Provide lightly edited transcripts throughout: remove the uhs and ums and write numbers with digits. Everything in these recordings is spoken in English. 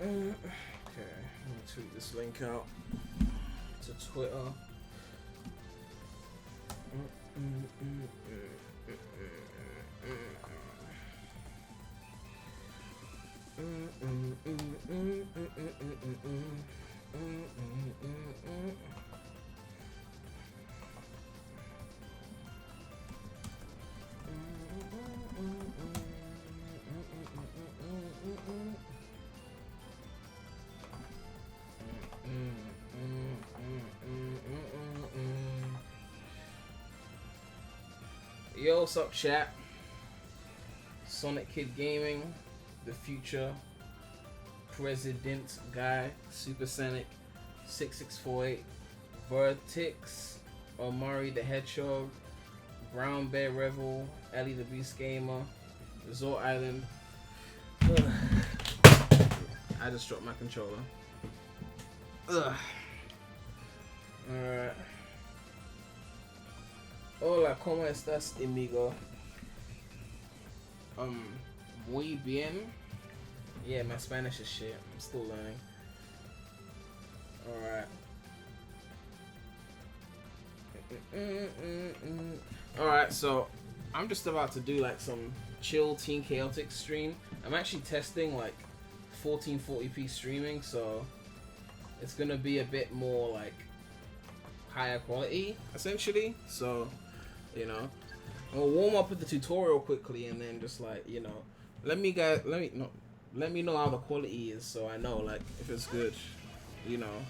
Okay, let me tweet this link out to Twitter. Yo, what's up, chat? Sonic Kid Gaming, the future president guy, Super Sonic 6648, Vertix, Omari the Hedgehog, Brown Bear Revel, Ellie the Beast Gamer, Resort Island. I just dropped my controller. Alright. Hola, ¿cómo estás, amigo? Muy bien. Yeah, my Spanish is shit. I'm still learning. Alright. Alright, so I'm just about to do like some chill Team Chaotix stream. I'm actually testing like 1440p streaming, so it's gonna be a bit more like higher quality essentially. So, you know, I'll warm up with the tutorial quickly and then just like, you know, let me know how the quality is so I know like if it's good, you know,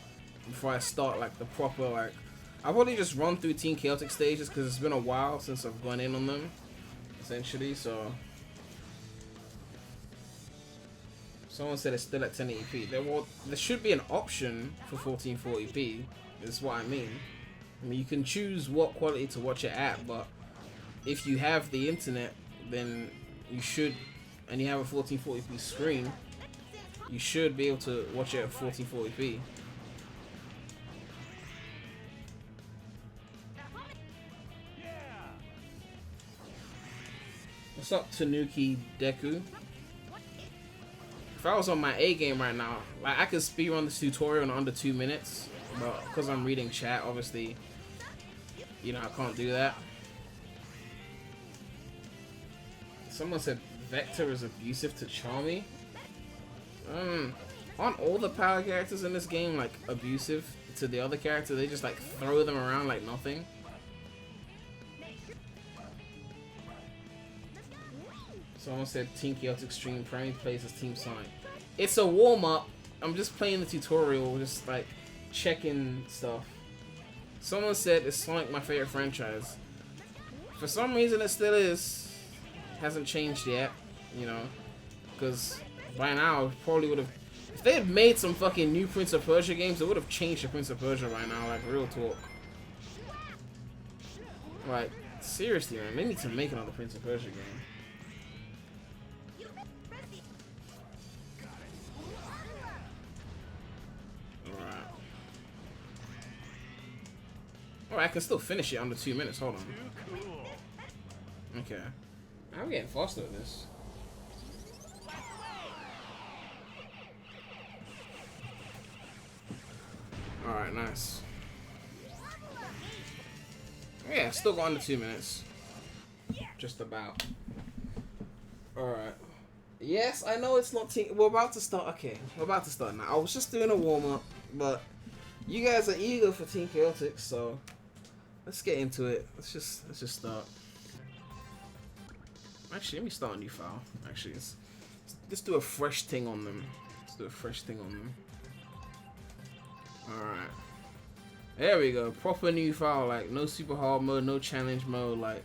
before I start like the proper like. I'll probably just run through Team Chaotix stages because it's been a while since I've gone in on them essentially. So someone said it's still at 1080p. There should be an option for 1440p is what I mean. I mean, you can choose what quality to watch it at, but if you have the internet, then you should, and you have a 1440p screen, you should be able to watch it at 1440p. What's up, Tanuki Deku? If I was on my A game right now, like I could speedrun this tutorial in under 2 minutes, but because I'm reading chat, obviously, you know, I can't do that. Someone said Vector is abusive to Charmy. Aren't all the power characters in this game like abusive to the other character? They just like throw them around like nothing. Someone said Team Chaotix stream, Premy plays as Team Sonic. It's a warm-up. I'm just playing the tutorial, just like checking stuff. Someone said, is Sonic my favorite franchise? For some reason it still is. Hasn't changed yet, you know. Because by now, probably would have... If they had made some fucking new Prince of Persia games, it would have changed the Prince of Persia right now, like real talk. Like, seriously, man. They need to make another Prince of Persia game. Alright, I can still finish it under 2 minutes. Hold on. Okay. I'm getting faster at this. Alright, nice. Yeah, still got under 2 minutes. Just about. Alright. Yes, I know it's not team. We're about to start. Okay, we're about to start now. I was just doing a warm up, but you guys are eager for Team Chaotix, so let's get into it. Let's just start. Actually, let me start a new file. Actually, let's do a fresh thing on them. Let's do a fresh thing on them. Alright. There we go. Proper new file. Like, no super hard mode, no challenge mode, like,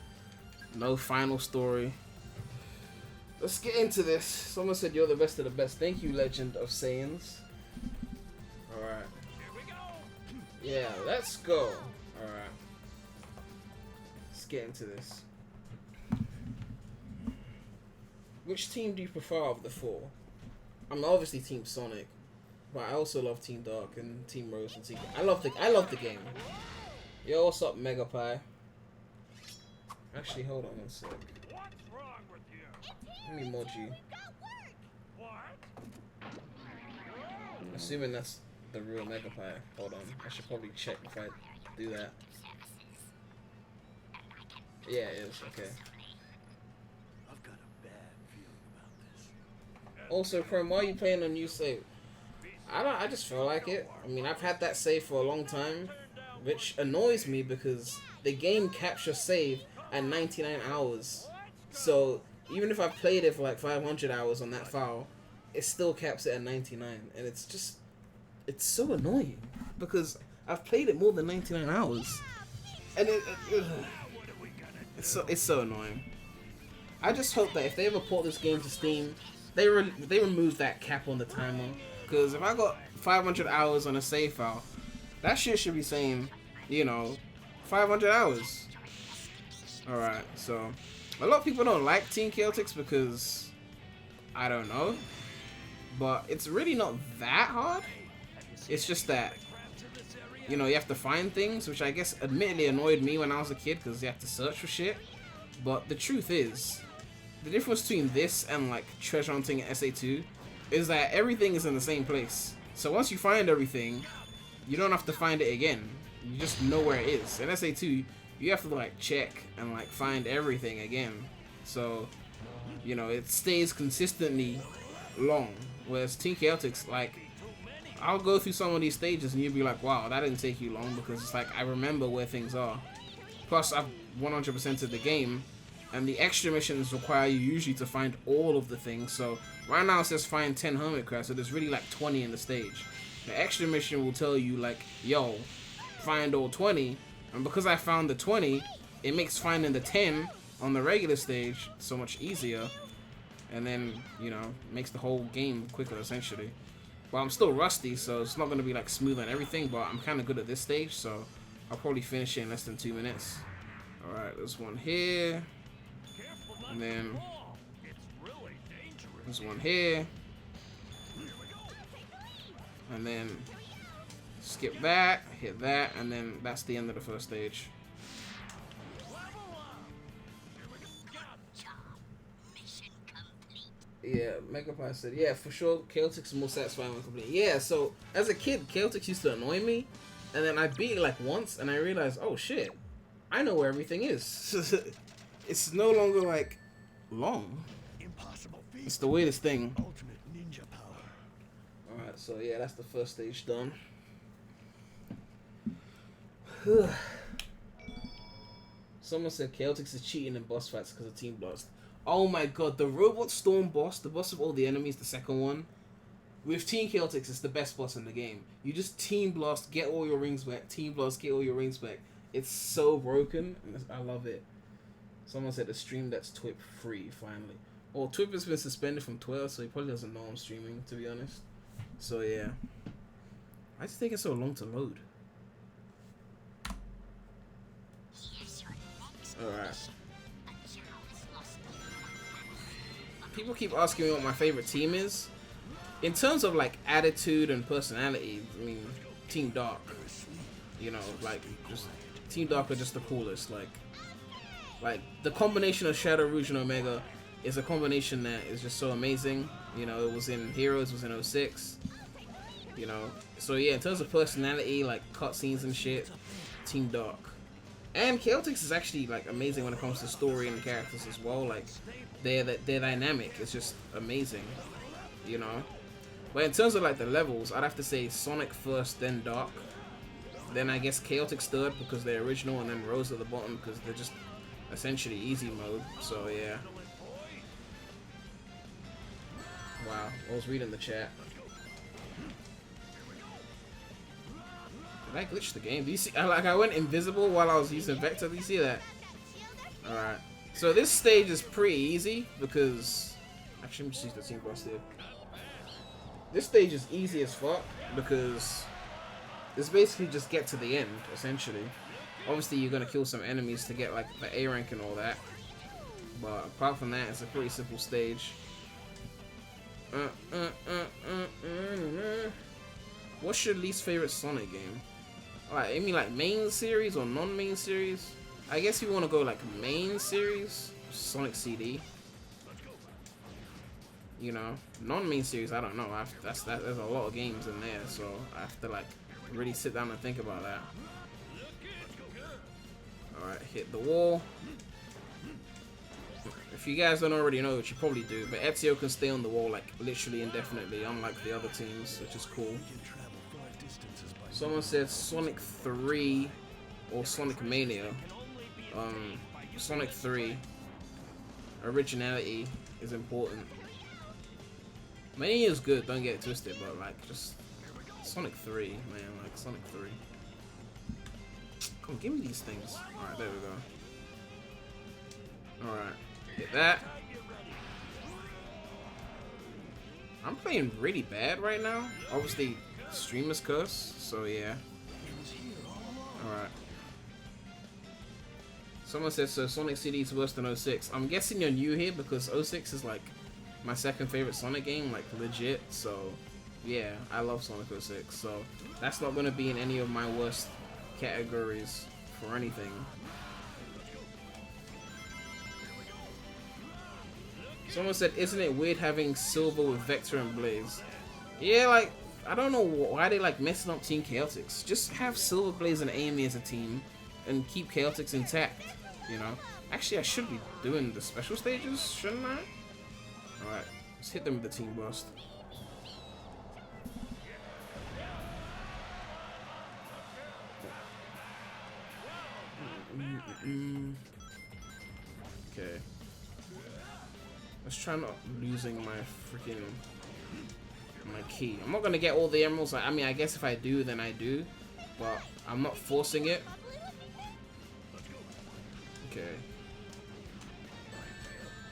no final story. Let's get into this. Someone said you're the best of the best. Thank you, Legend of Saiyans. Alright. Yeah, let's go. Alright. Let's get into this. Which team do you prefer of the four? I'm obviously Team Sonic, but I also love Team Dark and Team Rose and Team. I love the game. Yo, what's up, MegapiCentral? Actually, hold on one sec. What's wrong with you? Let me mod you. assuming that's the real Megapi. Hold on, I should probably check if I do that. Yeah, it is. Okay. Also, Prem, why are you playing a new save? I just feel like it. I mean, I've had that save for a long time, which annoys me because the game caps your save at 99 hours. So even if I've played it for like 500 hours on that file, it still caps it at 99, and it's so annoying because I've played it more than 99 hours, and it's so annoying. I just hope that if they ever port this game to Steam, they remove that cap on the timer, because if I got 500 hours on a save file, that shit should be saying, you know, 500 hours. Alright, so a lot of people don't like Team Chaotix because, I don't know, but it's really not that hard. It's just that, you know, you have to find things, which I guess admittedly annoyed me when I was a kid because you have to search for shit. But the truth is, the difference between this and like treasure hunting in SA2 is that everything is in the same place. So once you find everything, you don't have to find it again. You just know where it is. In SA2, you have to like check and like find everything again. So, you know, it stays consistently long. Whereas Team Chaotix, like, I'll go through some of these stages and you'll be like, wow, that didn't take you long, because it's like I remember where things are. Plus, I've 100%ed the game, and the extra missions require you usually to find all of the things. So right now it says find 10 hermit crabs, so there's really like 20 in the stage. The extra mission will tell you like, yo, find all 20, and because I found the 20, it makes finding the 10 on the regular stage so much easier, and then, you know, makes the whole game quicker essentially. But I'm still rusty, so it's not going to be like smooth on everything, but I'm kind of good at this stage, so I'll probably finish it in less than 2 minutes. Alright, there's one here, and then there's one here, and then skip that, hit that, and then that's the end of the first stage. Yeah, Megapi said, yeah, for sure, Chaotix is more satisfying when complete. Yeah, so as a kid, Chaotix used to annoy me, and then I beat it like once, and I realized, oh shit, I know where everything is. It's no longer like long. It's the weirdest thing. Alright, so yeah, that's the first stage done. Someone said Chaotix is cheating in boss fights because of Team Blast. Oh my god, the Robot Storm boss, the boss of all the enemies, the second one, with Team Chaotix, it's the best boss in the game. You just Team Blast, get all your rings back, Team Blast, get all your rings back. It's so broken, and I love it. Someone said a stream that's TWIP free, finally. Well, TWIP has been suspended from Twitter, so he probably doesn't know I'm streaming, to be honest. So yeah. Why is it taking so long to load? Alright. People keep asking me what my favorite team is. In terms of like attitude and personality, I mean, Team Dark. You know, like, just Team Dark are just the coolest. Like the combination of Shadow Rouge and Omega is a combination that is just so amazing. You know, it was in Heroes, it was in 06. You know, so yeah, in terms of personality, like cutscenes and shit, Team Dark. And Chaotix is actually like amazing when it comes to story and characters as well. Like their dynamic is just amazing, you know. But in terms of like the levels, I'd have to say Sonic first, then Dark, then I guess Chaotix third because they're original, and then Rose at the bottom because they're just essentially easy mode. So yeah. Wow, I was reading the chat. Did I glitch the game? Do you see? Like, I went invisible while I was using Vector. Do you see that? Alright. So this stage is pretty easy because... Actually, let me just use the Team Boss here. This stage is easy as fuck because it's basically just get to the end, essentially. Obviously, you're going to kill some enemies to get, like, the A rank and all that. But apart from that, it's a pretty simple stage. What's your least favorite Sonic game? Alright, I mean like main series or non-main series? I guess you want to go like main series, Sonic CD. you know, non-main series, I don't know. There's a lot of games in there, so I have to like really sit down and think about that. Alright, hit the wall. If you guys don't already know, which you probably do, but Ezio can stay on the wall like literally indefinitely, unlike the other teams, which is cool. Someone said Sonic 3 or Sonic Mania. Sonic 3 originality is important. Mania is good, don't get it twisted, but like just Sonic 3, man, like Sonic 3. Come on, give me these things. Alright, there we go. Alright, get that. I'm playing really bad right now. Obviously, streamer's curse, so yeah. Alright. Someone said, so Sonic CD is worse than 06. I'm guessing you're new here because 06 is like my second favorite Sonic game, like legit. So yeah, I love Sonic 06. So that's not going to be in any of my worst categories for anything. Someone said, isn't it weird having Silver with Vector and Blaze? Yeah, like, I don't know why they like messing up Team Chaotix. Just have Silver, Blaze, and Amy as a team and keep Chaotix intact, you know? Actually, I should be doing the special stages, shouldn't I? Alright, let's hit them with the Team Blast. Okay. Let's try not losing my freaking key. I'm not gonna get all the emeralds. I mean, I guess if I do, then I do, but I'm not forcing it. Okay.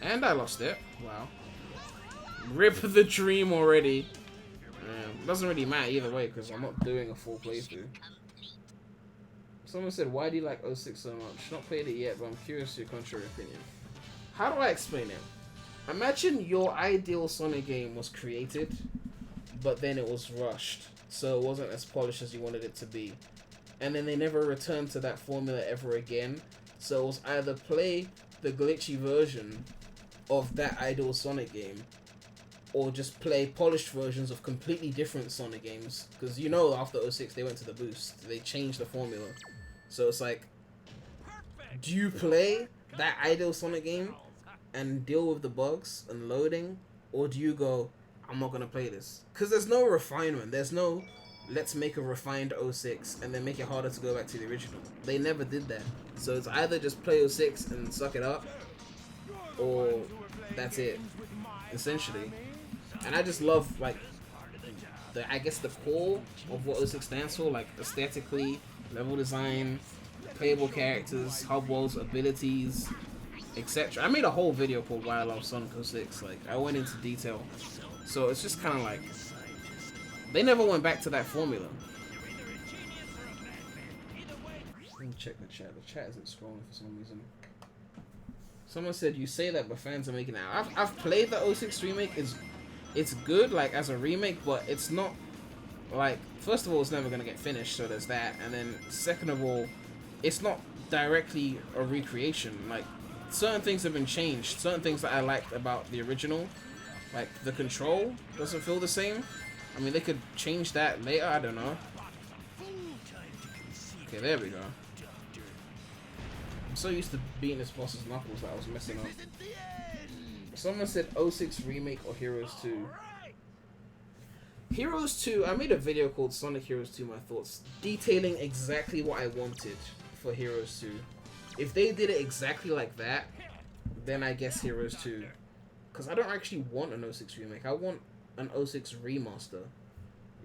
And I lost it. Wow. Rip the dream already. Doesn't really matter either way because I'm not doing a full playthrough. Someone said, why do you like 06 so much? Not played it yet, but I'm curious your contrary opinion. How do I explain it? Imagine your ideal Sonic game was created, but then it was rushed, so it wasn't as polished as you wanted it to be. And then they never returned to that formula ever again, so it was either play the glitchy version of that ideal Sonic game, or just play polished versions of completely different Sonic games. Because you know after 06 they went to the boost, they changed the formula. So it's like, do you play that ideal Sonic game and deal with the bugs and loading, or do you go, I'm not gonna play this? Because there's no refinement, there's no let's make a refined 06 and then make it harder to go back to the original. They never did that. So it's either just play 06 and suck it up, or that's it, essentially. And I just love like I guess the core of what 06 stands for, like aesthetically, level design, playable characters, hub walls, abilities, etc. I made a whole video called Why I Love Sonic 06. Like, I went into detail. So it's just kind of like, they never went back to that formula. Let me check the chat. The chat isn't scrolling for some reason. Someone said, you say that, but fans are making it out. I've played the 06 remake. It's good, like, as a remake, but it's not, like, first of all, it's never going to get finished, so there's that. And then, second of all, it's not directly a recreation. Like, certain things have been changed. Certain things that I liked about the original, like the control doesn't feel the same. I mean, they could change that later, I don't know. Okay, there we go. I'm so used to beating this boss's knuckles that I was messing up. Someone said 06 Remake or Heroes 2. Heroes 2, I made a video called Sonic Heroes 2 My Thoughts, detailing exactly what I wanted for Heroes 2. If they did it exactly like that, then I guess Heroes 2. Because I don't actually want an 06 remake. I want an 06 remaster.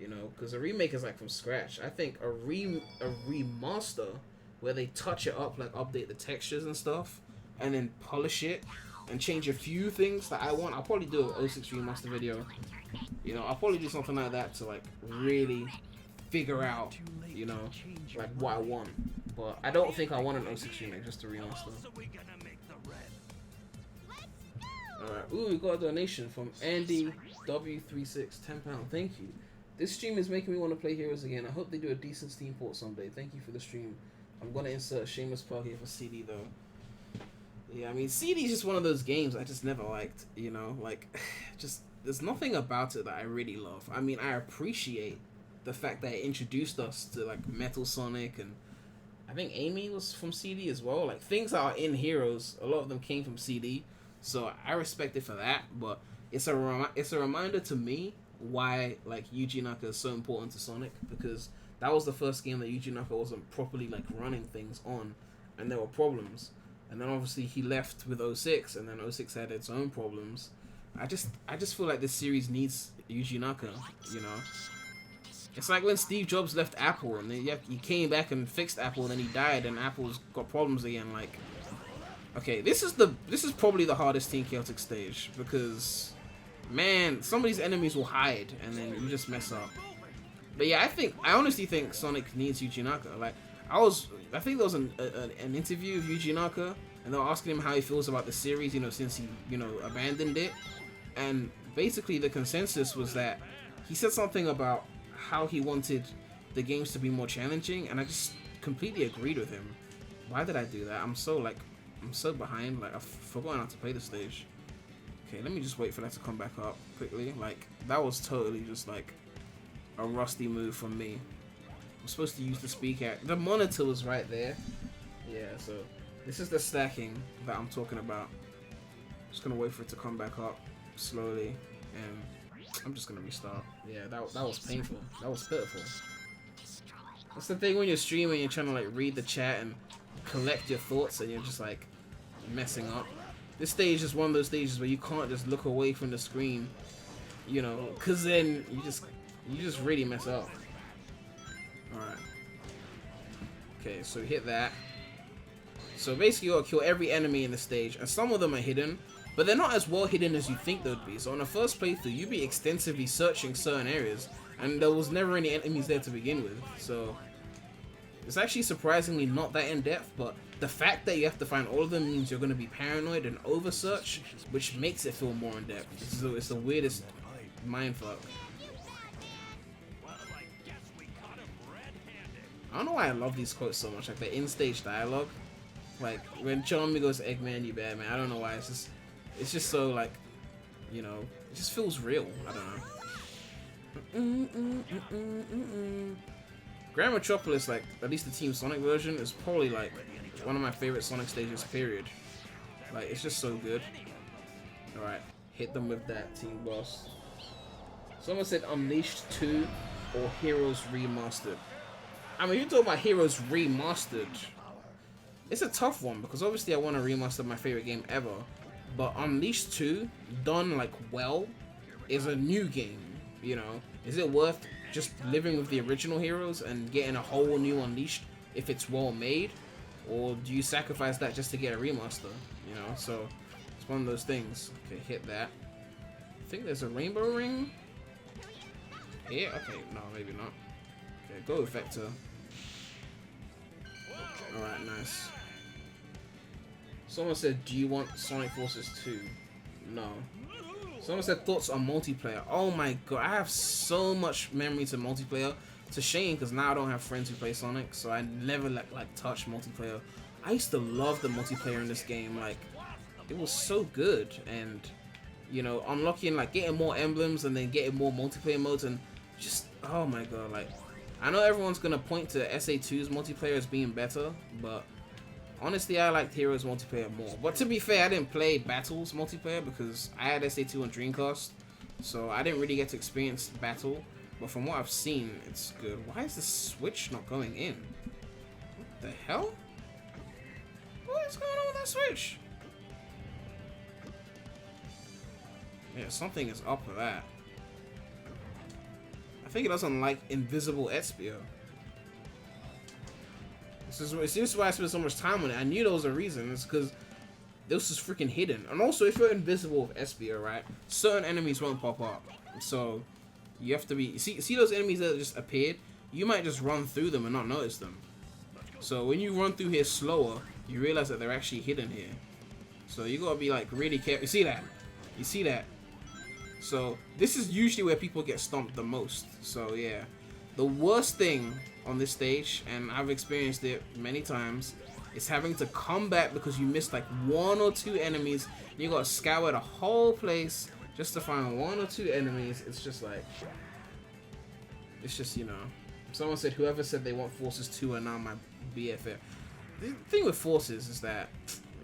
You know, because a remake is like from scratch. I think a remaster where they touch it up, like update the textures and stuff, and then polish it and change a few things that I want. I'll probably do an 06 remaster video. You know, I'll probably do something like that to like really figure out, you know, like what I want. But I don't think I want an 06 remake, just a remaster. Alright, ooh, we got a donation from Andy W36, £10. Thank you. This stream is making me want to play Heroes again. I hope they do a decent Steam port someday. Thank you for the stream. I'm gonna insert a shameless plug here for CD though. Yeah, I mean, CD is just one of those games I just never liked, you know, like, just there's nothing about it that I really love. I mean, I appreciate the fact that it introduced us to like Metal Sonic, and I think Amy was from CD as well. Like things that are in Heroes, a lot of them came from CD, so I respect it for that. But it's a reminder to me why like Yuji Naka is so important to Sonic, because that was the first game that Yuji Naka wasn't properly like running things on, and there were problems. And then obviously he left with 06, and then 06 had its own problems. I just feel like this series needs Yuji Naka, you know. It's like when Steve Jobs left Apple, and then he came back and fixed Apple, and then he died, and Apple's got problems again. Like, okay, this is probably the hardest Team Chaotix stage, because, man, some of these enemies will hide, and then you just mess up. But yeah, I honestly think Sonic needs Yuji Naka. Like, I think there was an interview of Yuji Naka, and they were asking him how he feels about the series, you know, since he, you know, abandoned it. And basically the consensus was that he said something about how he wanted the games to be more challenging, and I just completely agreed with him. Why did I do that? I'm so behind, like I've forgotten how to play the stage. Okay, let me just wait for that to come back up quickly. Like, that was totally just like a rusty move from me. I'm supposed to use the speaker. The monitor was right there. Yeah, so this is the stacking that I'm talking about. Just gonna wait for it to come back up slowly, and I'm just gonna restart. Yeah, that was painful. That was pitiful. That's the thing when you're streaming, you're trying to like read the chat and collect your thoughts, and you're just like messing up. This stage is one of those stages where you can't just look away from the screen, you know, cause then you just really mess up. Alright. Okay, so hit that. So basically you gotta kill every enemy in the stage, and some of them are hidden, but they're not as well hidden as you think they would be. So on the first playthrough, you'd be extensively searching certain areas, and there was never any enemies there to begin with. So it's actually surprisingly not that in-depth, but the fact that you have to find all of them means you're going to be paranoid and over-search, which makes it feel more in-depth. So it's the weirdest mindfuck. I don't know why I love these quotes so much, like the in-stage dialogue. Like when Charmy goes, "Eggman, you bad man." I don't know why. It's just so like, you know, it just feels real. I don't know. Grand Metropolis, like at least the Team Sonic version, is probably like one of my favorite Sonic stages. Period. Like it's just so good. All right, hit them with that team boss. Someone said Unleashed 2 or Heroes Remastered. I mean, you're talking about Heroes Remastered. It's a tough one because obviously I want to remaster my favorite game ever, but Unleashed 2 done like well is a new game. You know, is it worth just living with the original Heroes and getting a whole new Unleashed if it's well made, or do you sacrifice that just to get a remaster? You know, so it's one of those things. Okay, hit that. I think there's a rainbow ring. Yeah. Okay. No, maybe not. Okay, go Vector. Alright, nice. Someone said, do you want Sonic Forces 2? No. Someone said thoughts on multiplayer. Oh my god, I have so much memory to multiplayer. It's a shame because now I don't have friends who play Sonic, so I never like touch multiplayer. I used to love the multiplayer in this game. Like, it was so good, and you know, unlocking like getting more emblems and then getting more multiplayer modes, and just oh my god, like I know everyone's gonna point to SA2's multiplayer as being better, but honestly, I liked Heroes multiplayer more. But to be fair, I didn't play Battles multiplayer because I had SA2 on Dreamcast, so I didn't really get to experience Battle. But from what I've seen, it's good. Why is the switch not going in? What the hell? What is going on with that switch? Yeah, something is up with that. I think it doesn't like Invisible Espio. This is why I spent so much time on it. I knew there was a reason. It's because this is freaking hidden. And also, if you're invisible with Espio, right, certain enemies won't pop up. So you have to be see those enemies that just appeared. You might just run through them and not notice them. So when you run through here slower, you realize that they're actually hidden here. So you gotta be like really careful. You see that? You see that? So this is usually where people get stomped the most. So yeah, the worst thing on this stage, and I've experienced it many times, is having to come back because you missed like 1 or 2 enemies. You gotta scour the whole place just to find 1 or 2 enemies, it's just like, it's just, you know. Someone said whoever said they want Forces 2 are now my BFF. The thing with Forces is that,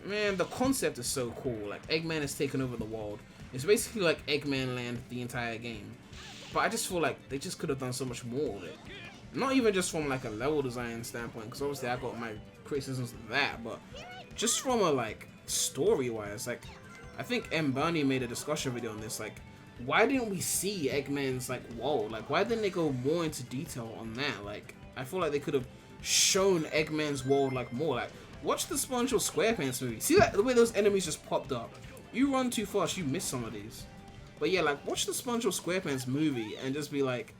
man, the concept is so cool. Like, Eggman has taken over the world. It's basically like Eggman Land the entire game. But I just feel like they just could have done so much more with it. Not even just from like a level design standpoint, because obviously I got my criticisms of that, but just from a like story-wise, like I think M. Bernie made a discussion video on this, like why didn't we see Eggman's like world? Like why didn't they go more into detail on that? Like I feel like they could have shown Eggman's world like more. Like watch the SpongeBob SquarePants movie. See that the way those enemies just popped up? You run too fast, you miss some of these. But yeah, like watch the SpongeBob SquarePants movie and just be like,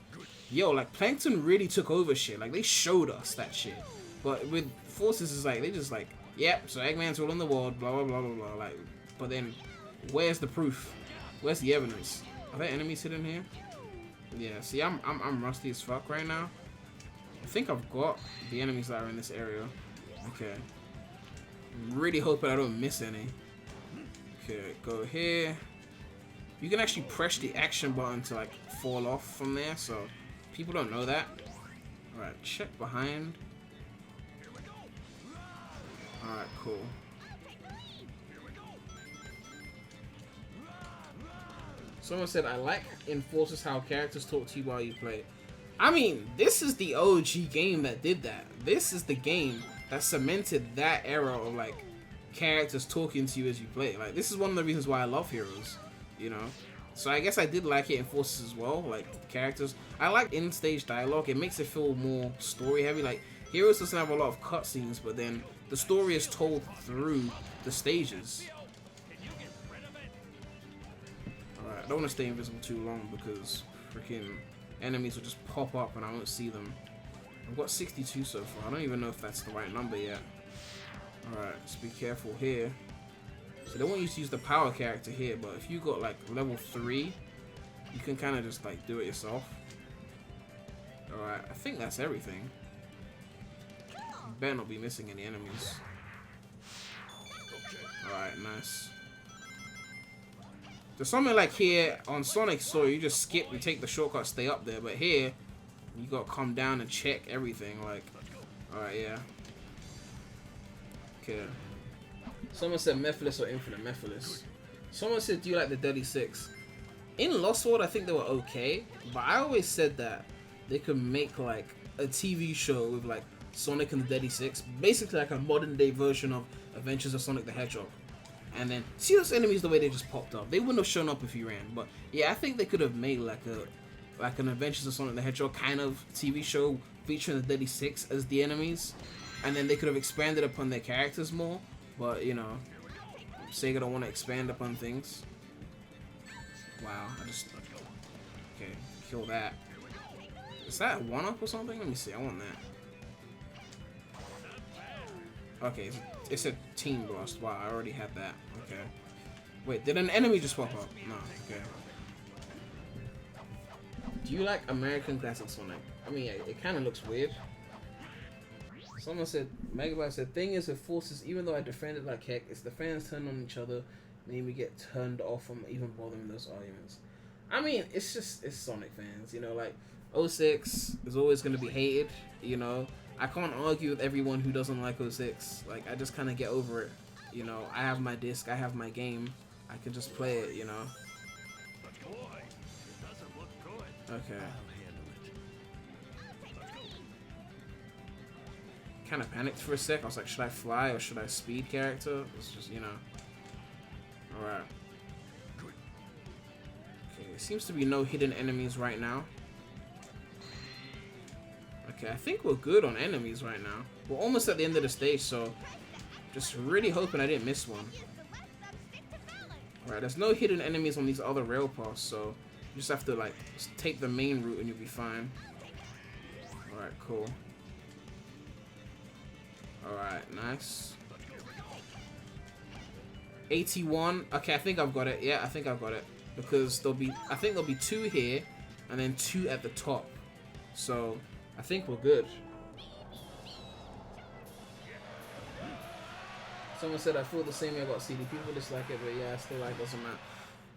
yo, like Plankton really took over shit. Like they showed us that shit. But with Forces, it's like they just like, yep, so Eggman's ruling the world, blah blah blah blah blah. Like, but then where's the proof? Where's the evidence? Are there enemies hidden here? Yeah. See, I'm rusty as fuck right now. I think I've got the enemies that are in this area. Okay. I'm really hoping I don't miss any. Okay, go here. You can actually press the action button to like fall off from there, so people don't know that. Alright, check behind. Alright, cool. Someone said, I like in Forces how characters talk to you while you play. I mean, this is the OG game that did that. This is the game that cemented that era of like characters talking to you as you play. Like, this is one of the reasons why I love Heroes, you know? So I guess I did like it in Forces as well, like characters. I like in-stage dialogue. It makes it feel more story heavy. Like, Heroes doesn't have a lot of cutscenes, but then the story is told through the stages. Alright, I don't want to stay invisible too long because freaking enemies will just pop up and I won't see them. I've got 62 so far. I don't even know if that's the right number yet. Alright, let's be careful here. So they want you to use the power character here, but if you got like level 3, you can kind of just like do it yourself. Alright, I think that's everything. Better not be missing any enemies. Alright, nice. There's something like here on Sonic Story, you just skip, you take the shortcut, stay up there, but here, you gotta come down and check everything, like, alright, yeah. Okay. Someone said Mephiles or Infinite Mephiles. Someone said, do you like the Deadly Six? In Lost World, I think they were okay, but I always said that they could make like a TV show with like Sonic and the Deadly Six, basically like a modern day version of Adventures of Sonic the Hedgehog. And then see those enemies the way they just popped up. They wouldn't have shown up if you ran, but yeah, I think they could have made like an Adventures of Sonic the Hedgehog kind of TV show featuring the Deadly Six as the enemies, and then they could have expanded upon their characters more. But you know, Sega don't want to expand upon things. Wow, I just okay, kill that. Is that a 1-up or something? Let me see. I want that. Okay, it's a team blast. Wow, I already had that. Okay. Wait, did an enemy just pop up? No. Okay. Do you like American Classic Sonic? I mean, yeah, it kind of looks weird. Someone said, Megabyte said, thing is with Forces, even though I defended like heck, it's the fans turn on each other, made me get turned off from even bothering those arguments. I mean, it's Sonic fans, you know, like, 06 is always going to be hated, you know. I can't argue with everyone who doesn't like 06. Like, I just kind of get over it, you know. I have my disc, I have my game, I can just play it, you know. Okay. Kind of panicked for a sec. I was like, should I fly or should I speed character? It's just, you know. Alright. Okay, there seems to be no hidden enemies right now. Okay, I think we're good on enemies right now. We're almost at the end of the stage, so just really hoping I didn't miss one. Alright, there's no hidden enemies on these other rail paths, so you just have to like take the main route and you'll be fine. Alright, cool. Alright, nice. 81. Okay, I think I've got it. Yeah, I think I've got it. Because I think there'll be 2 here and then 2 at the top. So I think we're good. Someone said I feel the same way about CD. People dislike it, but yeah, I still like it. Doesn't matter.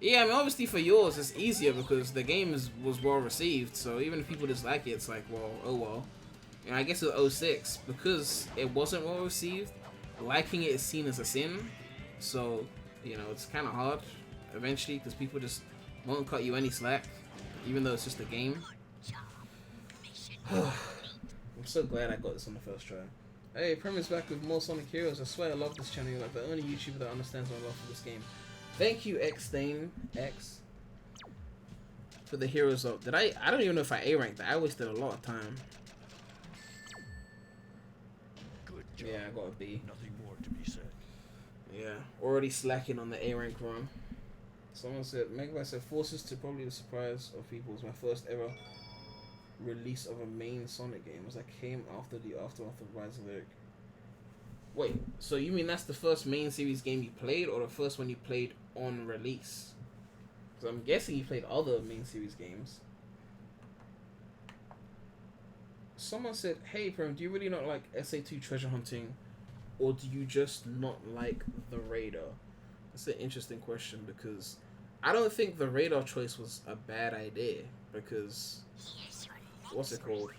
Yeah, I mean, obviously for yours it's easier because the game was well received. So even if people dislike it, it's like, well, oh well. And I guess with 06, because it wasn't well received, liking it is seen as a sin. So, you know, it's kind of hard eventually because people just won't cut you any slack, even though it's just a game. I'm so glad I got this on the first try. Hey, Premy's back with more Sonic Heroes. I swear I love this channel. You're like the only YouTuber that understands my love for this game. Thank you, X, for the heroes up. Did I don't even know if I A ranked that. I wasted a lot of time. Good job. Yeah, I got a B. Nothing more to be said. Yeah, already slacking on the A rank run. Someone said, Megabyte said, forces to probably the surprise of people. It was my first ever release of a main Sonic game. As that came after the aftermath of Rise of Lyric. Wait, so you mean that's the first main series game you played, or the first one you played on release? Because I'm guessing you played other main series games. Someone said, hey Prem, do you really not like SA2 treasure hunting, or do you just not like the radar? That's an interesting question, because I don't think the radar choice was a bad idea, because what's it called?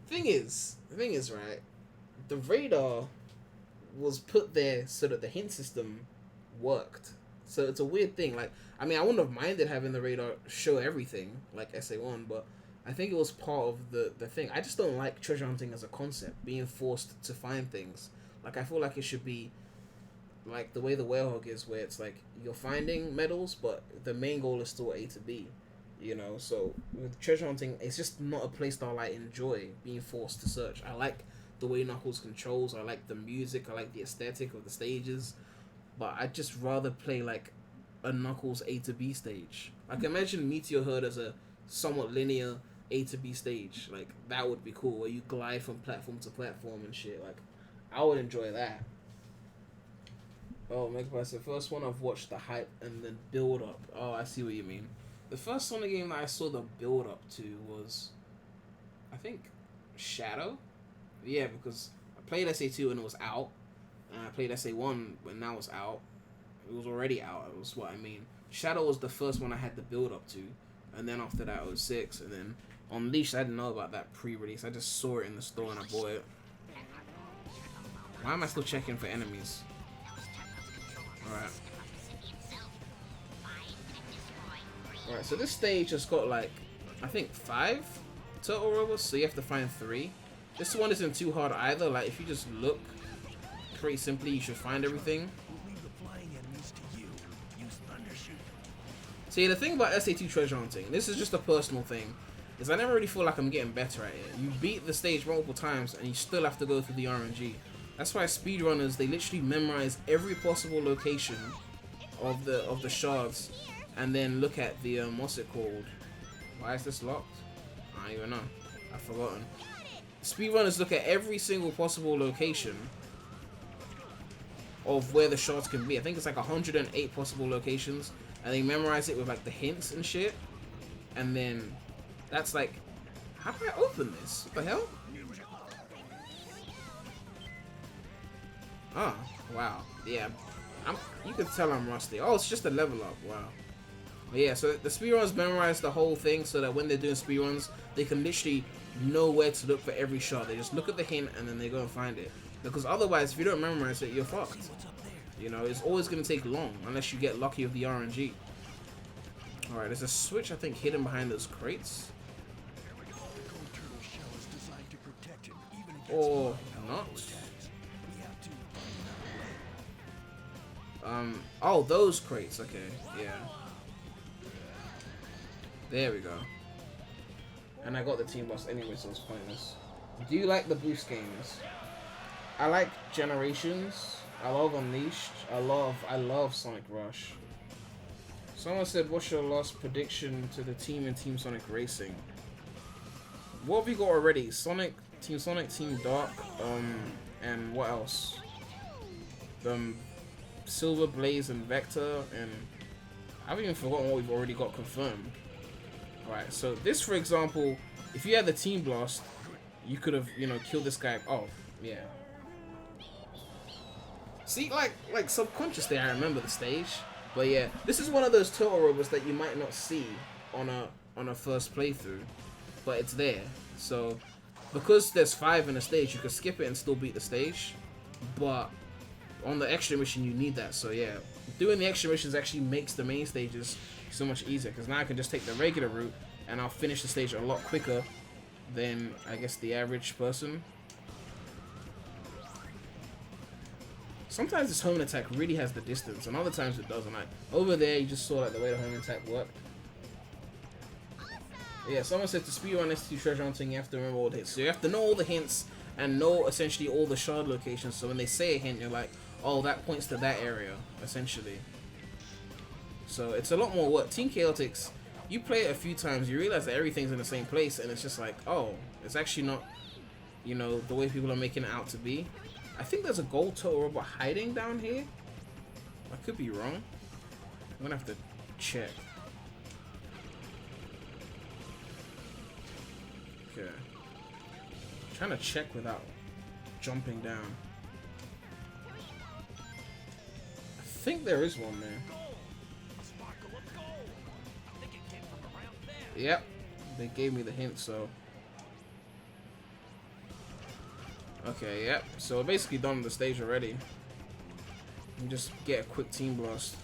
The thing is, right, the radar was put there so that the hint system worked. So it's a weird thing. Like, I mean, I wouldn't have minded having the radar show everything like SA1, but I think it was part of the thing. I just don't like treasure hunting as a concept, being forced to find things. Like, I feel like it should be like the way the Whalehog is, where it's like you're finding medals, but the main goal is still A to B. You know, so with treasure hunting, it's just not a playstyle I enjoy, being forced to search. I like the way Knuckles controls, I like the music, I like the aesthetic of the stages, but I'd just rather play like a Knuckles A to B stage. Like, imagine Meteor Herd as a somewhat linear A to B stage. Like, that would be cool, where you glide from platform to platform and shit. Like, I would enjoy that. Oh, Megapice, the first one I've watched the hype and then build up. Oh, I see what you mean. The first Sonic game that I saw the build up to was, I think, Shadow. Yeah, because I played SA2 when it was out, and I played SA1 when that was out. It was already out, it was what I mean. Shadow was the first one I had to build up to, and then after that 06, and then Unleashed, I didn't know about that pre-release. I just saw it in the store and I bought it. Why am I still checking for enemies? Alright. Alright, so this stage has got like, I think 5 turtle robots, so you have to find 3. This one isn't too hard either. Like, if you just look pretty simply, you should find everything. See, the thing about SA2 treasure hunting, this is just a personal thing, is I never really feel like I'm getting better at it. You beat the stage multiple times and you still have to go through the RNG. That's why speedrunners, they literally memorize every possible location of the shards and then look at the what's it called? Why is this locked? I don't even know. I've forgotten. Speedrunners look at every single possible location of where the shards can be. I think it's like 108 possible locations, and they memorize it with like the hints and shit. And then that's like, how do I open this? What the hell? Oh, wow. Yeah, you can tell I'm rusty. Oh, it's just a level up. Wow. But yeah, so the speedrunners memorize the whole thing so that when they're doing speedruns, they can literally know where to look for every shot. They just look at the hint and then they go and find it. Because otherwise, if you don't memorize it, you're fucked. You know, it's always going to take long unless you get lucky with the RNG. Alright, there's a switch, I think, hidden behind those crates. Or not. Oh, those crates, okay, yeah. There we go. And I got the team boss anyway, so it's pointless. Do you like the boost games? I like Generations. I love Unleashed. I love Sonic Rush. Someone said, what's your last prediction to the team in Team Sonic Racing? What have we got already? Sonic, Team Dark, and what else? Silver, Blaze, and Vector, and I've even forgotten what we've already got confirmed. Alright, so this, for example, if you had the Team Blast, you could have, you know, killed this guy. Oh, yeah. See, like subconsciously, I remember the stage. But yeah, this is one of those turtle robots that you might not see on a first playthrough, but it's there. So because there's 5 in a stage, you can skip it and still beat the stage. But on the extra mission, you need that. So yeah, doing the extra missions actually makes the main stages so much easier, because now I can just take the regular route and I'll finish the stage a lot quicker than, I guess, the average person. Sometimes this home attack really has the distance, and other times it doesn't. Like over there, you just saw like the way the home attack worked. Yeah, someone said to speedrun ST treasure hunting, you have to remember all the hints. So you have to know all the hints and know essentially all the shard locations. So when they say a hint, you're like, oh, that points to that area, essentially. So it's a lot more work. Team Chaotix, you play it a few times, you realize that everything's in the same place, and it's just like, oh, it's actually not, you know, the way people are making it out to be. I think there's a gold turtle robot hiding down here. I could be wrong. I'm gonna have to check. Okay. I'm trying to check without jumping down. I think there is one there. Yep. They gave me the hint, so. Okay, yep. So we're basically done with the stage already. You just get a quick team blast.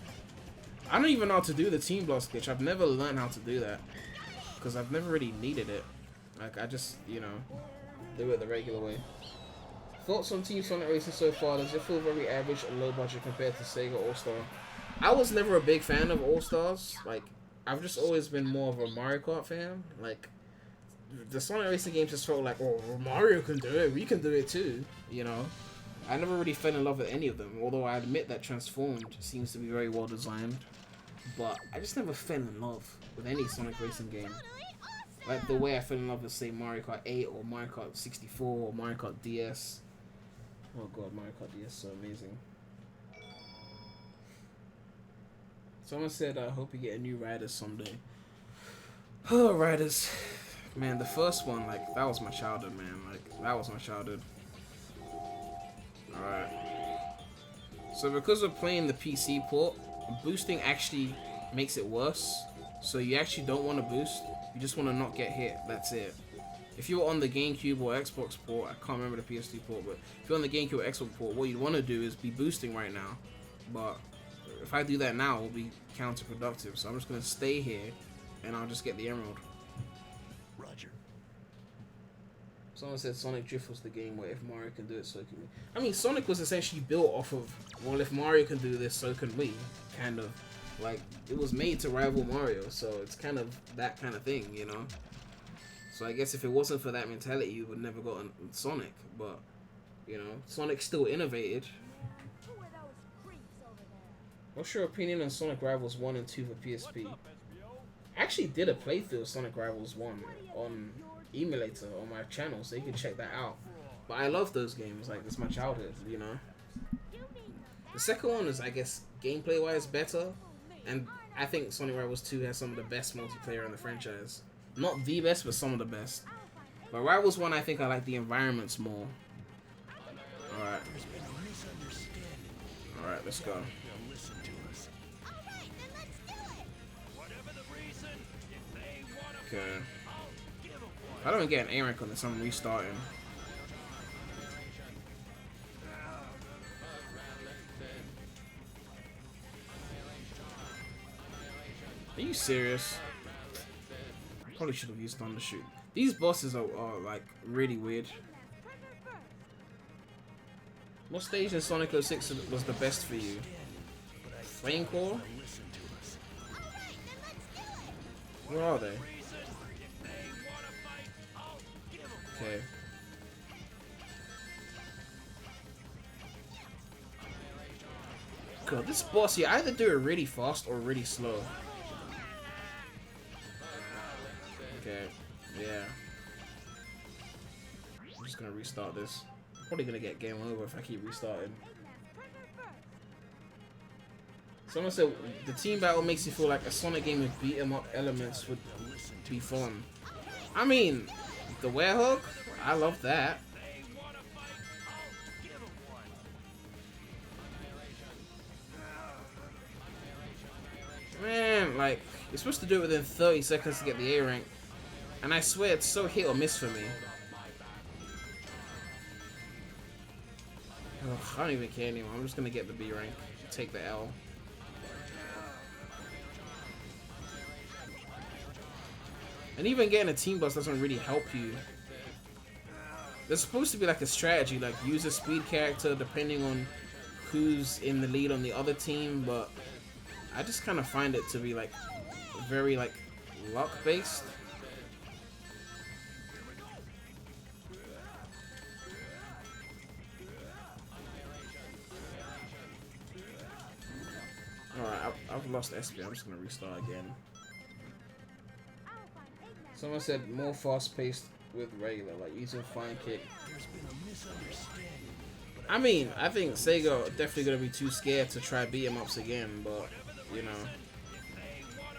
I don't even know how to do the team blast glitch. I've never learned how to do that, because I've never really needed it. Like, I just, you know, do it the regular way. Thoughts on Team Sonic Racing so far? Does it feel very average or low budget compared to Sega All-Star? I was never a big fan of All-Stars. Like, I've just always been more of a Mario Kart fan. Like, the Sonic Racing games just felt like, oh, Mario can do it, we can do it too, you know? I never really fell in love with any of them, although I admit that Transformed seems to be very well designed. But I just never fell in love with any Sonic Racing game. Like the way I fell in love with, say, Mario Kart 8 or Mario Kart 64 or Mario Kart DS. Oh god, Mario Kart DS is so amazing. Someone said, I hope you get a new Riders someday. Oh, Riders. Man, the first one, like, that was my childhood, man. Like, that was my childhood. Alright. So because we're playing the PC port, boosting actually makes it worse. So you actually don't want to boost. You just want to not get hit. That's it. If you're on the GameCube or Xbox port, I can't remember the PS2 port, but if you're on the GameCube or Xbox port, what you want to do is be boosting right now. But if I do that now, it will be counterproductive. So I'm just going to stay here, and I'll just get the emerald. Roger. Someone said Sonic Drift was the game where if Mario can do it, so can we. I mean, Sonic was essentially built off of, well, if Mario can do this, so can we. Kind of. Like, it was made to rival Mario, so it's kind of that kind of thing, you know? So I guess if it wasn't for that mentality, you would never got Sonic. But, you know, Sonic still innovated. What's your opinion on Sonic Rivals 1 and 2 for PSP? I actually did a playthrough of Sonic Rivals 1 on Emulator on my channel, so you can check that out. But I love those games, like, it's my childhood, you know? The second one is, I guess, gameplay-wise better, and I think Sonic Rivals 2 has some of the best multiplayer in the franchise. Not the best, but some of the best. But Rivals 1, I think I like the environments more. Alright. Alright, let's go. Okay. I don't get an A rank on this, I'm restarting. Are you serious? Probably should have used Thundershoot. These bosses are like really weird. What stage in Sonic 06 was the best for you? Flame Core? Where are they? Okay. God, this boss, you either do it really fast or really slow. Okay, yeah. I'm just gonna restart this. Probably gonna get game over if I keep restarting. Someone said the team battle makes you feel like a Sonic game with beat 'em up elements would be fun. I mean, the Werehog, I love that. like, you're supposed to do it within 30 seconds to get the A rank. And I swear it's so hit or miss for me. Ugh, I don't even care anymore. I'm just gonna get the B rank. Take the L. And even getting a team bus doesn't really help you. There's supposed to be like a strategy, like use a speed character depending on who's in the lead on the other team, but I just kind of find it to be like very like luck based. Alright, I've lost SP. I'm just gonna restart again. Someone said more fast paced with regular, like using fine kick. I mean, I think Sega are definitely gonna be too scared to try beat 'em ups again, but you know,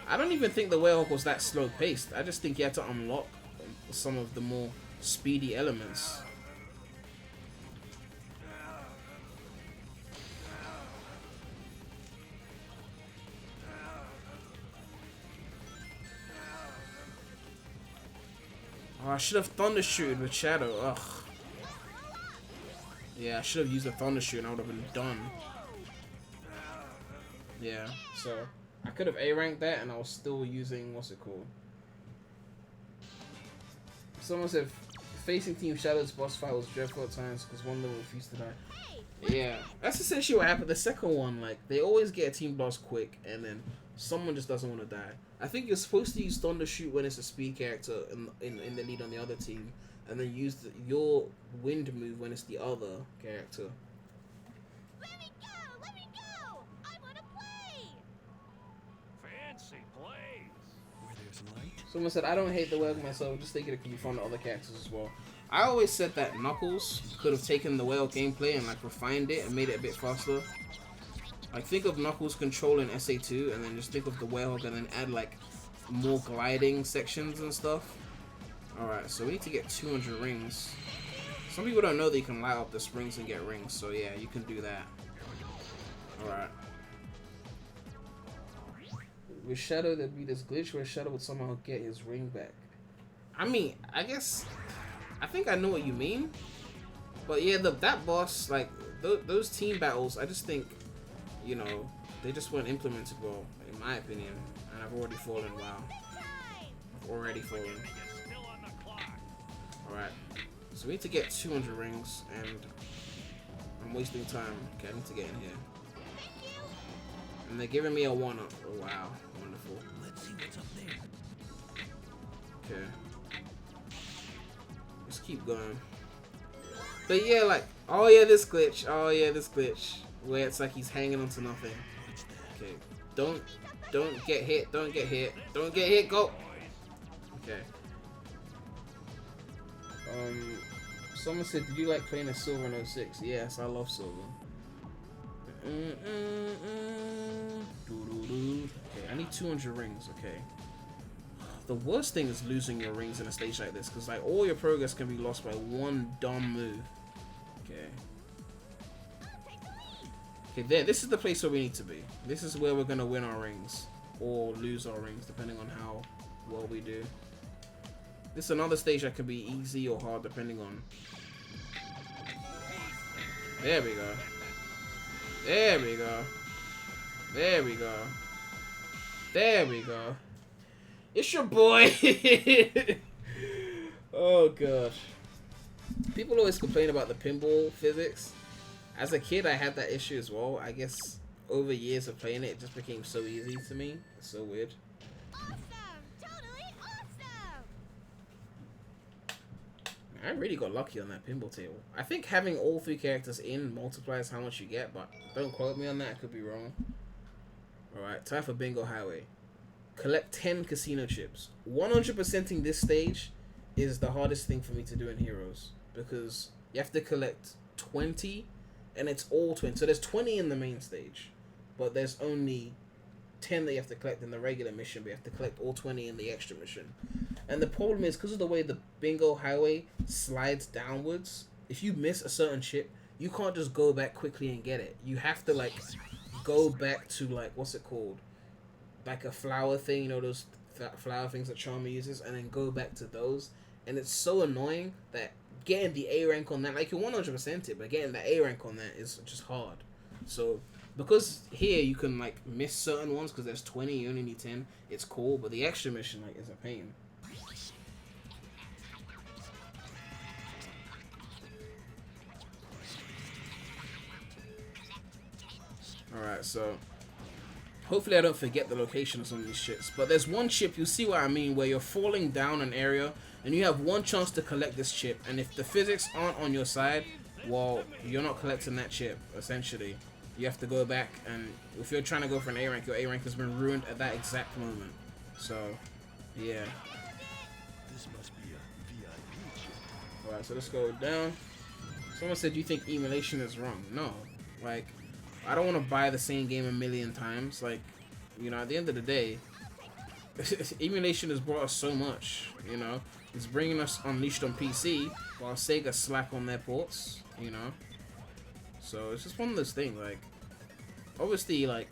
I don't even think the Whale was that slow paced. I just think you had to unlock some of the more speedy elements. Oh, I should have thunder shooted with Shadow. Ugh. Yeah, I should have used the thunder shoot and I would have been done. Yeah, so I could have A ranked that and I was still using, what's it called? Someone said facing Team Shadow's boss fight was dreadful at times because one level refused to die. Yeah, that's essentially what happened. The second one, like, they always get a team boss quick and then someone just doesn't want to die. I think you're supposed to use Thunder Shoot when it's a speed character in the lead on the other team, and then use your wind move when it's the other character. Let me go! I want to play! Fancy plays. Where there's light. Someone said, I don't hate the whale myself, just thinking it could be fun to other characters as well. I always said that Knuckles could have taken the whale gameplay and like refined it and made it a bit faster. Like, think of Knuckles controlling SA2 and then just think of the Werehog and then add like more gliding sections and stuff. Alright, so we need to get 200 rings. Some people don't know that you can light up the springs and get rings, so yeah, you can do that. Alright. With Shadow, there'd be this glitch where Shadow would somehow get his ring back. I mean, I think I know what you mean. But yeah, that boss, like, those team battles, I just think, you know, they just weren't implemented well, in my opinion. And I've already fallen, wow. I've already fallen. Alright, so we need to get 200 rings, and I'm wasting time. Okay, I need to get in here. And they're giving me a 1-up. Oh, wow. Wonderful. Let's see what's up there. Okay. Let's keep going. But yeah, like, oh yeah, this glitch. Oh yeah, this glitch. Where it's like he's hanging onto nothing. Okay. Don't get hit. Don't get hit. Don't get hit. Go. Okay. Someone said, did you like playing a Silver in 06? Yes, I love Silver. Okay, I need 200 rings. Okay. The worst thing is losing your rings in a stage like this, because like all your progress can be lost by one dumb move. Okay. Okay, there. This is the place where we need to be. This is where we're gonna win our rings or lose our rings, depending on how well we do. This is another stage that could be easy or hard, depending on. There we go. There we go. There we go. There we go. It's your boy. Oh gosh. People always complain about the pinball physics. As a kid, I had that issue as well. I guess over years of playing it, it just became so easy to me. It's so weird. Awesome! Totally awesome! I really got lucky on that pinball table. I think having all three characters in multiplies how much you get, but don't quote me on that. I could be wrong. Alright, time for Bingo Highway. Collect 10 casino chips. 100%ing this stage is the hardest thing for me to do in Heroes, because you have to collect 20 and it's all 20. So there's 20 in the main stage, but there's only 10 that you have to collect in the regular mission, but you have to collect all 20 in the extra mission. And the problem is, because of the way the Bingo Highway slides downwards, if you miss a certain chip, you can't just go back quickly and get it. You have to like go back to like, what's it called? like a flower thing, you know, those flower things that Charmer uses, and then go back to those. And it's so annoying that getting the A rank on that, like, you 100% it, but getting the A rank on that is just hard. So because here you can like miss certain ones because there's 20, you only need 10. It's cool, but the extra mission like is a pain. Alright, so hopefully I don't forget the location of some of these ships. But there's one ship, you'll see what I mean, where you're falling down an area and you have one chance to collect this chip. And if the physics aren't on your side, well, you're not collecting that chip, essentially. You have to go back, and if you're trying to go for an A rank, your A rank has been ruined at that exact moment. So, yeah. This must be a VIP chip. Alright, so let's go down. Someone said, you think Emulation is wrong? No. Like, I don't want to buy the same game a million times. Like, you know, at the end of the day, Emulation has brought us so much, you know. It's bringing us Unleashed on PC, while Sega slap on their ports, you know. So, it's just one of those things, like, obviously, like,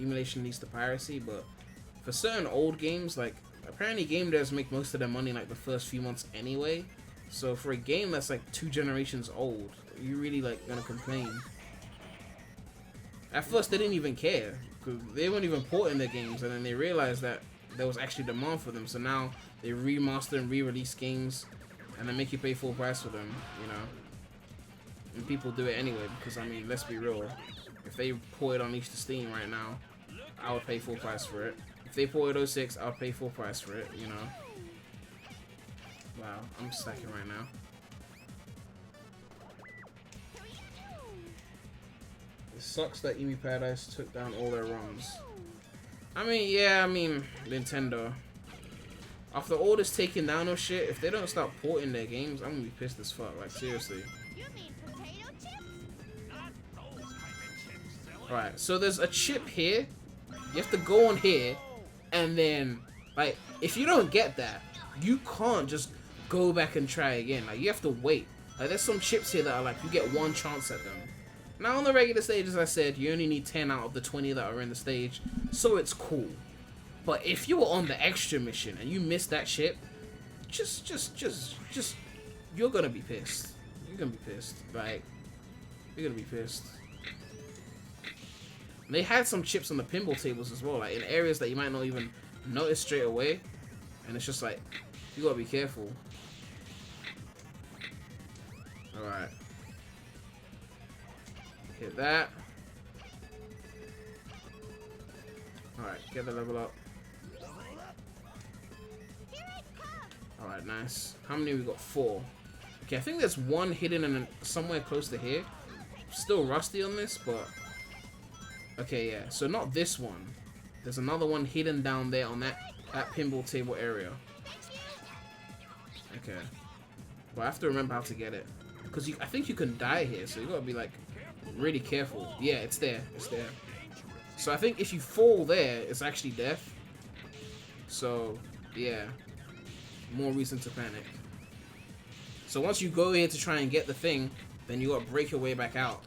Emulation leads to piracy, but for certain old games, like, apparently game devs make most of their money, like, the first few months anyway. So, for a game that's, like, 2 generations old, you really, like, gonna complain. At first, they didn't even care, because they weren't even porting their games, and then they realized that there was actually demand for them, so now they remaster and re-release games, and then make you pay full price for them, you know. And people do it anyway, because, I mean, let's be real, if they ported Unleashed to Steam right now, I would pay full price for it. If they ported 06, I would pay full price for it, you know. Wow, I'm stacking right now. It sucks that Emu Paradise took down all their ROMs. I mean, yeah, I mean, Nintendo. After all this taking down of shit, if they don't start porting their games, I'm gonna be pissed as fuck, like, seriously. You mean potato chips? Not those kind of chips, silly. Alright, so there's a chip here. You have to go on here, and then, like, if you don't get that, you can't just go back and try again. Like, you have to wait. Like, there's some chips here that are like, you get one chance at them. Now, on the regular stage, as I said, you only need 10 out of the 20 that are in the stage, so it's cool. But if you were on the extra mission and you missed that chip, just, you're gonna be pissed. You're gonna be pissed. Like, you're gonna be pissed. They had some chips on the pinball tables as well, like in areas that you might not even notice straight away, and it's just like, you gotta be careful. Alright. Hit that. Alright, get the level up. Here I come. Alright, nice. How many we got? 4. Okay, I think there's one hidden in somewhere close to here. Still rusty on this, but... Okay, yeah. So not this one. There's another one hidden down there on that pinball table area. Okay. But I have to remember how to get it. Because I think you can die here, so you gotta be, like, really careful. Yeah, it's there. It's there. So I think if you fall there, it's actually death. So, yeah. More reason to panic. So once you go here to try and get the thing, then you gotta break your way back out.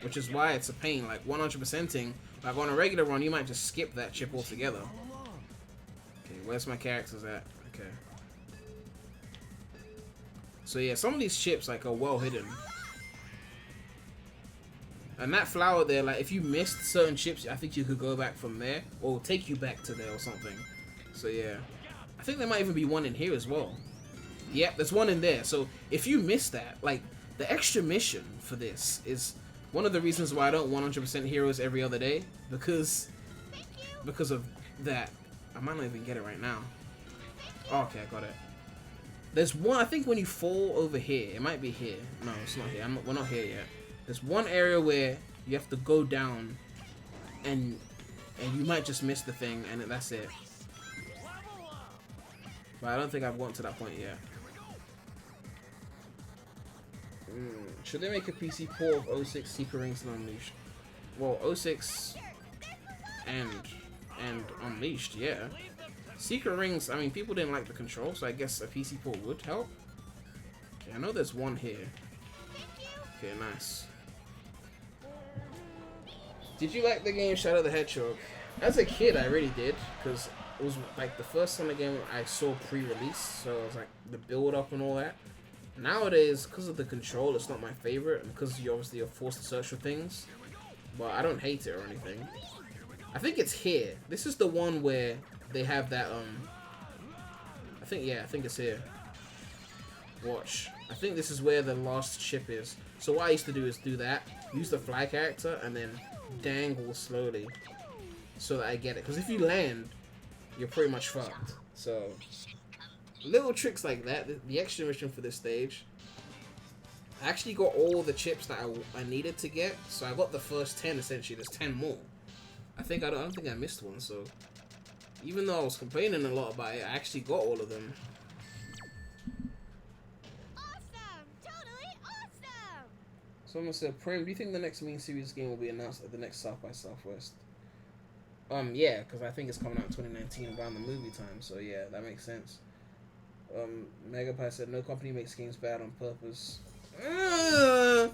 Which is why it's a pain. Like, 100%ing, like on a regular run, you might just skip that chip altogether. Okay, where's my characters at? Okay. So yeah, some of these chips, like, are well hidden. And that flower there, like, if you missed certain chips, I think you could go back from there, or take you back to there or something. So yeah. I think there might even be one in here as well. Yep, there's one in there. So if you miss that, like, the extra mission for this is one of the reasons why I don't 100% heroes every other day, because of that. I might not even get it right now. Oh, okay, I got it. There's one, I think when you fall over here, it might be here. No, it's not here. We're not here yet. There's one area where you have to go down, and you might just miss the thing, and that's it. But I don't think I've gotten to that point yet. Should they make a PC port of 06 Secret Rings and Unleashed? Well, 06 and Unleashed, yeah. Secret Rings, I mean, people didn't like the control, so I guess a PC port would help. Okay, I know there's one here. Okay, nice. Did you like the game Shadow the Hedgehog? As a kid, I really did, because it was like the first Sonic game I saw pre-release, so it was like the build-up and all that. Nowadays, because of the control, it's not my favorite, and because you obviously are forced to search for things, but I don't hate it or anything. I think it's here. This is the one where they have that, I think it's here. Watch. I think this is where the last chip is. So what I used to do is do that, use the fly character, and then dangle slowly so that I get it. Because if you land, you're pretty much fucked. So, little tricks like that. The extra mission for this stage, I actually got all the chips that I needed to get. So I got the first 10 essentially. There's 10 more. I don't think I missed one. So even though I was complaining a lot about it, I actually got all of them. Awesome! Totally awesome! Someone said, Prem, do you think the next main series game will be announced at the next South by Southwest? Yeah, because I think it's coming out in 2019 around the movie time, so yeah, that makes sense. MegapiCentral said, no company makes games bad on purpose. The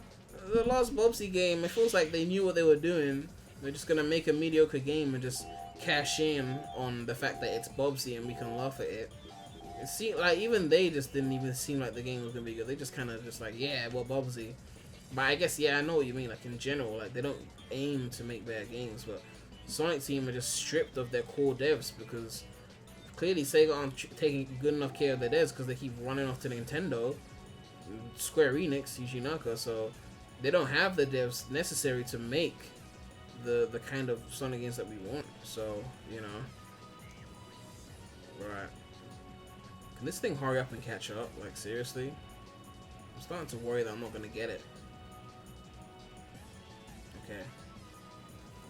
last Bobsled game, it feels like they knew what they were doing. They're just gonna make a mediocre game and just cash in on the fact that it's Bobsled and we can laugh at it. It seemed like even they just didn't even seem like the game was gonna be good. They just kind of just like, yeah, well, Bobsled. But I guess, yeah, I know what you mean. Like in general, like they don't aim to make bad games, but Sonic Team are just stripped of their core devs because clearly Sega aren't taking good enough care of their devs because they keep running off to Nintendo, Square Enix, Yuji Naka, so they don't have the devs necessary to make the kind of Sonic games that we want. So, you know. Right. Can this thing hurry up and catch up? Like, seriously? I'm starting to worry that I'm not going to get it. Okay.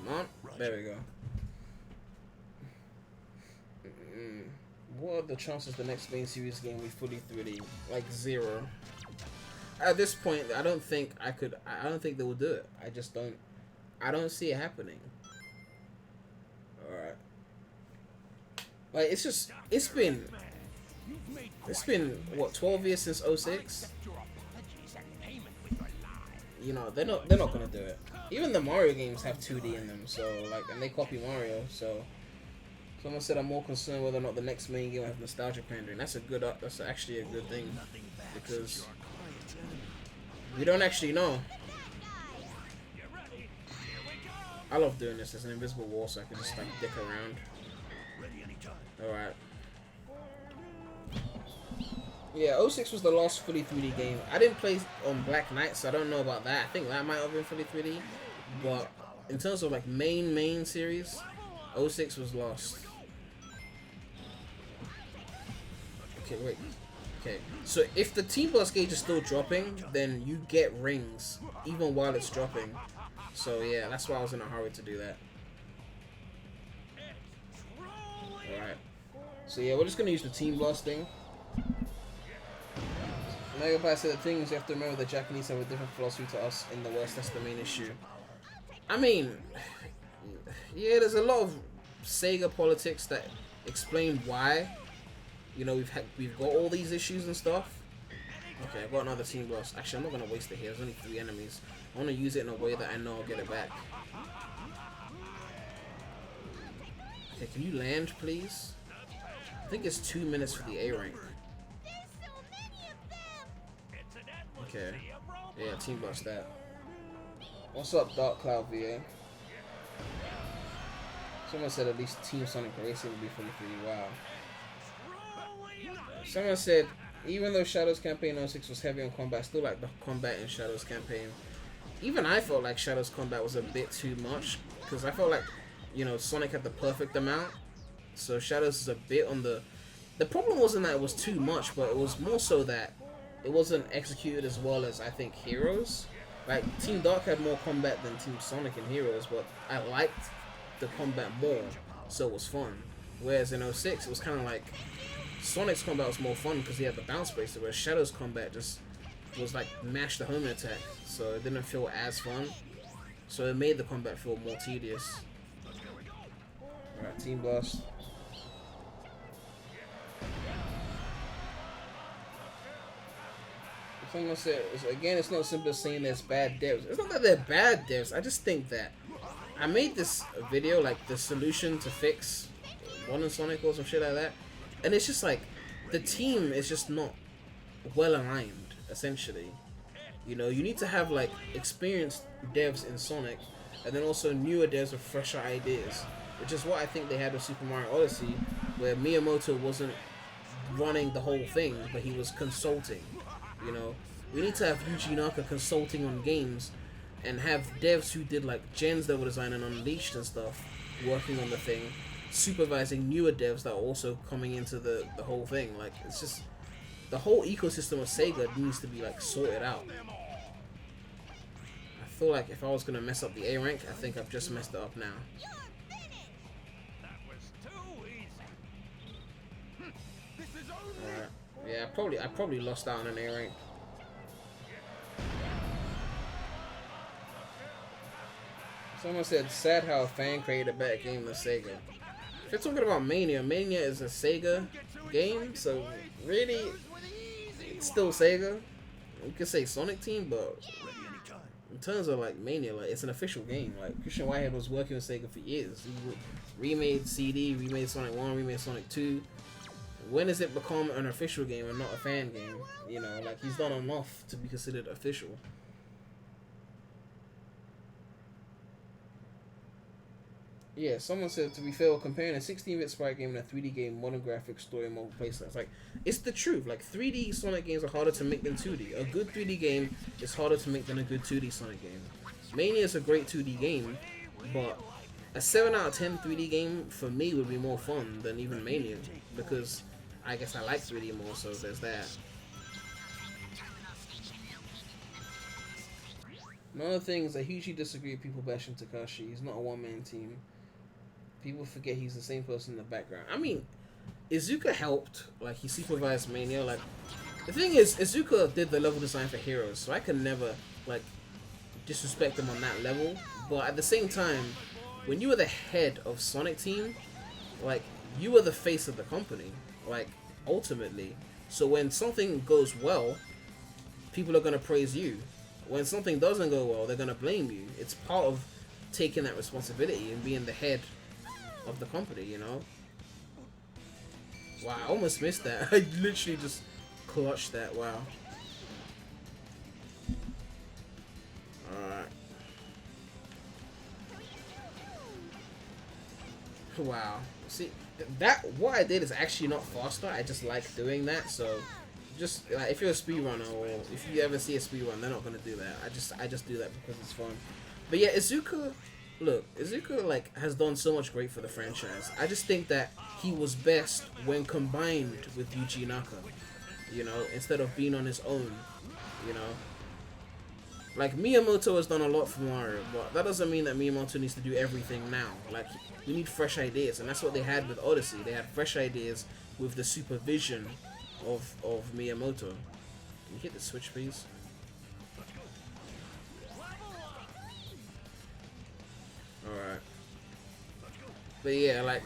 Come on. There we go. What are the chances the next main series game will be fully 3D? Like 0. At this point, I don't think they will do it. I don't see it happening. Alright. Like, it's been what, 12 years since 06? You know, they're not gonna do it. Even the Mario games have 2D in them, so like, and they copy Mario, so someone said I'm more concerned whether or not the next main game will have nostalgia pandering. That's actually a good thing, because we don't actually know. I love doing this. There's an invisible wall, so I can just like dick around. Alright. Yeah, 06 was the last fully 3D game. I didn't play on Black Knight, so I don't know about that. I think that might have been fully 3D. But in terms of like main series, 06 was lost. Okay, wait. Okay, so if the Team Plus gauge is still dropping, then you get rings, even while it's dropping. So yeah, that's why I was in a hurry to do that. Alright. So yeah, we're just gonna use the Team Blast thing. MegapiCentral said the thing is you have to remember the Japanese have a different philosophy to us in the West. That's the main issue. I mean, yeah, there's a lot of Sega politics that explain why. You know, we've got all these issues and stuff. Okay, I've got another Team Blast. Actually, I'm not gonna waste it here. There's only 3 enemies. I want to use it in a way that I know I'll get it back. Okay, can you land, please? I think it's 2 minutes for the A rank. Okay. Yeah, Team Blast that. What's up, Dark Cloud VA? Someone said at least Team Sonic Racing will be fully 3D. Wow. Someone said, even though Shadows Campaign 06 was heavy on combat, I still like the combat in Shadows Campaign. Even I felt like Shadows combat was a bit too much, because I felt like, you know, Sonic had the perfect amount. So Shadows is a bit on the... The problem wasn't that it was too much, but it was more so that it wasn't executed as well as, I think, Heroes. Like, Team Dark had more combat than Team Sonic and Heroes, but I liked the combat more, so it was fun. Whereas in 06, it was kind of like... Sonic's combat was more fun because he had the bounce bracer, whereas Shadow's combat just was like mash the homing attack, so it didn't feel as fun. So it made the combat feel more tedious. Alright, Team Blast. Someone said, again, it's not simple as saying there's bad devs. It's not that they're bad devs, I just think that I made this video, like the solution to fix one in Sonic or some shit like that, and it's just like the team is just not well aligned. Essentially, you know, you need to have like experienced devs in Sonic, and then also newer devs with fresher ideas, which is what I think they had with Super Mario Odyssey, where Miyamoto wasn't running the whole thing, but he was consulting. You know, we need to have Yuji Naka consulting on games, and have devs who did like Gens level design and Unleashed and stuff working on the thing, supervising newer devs that are also coming into the whole thing. Like, it's just the whole ecosystem of Sega needs to be like sorted out. I feel like if I was gonna mess up the A rank, I think I've just messed it up now. You're finished. That was too easy. This is only. Alright. Yeah, I probably lost out on an A rank. Someone said, sad how a fan created a better game than Sega. If you're talking about Mania, Mania is a Sega game, so really, it's still Sega. You could say Sonic Team, but in terms of like Mania, like it's an official game. Like Christian Whitehead was working with Sega for years. He remade CD, remade Sonic 1, remade Sonic 2. When does it become an official game and not a fan game? You know, like he's done enough to be considered official. Yeah, someone said, to be fair, comparing a 16-bit sprite game and a 3D game, modern graphics, story, and mobile playstyle. It's like, it's the truth. Like, 3D Sonic games are harder to make than 2D. A good 3D game is harder to make than a good 2D Sonic game. Mania is a great 2D game, but a 7 out of 10 3D game, for me, would be more fun than even Mania. Because I guess I like 3D more, so there's that. Another thing is, I hugely disagree with people bashing Takashi. He's not a one-man team. People forget he's the same person in the background. I mean, Izuka helped. Like, he supervised Mania. Like, the thing is, Izuka did the level design for Heroes, so I can never, like, disrespect him on that level. But at the same time, when you were the head of Sonic Team, like, you were the face of the company. Like, ultimately. So when something goes well, people are going to praise you. When something doesn't go well, they're going to blame you. It's part of taking that responsibility and being the head of the company, you know? Wow, I almost missed that. I literally just clutched that. Wow. Alright. Wow. See, that, what I did is actually not faster. I just like doing that, so just like, if you're a speedrunner, or if you ever see a speedrun, they're not gonna do that. I just do that because it's fun. But yeah, Izuka, look, Izuka like has done so much great for the franchise. I just think that he was best when combined with Yuji Naka, you know, instead of being on his own, you know. Like, Miyamoto has done a lot for Mario, but that doesn't mean that Miyamoto needs to do everything now. Like, we need fresh ideas, and that's what they had with Odyssey. They had fresh ideas with the supervision of Miyamoto. Can you hit the switch, please? Alright. But yeah, like,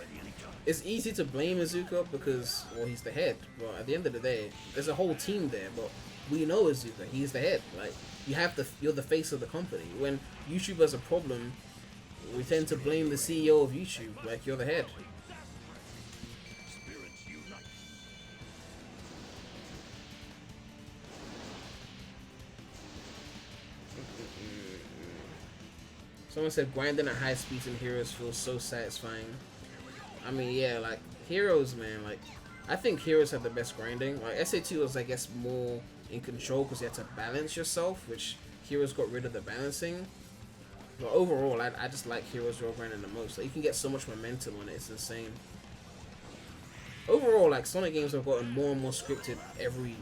it's easy to blame Izuka because, well, he's the head. But at the end of the day, there's a whole team there, but we know Izuka. He's the head. Like, you're the face of the company. When YouTube has a problem, we tend to blame the CEO of YouTube. Like, you're the head. Someone said grinding at high speeds in Heroes feels so satisfying. I mean, yeah, like, Heroes, man, like, I think Heroes have the best grinding. Like, SA2 was, I guess, more in control because you had to balance yourself, which Heroes got rid of the balancing. But overall, I just like Heroes rail grinding the most. Like, you can get so much momentum on it, it's insane. Overall, like, Sonic games have gotten more and more scripted every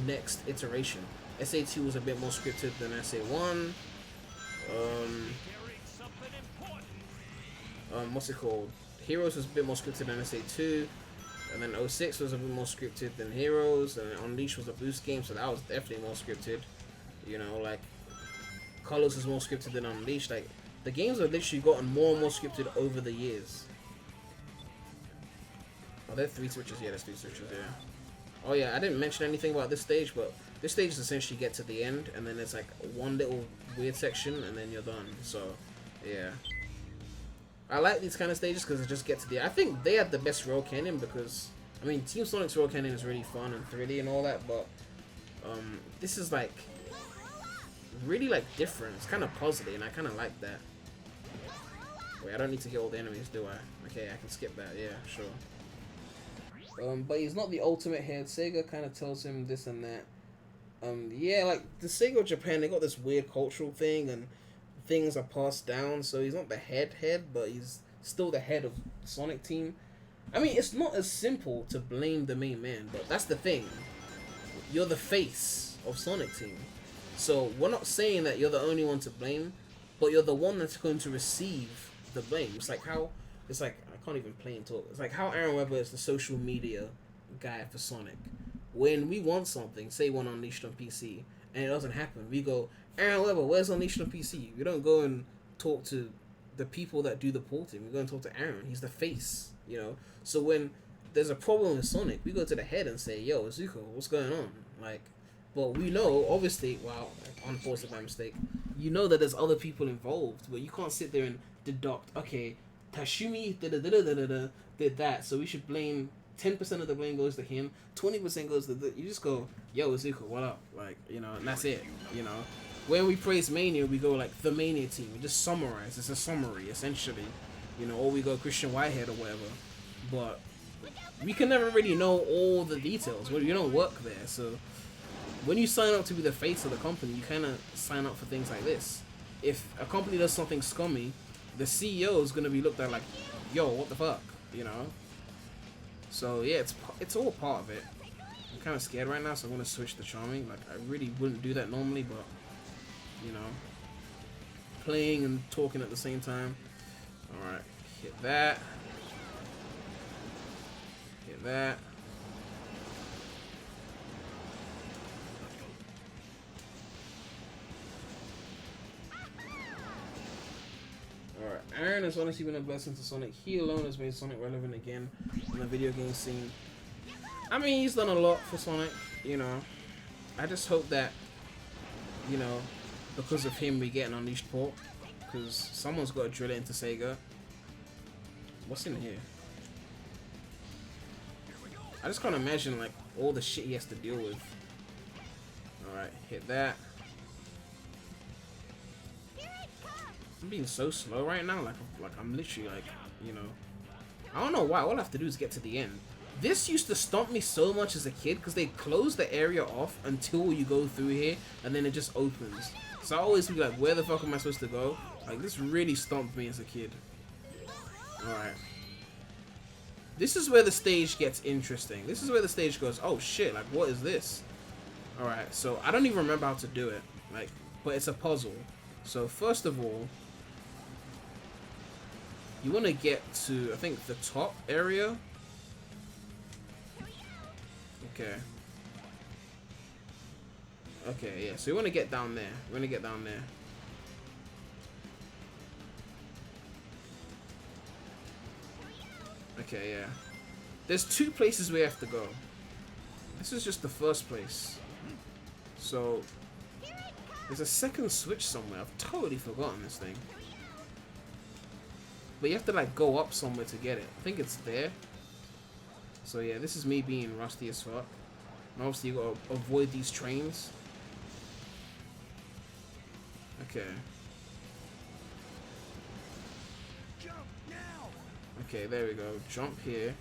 next iteration. SA2 was a bit more scripted than SA1. What's it called? Heroes was a bit more scripted than SA2, and then 06 was a bit more scripted than Heroes, and Unleashed was a boost game, so that was definitely more scripted. You know, like, Colors was more scripted than Unleashed. Like, the games have literally gotten more and more scripted over the years. Oh, there are 3 switches? Yeah, there's 3 switches, yeah. Oh yeah, I didn't mention anything about this stage, but this stage is essentially get to the end, and then there's like one little weird section, and then you're done. So, yeah. I like these kind of stages because it just gets to the. I think they had the best roll canyon because I mean Team Sonic's roll canyon is really fun and 3D and all that, but this is like really like different. It's kind of puzzly and I kind of like that. Wait, I don't need to hit all the enemies, do I? Okay, I can skip that. Yeah, sure. But he's not the ultimate head. Sega kind of tells him this and that. Yeah, like the Sega of Japan, they got this weird cultural thing and things are passed down. So he's not the head, but he's still the head of the Sonic team. I mean, it's not as simple to blame the main man, but that's the thing. You're the face of Sonic team. So we're not saying that you're the only one to blame, but you're the one that's going to receive the blame. It's like how, it's like, I can't even play and talk. It's like how Aaron Webber is the social media guy for Sonic. When we want something, say one Unleashed on PC, and it doesn't happen, we go, Aaron Webber, where's Unleashed on PC? We don't go and talk to the people that do the porting. We go and talk to Aaron. He's the face, you know? So when there's a problem with Sonic, we go to the head and say, yo, Zuko, what's going on? Like, but we know, obviously, wow, unfortunate by mistake, you know that there's other people involved, but you can't sit there and deduct, okay, Tashumi did that, so we should blame 10% of the blame goes to him, 20% goes to you just go, yo, Zuko, what up? Like, you know, and that's it, you know. When we praise Mania, we go like the Mania team. We just summarize. It's a summary, essentially, you know, or we go Christian Whitehead or whatever. But we can never really know all the details. Well, you don't work there, so when you sign up to be the face of the company, you kind of sign up for things like this. If a company does something scummy, the CEO is gonna be looked at like, yo, what the fuck, you know. So yeah, it's all part of it. I'm kind of scared right now, so I'm gonna switch to Charming. Like I really wouldn't do that normally, but you know, playing and talking at the same time. All right, hit that. Hit that. Alright, Aaron has honestly been a blessing to Sonic. He alone has made Sonic relevant again in the video game scene. I mean, he's done a lot for Sonic, you know. I just hope that, you know, because of him we get an Unleashed port. Because someone's got to drill it into Sega. What's in here? I just can't imagine, like, all the shit he has to deal with. Alright, hit that. I'm being so slow right now, like I'm literally like, you know, I don't know why, all I have to do is get to the end. This used to stomp me so much as a kid because they close the area off until you go through here and then it just opens. So I always be like, where the fuck am I supposed to go? Like, this really stomped me as a kid. Alright. This is where the stage gets interesting. This is where the stage goes, oh shit, like what is this? Alright, so I don't even remember how to do it, like, but it's a puzzle. So first of all, you want to get to, I think, the top area. Okay. Okay, yeah, so you want to get down there. You want to get down there. Okay, yeah. There's two places we have to go. This is just the first place. So, there's a second switch somewhere. I've totally forgotten this thing. But you have to like go up somewhere to get it. I think it's there. So yeah, this is me being rusty as fuck. And obviously you gotta avoid these trains. Okay. Jump now. Okay, there we go. Jump here.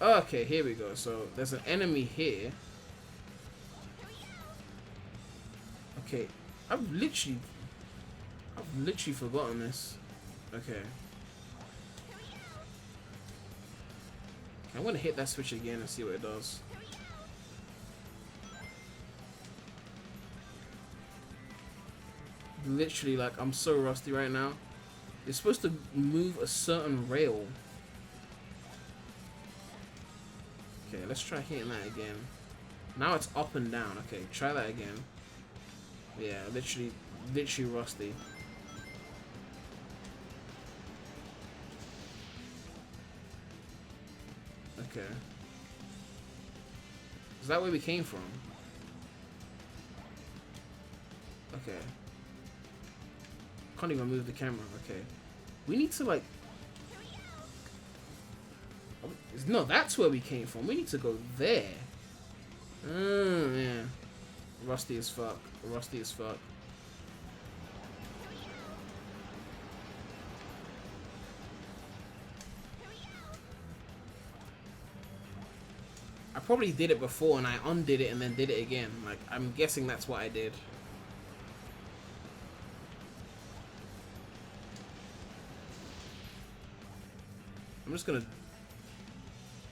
Okay, here we go. So there's an enemy here. Okay, I've literally forgotten this. Okay. I want to hit that switch again and see what it does. Literally, like, I'm so rusty right now. You're supposed to move a certain rail. Okay, let's try hitting that again. Now it's up and down. Okay, try that again. Yeah, literally rusty. Okay. Is that where we came from? Okay. Can't even move the camera. Okay. We need to, like, No, that's where we came from. We need to go there. Yeah. Rusty as fuck. Rusty as fuck. I probably did it before and I undid it and then did it again. Like, I'm guessing that's what I did. I'm just gonna...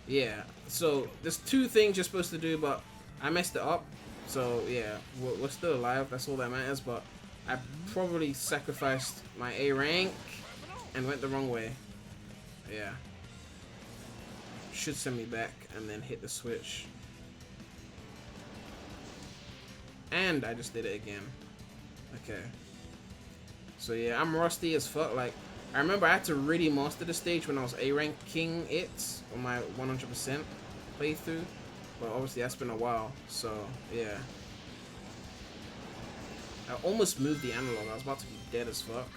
Yeah, so there's 2 things you're supposed to do, but I messed it up. So yeah, we're still alive, that's all that matters, but I probably sacrificed my A rank and went the wrong way. Yeah. Should send me back and then hit the switch. And I just did it again. Okay. So yeah, I'm rusty as fuck. Like, I remember I had to really master the stage when I was A ranking it on my 100% playthrough. But obviously that's been a while, so yeah. I almost moved the analog. I was about to be dead as fuck.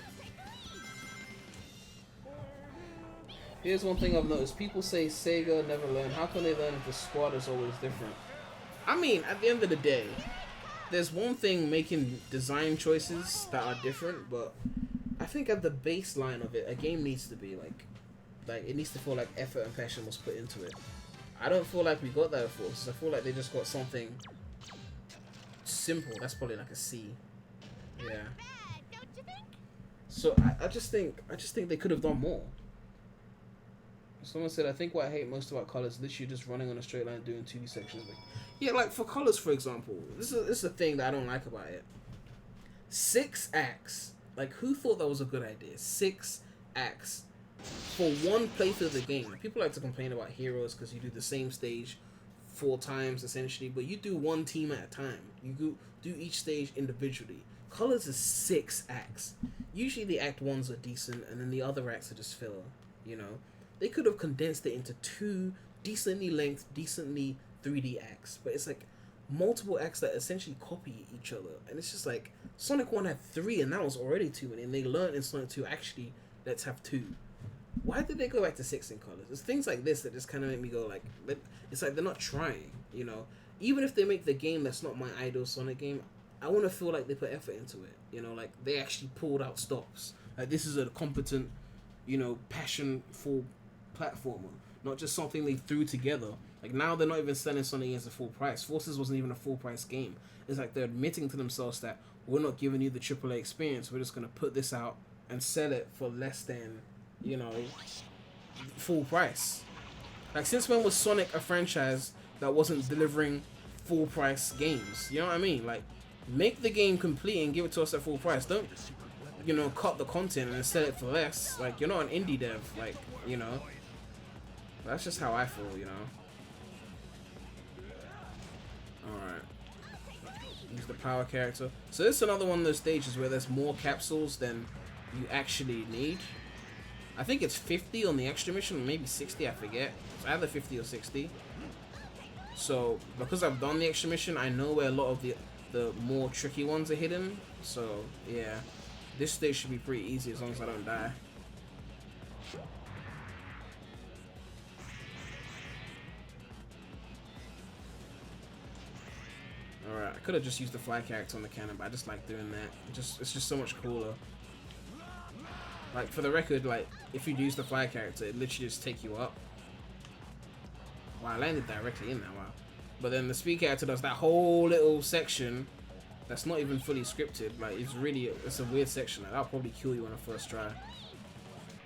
Here's one thing I've noticed. People say Sega never learn. How can they learn if the squad is always different? I mean, at the end of the day, there's one thing making design choices that are different, but I think at the baseline of it, a game needs to be like it needs to feel like effort and passion was put into it. I don't feel like we got that at Forces. I feel like they just got something simple. That's probably like a C. Yeah. Don't you think? So I just think they could have done more. Someone said, I think what I hate most about colors is literally just running on a straight line doing 2D sections. Like, yeah, like for colors, for example, this is the thing that I don't like about it. 6 acts. Like, who thought that was a good idea? 6 acts for one playthrough of the game. People like to complain about Heroes because you do the same stage 4 times essentially, but you do one team at a time. You do each stage individually. Colors is 6 acts. Usually the act 1s are decent, and then the other acts are just filler. You know, they could have condensed it into 2 decently length, decently 3D acts, but it's like multiple acts that essentially copy each other, and it's just like Sonic 1 had 3 and that was already too many, and they learned in Sonic 2 actually let's have 2. Why did they go back to 6 in colors? It's things like this that just kind of make me go like, it's like they're not trying, you know. Even if they make the game that's not my ideal Sonic game, I want to feel like they put effort into it, you know, like they actually pulled out stops. Like this is a competent, you know, passionful platformer, not just something they threw together. Like now they're not even selling Sonic as a full price. Forces wasn't even a full price game. It's like they're admitting to themselves that we're not giving you the AAA experience. We're just gonna put this out and sell it for less than, you know, full price. Like since when was Sonic a franchise that wasn't delivering full price games? You know what I mean? Like make the game complete and give it to us at full price. Don't, you know, cut the content and sell it for less. Like you're not an indie dev. Like, you know. That's just how I feel, you know. Alright. Use the power character. So this is another one of those stages where there's more capsules than you actually need. I think it's 50 on the extra mission, or maybe 60, I forget. It's either 50 or 60. So, because I've done the extra mission, I know where a lot of the more tricky ones are hidden. So, yeah. This stage should be pretty easy as long as I don't die. Alright, I could have just used the fly character on the cannon, but I just like doing that. It's just so much cooler. Like, for the record, like, if you use the fly character, it literally just take you up. Wow, I landed directly in that, wow. But then the speed character does that whole little section that's not even fully scripted. Like, it's a weird section. Like, that'll probably kill you on the first try.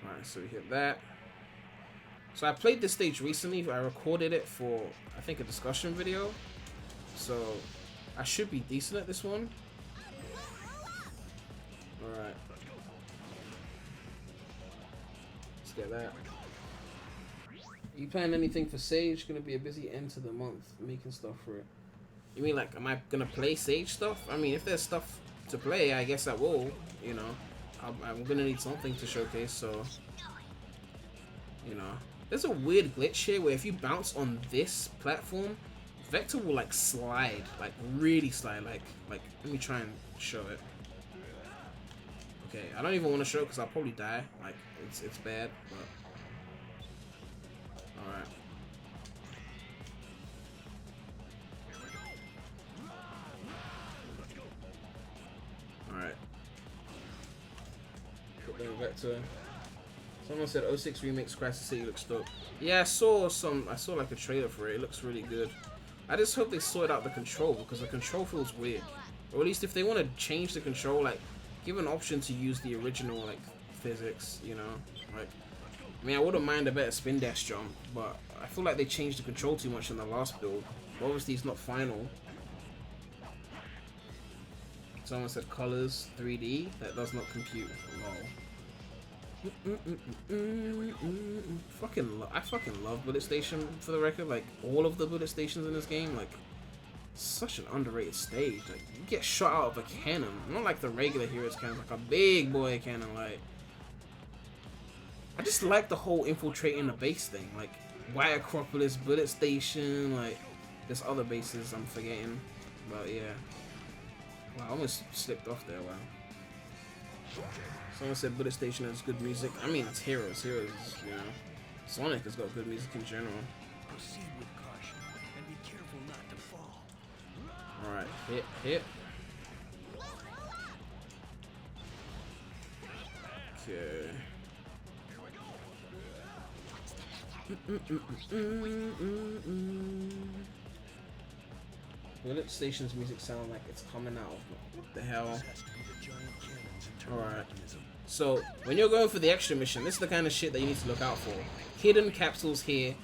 Alright, so we hit that. So I played this stage recently. I recorded it for, I think, a discussion video. So I should be decent at this one. Alright. Let's get that. You planning anything for Sage? Gonna be a busy end to the month making stuff for it. You mean like, am I gonna play Sage stuff? I mean, if there's stuff to play, I guess I will. You know, I'm gonna need something to showcase, so. You know. There's a weird glitch here where if you bounce on this platform, Vector will like slide, like really slide, like let me try and show it. Okay, I don't even want to show it because I'll probably die. Like it's bad, but alright. put them in vector. Someone said 06 Remake's Crisis City looks dope. Yeah, I saw like a trailer for it. It looks really good. I just hope they sort out the control because the control feels weird. Or at least if they want to change the control, like give an option to use the original like physics, you know? Like, I mean, I wouldn't mind a better spin dash jump, but I feel like they changed the control too much in the last build. But obviously it's not final. Someone said colors 3D. That does not compute. Lol. I fucking love bullet station, for the record. Like all of the bullet stations in this game, like such an underrated stage. Like you get shot out of a cannon, not like the regular heroes cannon, like a big boy cannon. Like I just like the whole infiltrating the base thing, like White Acropolis, bullet station, like there's other bases I'm forgetting, but yeah. Wow, I almost slipped off there. Wow. Someone said bullet station has good music. I mean, it's Heroes. Heroes, you know. Sonic has got good music in general. Proceed with caution and be careful not to fall. Alright, hit. Okay. Bullet station's music sound like it's coming out. What the hell? Alright. So, when you're going for the extra mission, this is the kind of shit that you need to look out for. Hidden capsules here,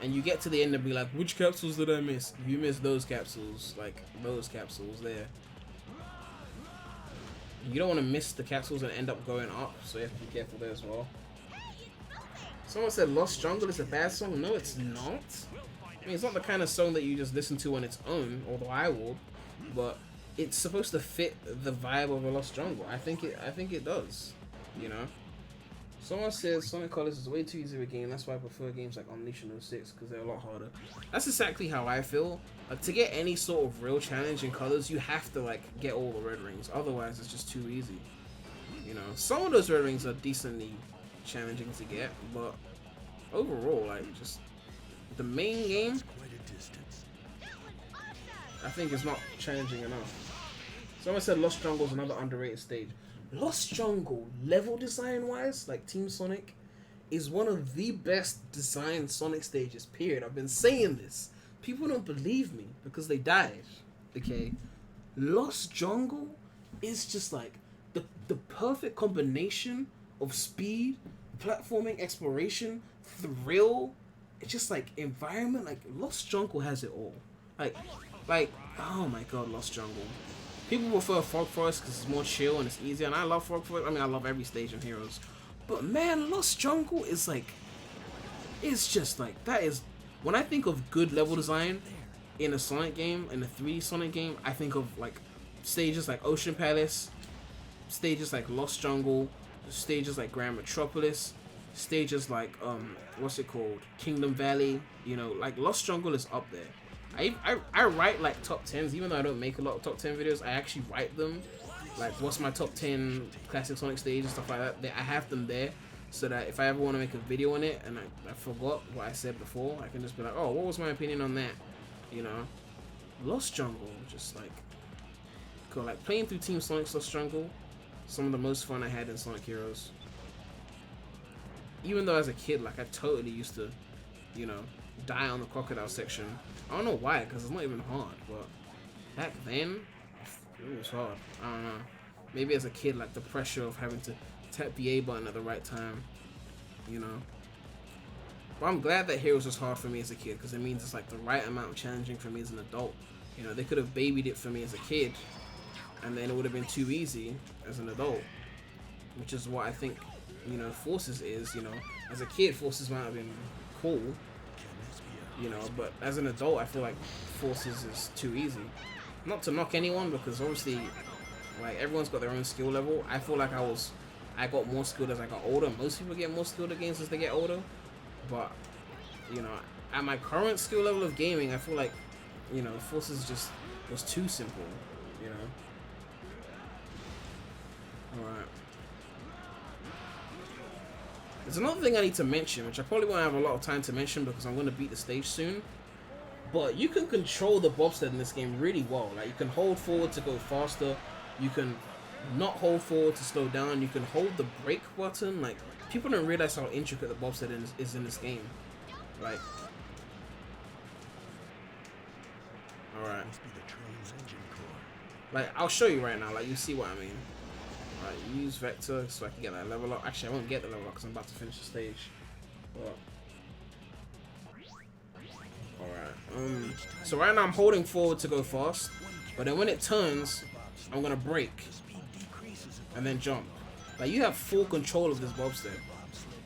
and you get to the end and be like, which capsules did I miss? You missed those capsules. Like, those capsules there. You don't want to miss the capsules and end up going up, so you have to be careful there as well. Someone said Lost Jungle is a bad song. No, it's not. I mean, it's not the kind of song that you just listen to on its own, although I would, but it's supposed to fit the vibe of a Lost Jungle. I think it does, you know. Someone says Sonic Colors is way too easy of a game. That's why I prefer games like Unleashed and 06 because they're a lot harder. That's exactly how I feel. Like, to get any sort of real challenge in Colors, you have to like get all the red rings. Otherwise, it's just too easy. You know, some of those red rings are decently challenging to get, but overall, like just the main game, I think is not challenging enough. Someone said Lost Jungle is another underrated stage. Lost Jungle, level design wise, like Team Sonic, is one of the best designed Sonic stages, period. I've been saying this. People don't believe me because they died. Okay? Lost Jungle is just like the perfect combination of speed, platforming, exploration, thrill. It's just like environment. Like Lost Jungle has it all. Like oh my god, Lost Jungle. People prefer Fog Forest because it's more chill and it's easier, and I love Fog Forest. I mean, I love every stage in Heroes, but man, Lost Jungle is like, it's just like, that is, when I think of good level design in a Sonic game, in a 3D Sonic game, I think of like stages like Ocean Palace, stages like Lost Jungle, stages like Grand Metropolis, stages like what's it called, Kingdom Valley. You know, like Lost Jungle is up there. I write like top 10s, even though I don't make a lot of top 10 videos. I actually write them, like what's my top 10 classic Sonic stage and stuff like that. I have them there so that if I ever want to make a video on it and I forgot what I said before, I can just be like, oh, what was my opinion on that? You know, Lost Jungle, just like cool. Like playing through Team Sonic's Lost Jungle, some of the most fun I had in Sonic Heroes. Even though as a kid, like I totally used to, you know, die on the crocodile section. I don't know why, because it's not even hard, but back then, it was hard. I don't know. Maybe as a kid, like the pressure of having to tap the A button at the right time, you know. But I'm glad that Heroes was hard for me as a kid, because it means it's like the right amount of challenging for me as an adult. You know, they could have babied it for me as a kid, and then it would have been too easy as an adult, which is what I think, you know, Forces is. You know, as a kid, Forces might have been cool, you know, but as an adult, I feel like Forces is too easy. Not to knock anyone, because obviously, like, everyone's got their own skill level. I feel like I got more skilled as I got older. Most people get more skilled at games as they get older, but, you know, at my current skill level of gaming, I feel like, you know, Forces just was too simple, you know. Alright. There's another thing I need to mention, which I probably won't have a lot of time to mention because I'm going to beat the stage soon. But you can control the bobsled in this game really well. Like, you can hold forward to go faster. You can not hold forward to slow down. You can hold the brake button. Like, people don't realize how intricate the bobsled is in this game. Like, alright. Must be the train's engine core. Like, I'll show you right now. Like, you see what I mean. Alright, use vector so I can get that level up. Actually, I won't get the level up because I'm about to finish the stage. But alright. So right now I'm holding forward to go fast, but then when it turns, I'm gonna brake and then jump. Like, you have full control of this bobsled.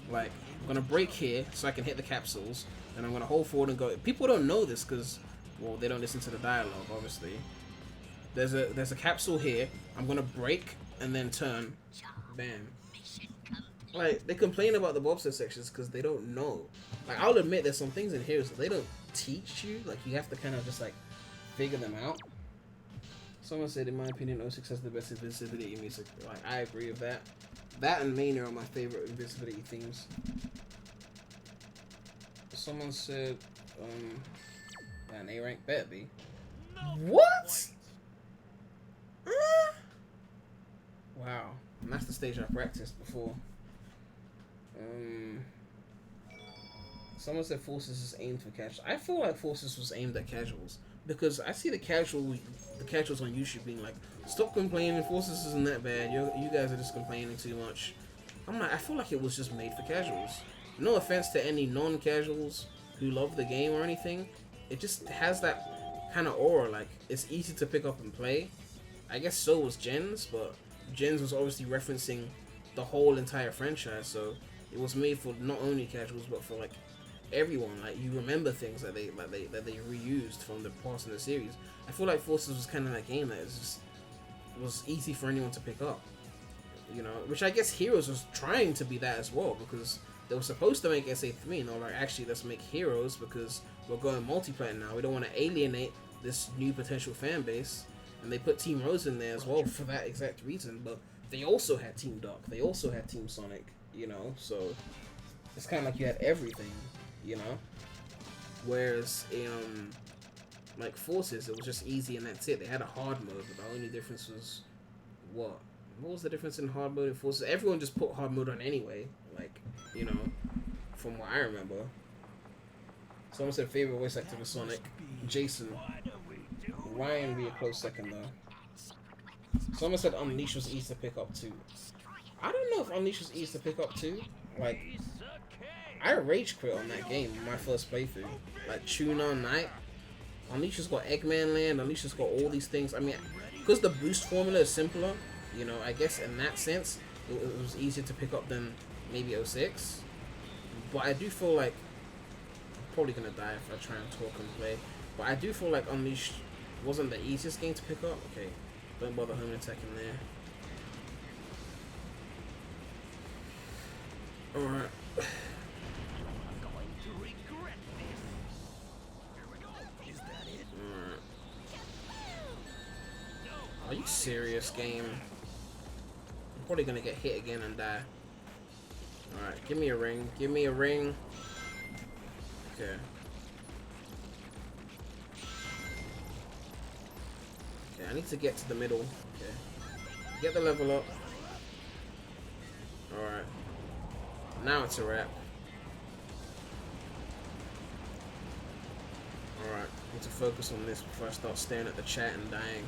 Like, I'm gonna brake here so I can hit the capsules, and I'm gonna hold forward and go. People don't know this because, well, they don't listen to the dialogue, obviously. There's a capsule here. I'm gonna brake and then turn. Bam. Like, they complain about the bobsled sections because they don't know. Like, I'll admit there's some things in here that they don't teach you. Like, you have to kind of just like figure them out. Someone said, in my opinion, 06 has the best invincibility music. Like, I agree with that. That and Mania are my favorite invincibility themes. Someone said, an A rank better be. What? Wow. And that's the stage I practiced before. Someone said Forces is aimed for casuals. I feel like Forces was aimed at casuals because I see the casuals on YouTube being like, "Stop complaining, Forces isn't that bad. You guys are just complaining too much." I'm like, I feel like it was just made for casuals. No offense to any non-casuals who love the game or anything. It just has that kind of aura. Like, it's easy to pick up and play. I guess so was Gens, but Gens was obviously referencing the whole entire franchise, so it was made for not only casuals but for like everyone. Like, you remember things that they reused from the past in the series. I feel like Forces was kind of that game that was easy for anyone to pick up, you know. Which I guess Heroes was trying to be that as well, because they were supposed to make SA3 and they were like, actually, let's make Heroes because we're going multiplayer now. We don't want to alienate this new potential fan base. And they put Team Rose in there as well for that exact reason. But they also had Team Dark. They also had Team Sonic, you know. So it's kind of like you had everything, you know. Whereas in like Forces, it was just easy and that's it. They had a hard mode, but the only difference was what? What was the difference in hard mode and Forces? Everyone just put hard mode on anyway. Like, you know, from what I remember. Someone said favorite voice actor for Sonic, Jason. Ryan would be a close second though. Someone said Unleash was easy to pick up too. I don't know if Unleash was easy to pick up too. Like, I rage quit on that game my first playthrough. Like, Tuna Night. Unleash has got Eggman Land. Unleash has got all these things. I mean, because the boost formula is simpler, you know, I guess in that sense it was easier to pick up than maybe 06. But I do feel like I'm probably gonna die if I try and talk and play. But I do feel like Unleashed wasn't the easiest game to pick up. Okay, don't bother home attacking there. Alright. Alright. Are you serious, game? I'm probably gonna get hit again and die. Alright, give me a ring. Give me a ring. Okay. I need to get to the middle. Okay. Get the level up. Alright. Now it's a wrap. Alright. I need to focus on this before I start staring at the chat and dying.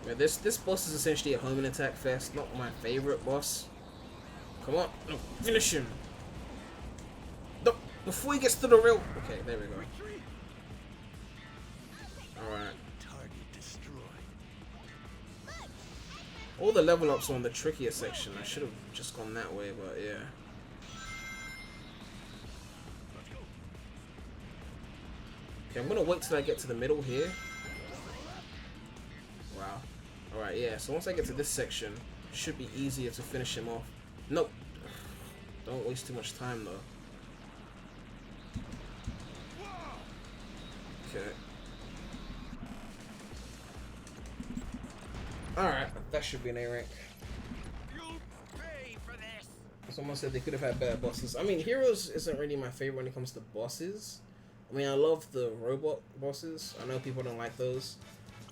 Yeah, this boss is essentially a home and attack fest. Not my favorite boss. Come on. No, finish him. No, before he gets to the real... Okay, there we go. Alright. All the level ups are on the trickier section. I should have just gone that way, but yeah. Okay, I'm gonna wait till I get to the middle here. Wow. Alright, yeah, so once I get to this section, it should be easier to finish him off. Nope. Don't waste too much time though. Okay. Alright, that should be an A rank. Someone said they could have had better bosses. I mean, Heroes isn't really my favorite when it comes to bosses. I mean, I love the robot bosses. I know people don't like those.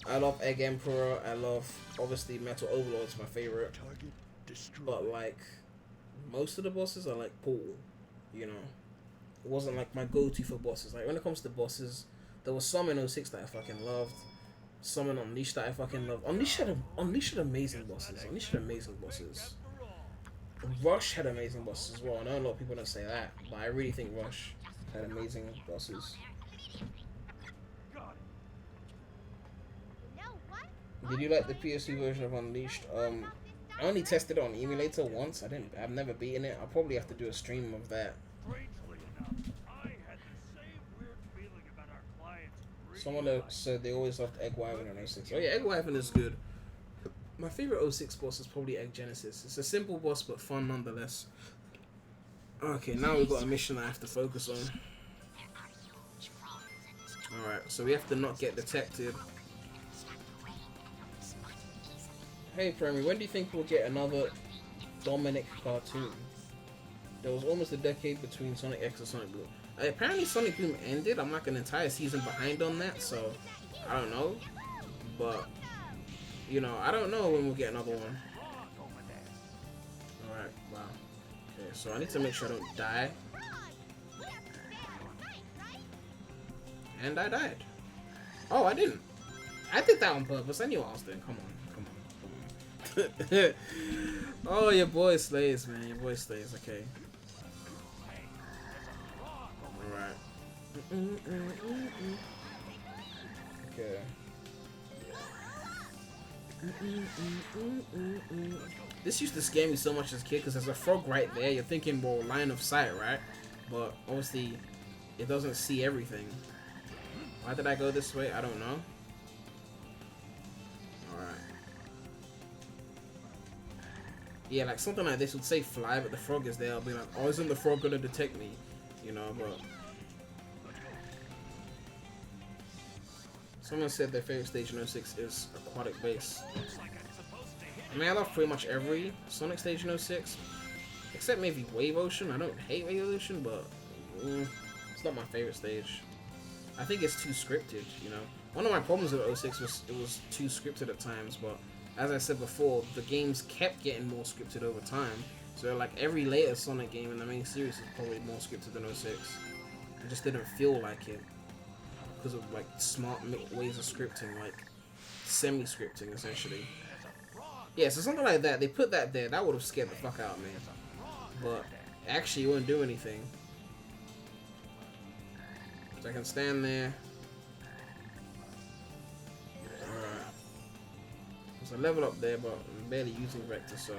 I love Egg Emperor. I love, obviously, Metal Overlord's my favorite. Target destroyed. But like, most of the bosses are like cool, you know. It wasn't like my go-to for bosses. Like when it comes to bosses, there was some in 06 that I fucking loved. Some in Unleashed that I fucking loved. Unleashed had amazing bosses. Unleashed had amazing bosses. Rush had amazing bosses as well. I know a lot of people don't say that, but I really think Rush had amazing bosses. You know what? Did you like the PS2 version of Unleashed? I only tested it on Emulator once. I've never beaten it. I'll probably have to do a stream of that. Strangely enough, I had the same weird feeling about our clients. Someone that said they always loved Egg Wyvern in 06. Oh yeah, Egg Wyvern is good. My favorite 06 boss is probably Egg Genesis. It's a simple boss but fun nonetheless. Okay, now we've got a mission I have to focus on. Alright, so we have to not get detected. Hey Premy, when do you think we'll get another Dominic cartoon? There was almost a decade between Sonic X and Sonic Boom. Apparently Sonic Boom ended. I'm like an entire season behind on that, so I don't know. But, you know, I don't know when we'll get another one. Alright, wow. Okay, so I need to make sure I don't die. And I died. Oh, I didn't. I did that on purpose. I knew what I was doing. Come on. Oh, your boy slays, man. Your boy slays. Okay. Alright. Okay. This used to scare me so much as a kid because there's a frog right there. You're thinking, well, line of sight, right? But obviously, it doesn't see everything. Why did I go this way? I don't know. Yeah, like something like this would say fly, but the frog is there. I'll be like, oh, isn't the frog gonna detect me? You know, but... Someone said their favorite stage in 06 is Aquatic Base. I mean, I love pretty much every Sonic stage in 06. Except maybe Wave Ocean. I don't hate Wave Ocean, but... it's not my favorite stage. I think it's too scripted, you know? One of my problems with 06 was it was too scripted at times, but... As I said before, the games kept getting more scripted over time. So like every later Sonic game in the main series is probably more scripted than 06. It just didn't feel like it. Because of like smart ways of scripting, like semi-scripting essentially. Yeah, so something like that, they put that there, that would have scared the fuck out of me. But actually it wouldn't do anything. So I can stand there. So I level up there, but I'm barely using Vector, so...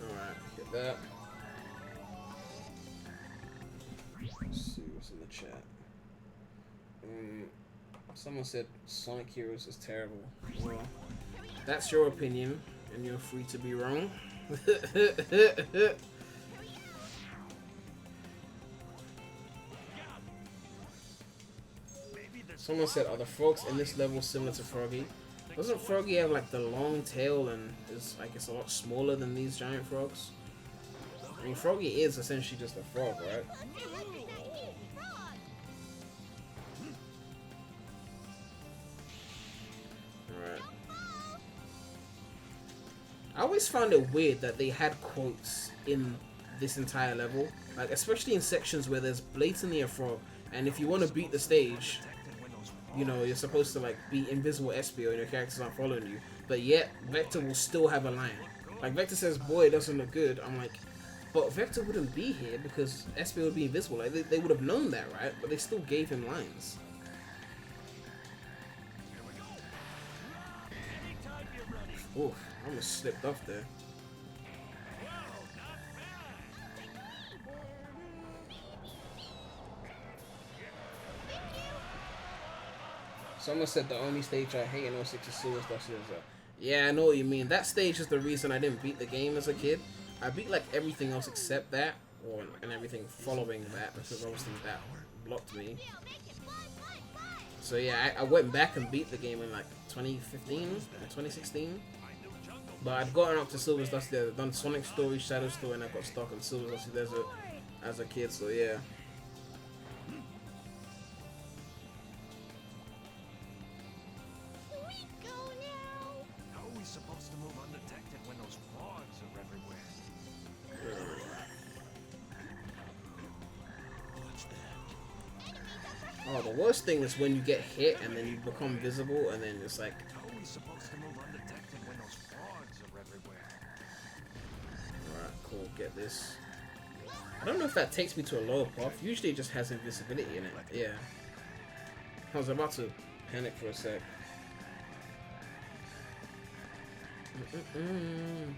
Alright, get that. Let's see what's in the chat. Someone said Sonic Heroes is terrible. Well, that's your opinion, and you're free to be wrong. Someone said, are the frogs in this level similar to Froggy? Doesn't Froggy have like the long tail and is, I guess, a lot smaller than these giant frogs? I mean, Froggy is essentially just a frog, right? Alright. I always found it weird that they had quotes in this entire level. Like, especially in sections where there's blatantly a frog, and if you want to beat the stage... You know, you're supposed to like be invisible Espio and your characters aren't following you, but yet Vector will still have a line. Like Vector says, "Boy, it doesn't look good." I'm like, but Vector wouldn't be here because Espio would be invisible. Like they would have known that, right? But they still gave him lines. Oof, I almost slipped off there. Someone said the only stage I hate in 06 is Silver Dust. Yeah, I know what you mean. That stage is the reason I didn't beat the game as a kid. I beat like everything else except that, and everything following that, because obviously that blocked me. So yeah, I went back and beat the game in like 2015 or 2016. But I've gotten up to Silver Dusty. I've done Sonic Story, Shadow Story, and I got stuck on Silver Dusty Desert. as a kid, so yeah. Here we go now. How are we supposed to move undetected when those frogs are everywhere? What's that? Oh, the worst thing is when you get hit and then you become visible and then it's like, How are we supposed to move undetected when those frogs are everywhere? alright, cool, get this. I don't know if that takes me to a lower path. Usually it just has invisibility in it. Yeah. I was about to panic for a sec. Man,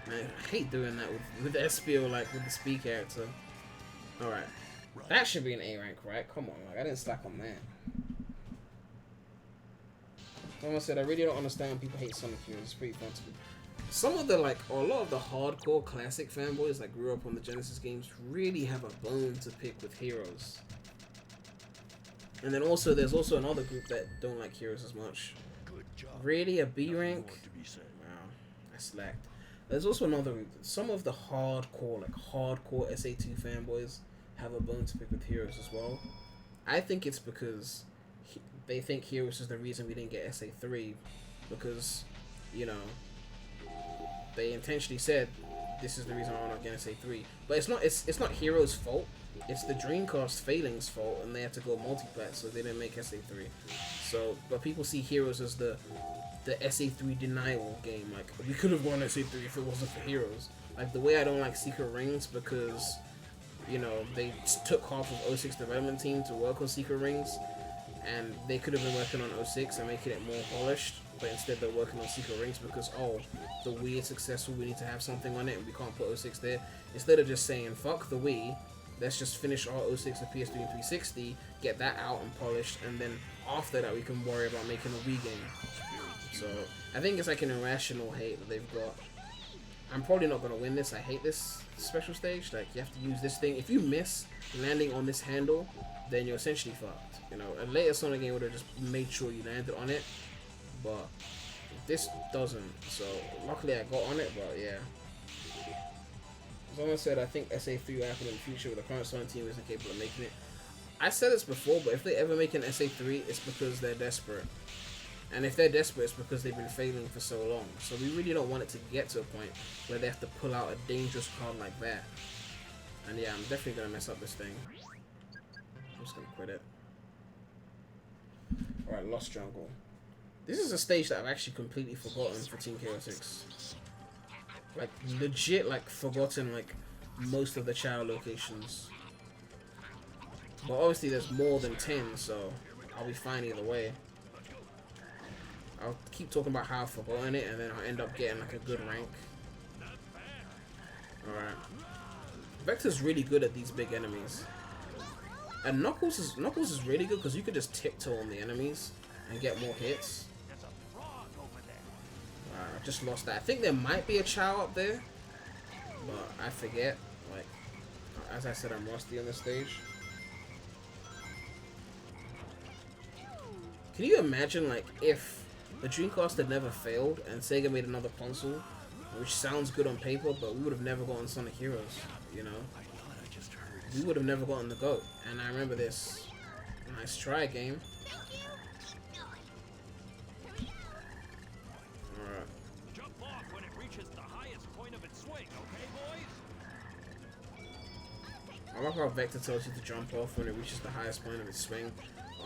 I hate doing that with SPO, like with the speed character. Alright. That should be an A rank, right? Come on, like I didn't slack on that. Like I said, I really don't understand when people hate Sonic Heroes. It's pretty fun to me. Some of the or a lot of the hardcore classic fanboys that grew up on the Genesis games really have a bone to pick with Heroes. And then also, there's also another group that don't like Heroes as much. Good job. Really, a B rank? More to be said. Wow, I slacked. There's also another group. Some of the hardcore SA2 fanboys have a bone to pick with Heroes as well. I think it's because they think Heroes is the reason we didn't get SA3, because, you know, they intentionally said this is the reason I'm not getting SA3. But it's not Heroes' fault. It's the Dreamcast failing's fault, and they had to go multiplat, so they didn't make SA3. So, but people see Heroes as the SA3 denial game. Like, we could have won SA3 if it wasn't for Heroes. Like, the way I don't like Secret Rings, because, you know, they took half of 06 development team to work on Secret Rings, and they could have been working on 06 and making it more polished, but instead they're working on Secret Rings because, oh, the Wii is successful, we need to have something on it, and we can't put 06 there. Instead of just saying, fuck the Wii, let's just finish our 06 and PS3 and 360, get that out and polished, and then after that we can worry about making a Wii game. So, I think it's like an irrational hate that they've got. I'm probably not going to win this. I hate this special stage. Like, you have to use this thing. If you miss landing on this handle, then you're essentially fucked. You know, a later Sonic game would have just made sure you landed on it, but this doesn't. So, luckily I got on it, but yeah. As I said, I think SA3 will happen in the future, with the current Sonic team isn't capable of making it. I said this before, but if they ever make an SA3, it's because they're desperate. And if they're desperate, it's because they've been failing for so long. So we really don't want it to get to a point where they have to pull out a dangerous card like that. And yeah, I'm definitely going to mess up this thing. I'm just going to quit it. Alright, Lost Jungle. This is a stage that I've actually completely forgotten for Team Chaotix. Like, legit, like, forgotten, like, most of the Chao locations. But obviously there's more than 10, so I'll be fine either way. I'll keep talking about how I've forgotten it, and then I'll end up getting, like, a good rank. Alright. Vector's really good at these big enemies. And Knuckles is really good because you could just tiptoe on the enemies and get more hits. Alright, I just lost that. I think there might be a Chao up there, but I forget. Like, as I said, I'm rusty on this stage. Can you imagine, like, if the Dreamcast had never failed and Sega made another console, which sounds good on paper, but we would have never gotten Sonic Heroes, you know? We would have never gotten the GOAT. And I remember this. Nice try, game. Alright. Jump off when it reaches the highest point of its swing, okay, boys? I like how Vector tells you to jump off when it reaches the highest point of its swing,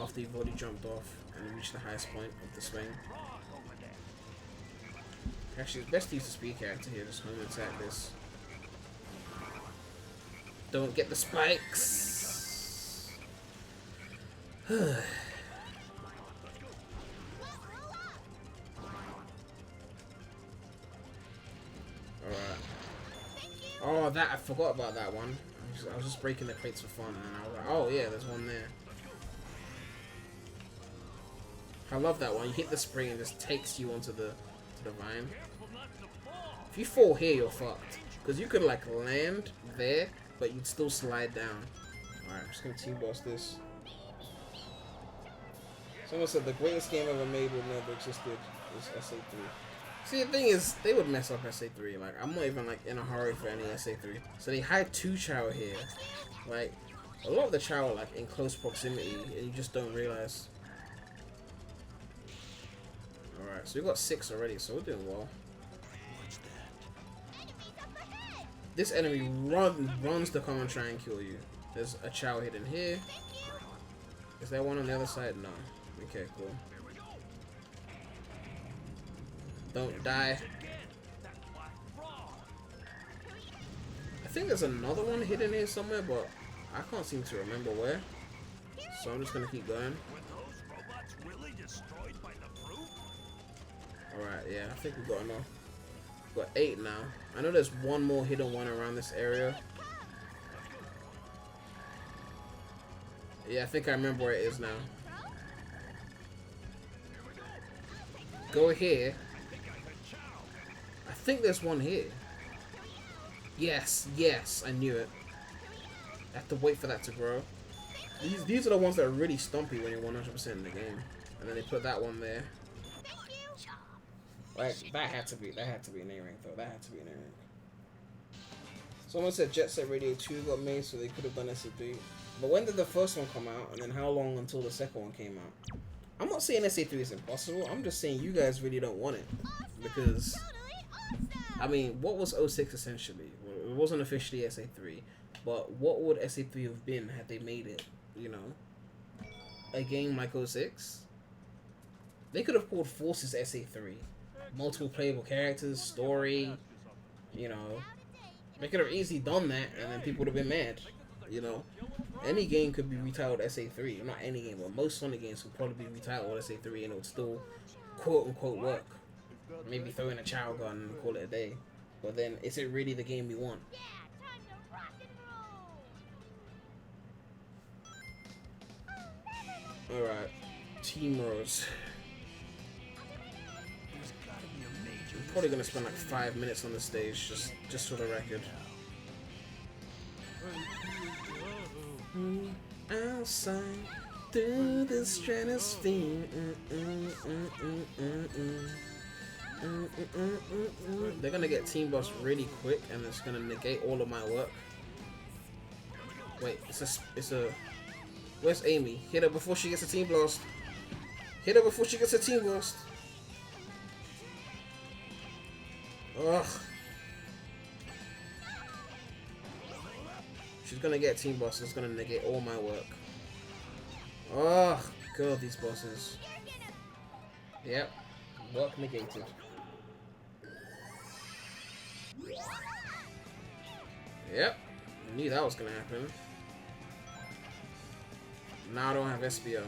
after you've already jumped off and reached the highest point of the swing. Actually, it's best to use the speed character here, just home attack this. Don't get the spikes! Alright. Oh, that, I forgot about that one. I was just breaking the crates for fun, and I was like, oh yeah, there's one there. I love that one. You hit the spring and it just takes you onto the vine. If you fall here, you're fucked. Because you could, like, land there, but you'd still slide down. Alright, I'm just gonna team boss this. Someone said the greatest game ever made would never existed was SA3. See, the thing is, they would mess up SA3. Like, I'm not even like in a hurry for any SA3. So they hide 2 Chao here. Like, a lot of the Chao are like in close proximity, and you just don't realize. All right, so we got 6 already, so we're doing well. What's that? Enemies up ahead. This enemy runs to come and try and kill you. There's a Chao hidden here. Thank you. Is there one on the other side? No. Okay, cool. Don't die. I think there's another one hidden here somewhere, but I can't seem to remember where. So I'm just gonna keep going. Were those robots really destroyed by the brute? Alright, yeah, I think we got enough. We've got 8 now. I know there's one more hidden one around this area. Yeah, I think I remember where it is now. Go here. I think there's one here. Yes, yes, I knew it. I have to wait for that to grow. These are the ones that are really stumpy when you're 100% in the game. And then they put that one there. Like, that had to be an A rank though. That had to be an A rank. Someone said Jet Set Radio 2 got made, so they could have done SA3. But when did the first one come out, and then how long until the second one came out? I'm not saying SA3 is impossible. I'm just saying you guys really don't want it. Because, I mean, what was 06 essentially? Well, it wasn't officially SA3. But what would SA3 have been had they made it, you know? A game like 06? They could have called Forces SA3. Multiple playable characters, story, you know. They could have easily done that, and then people would have been mad, you know. Any game could be retitled SA3. Not any game, but most Sonic games could probably be retitled SA3 and it would still quote-unquote work. Maybe throw in a Chao gun and call it a day. But then, is it really the game we want? Yeah, time to rock and roll. Alright, Team Rose. There's gotta be a major. I'm probably gonna spend like 5 minutes on the stage, just for the record. Outside through the stratosphere. They're gonna get Team Boss really quick, and it's gonna negate all of my work. Wait, it's a. Where's Amy? Hit her before she gets a Team Blast. Hit her before she gets a Team Blast. Ugh. She's gonna get Team Boss. It's gonna negate all my work. Ugh. God, these bosses. Yep. Work negated. Yep. I knew that was gonna happen. Now I don't have SBO.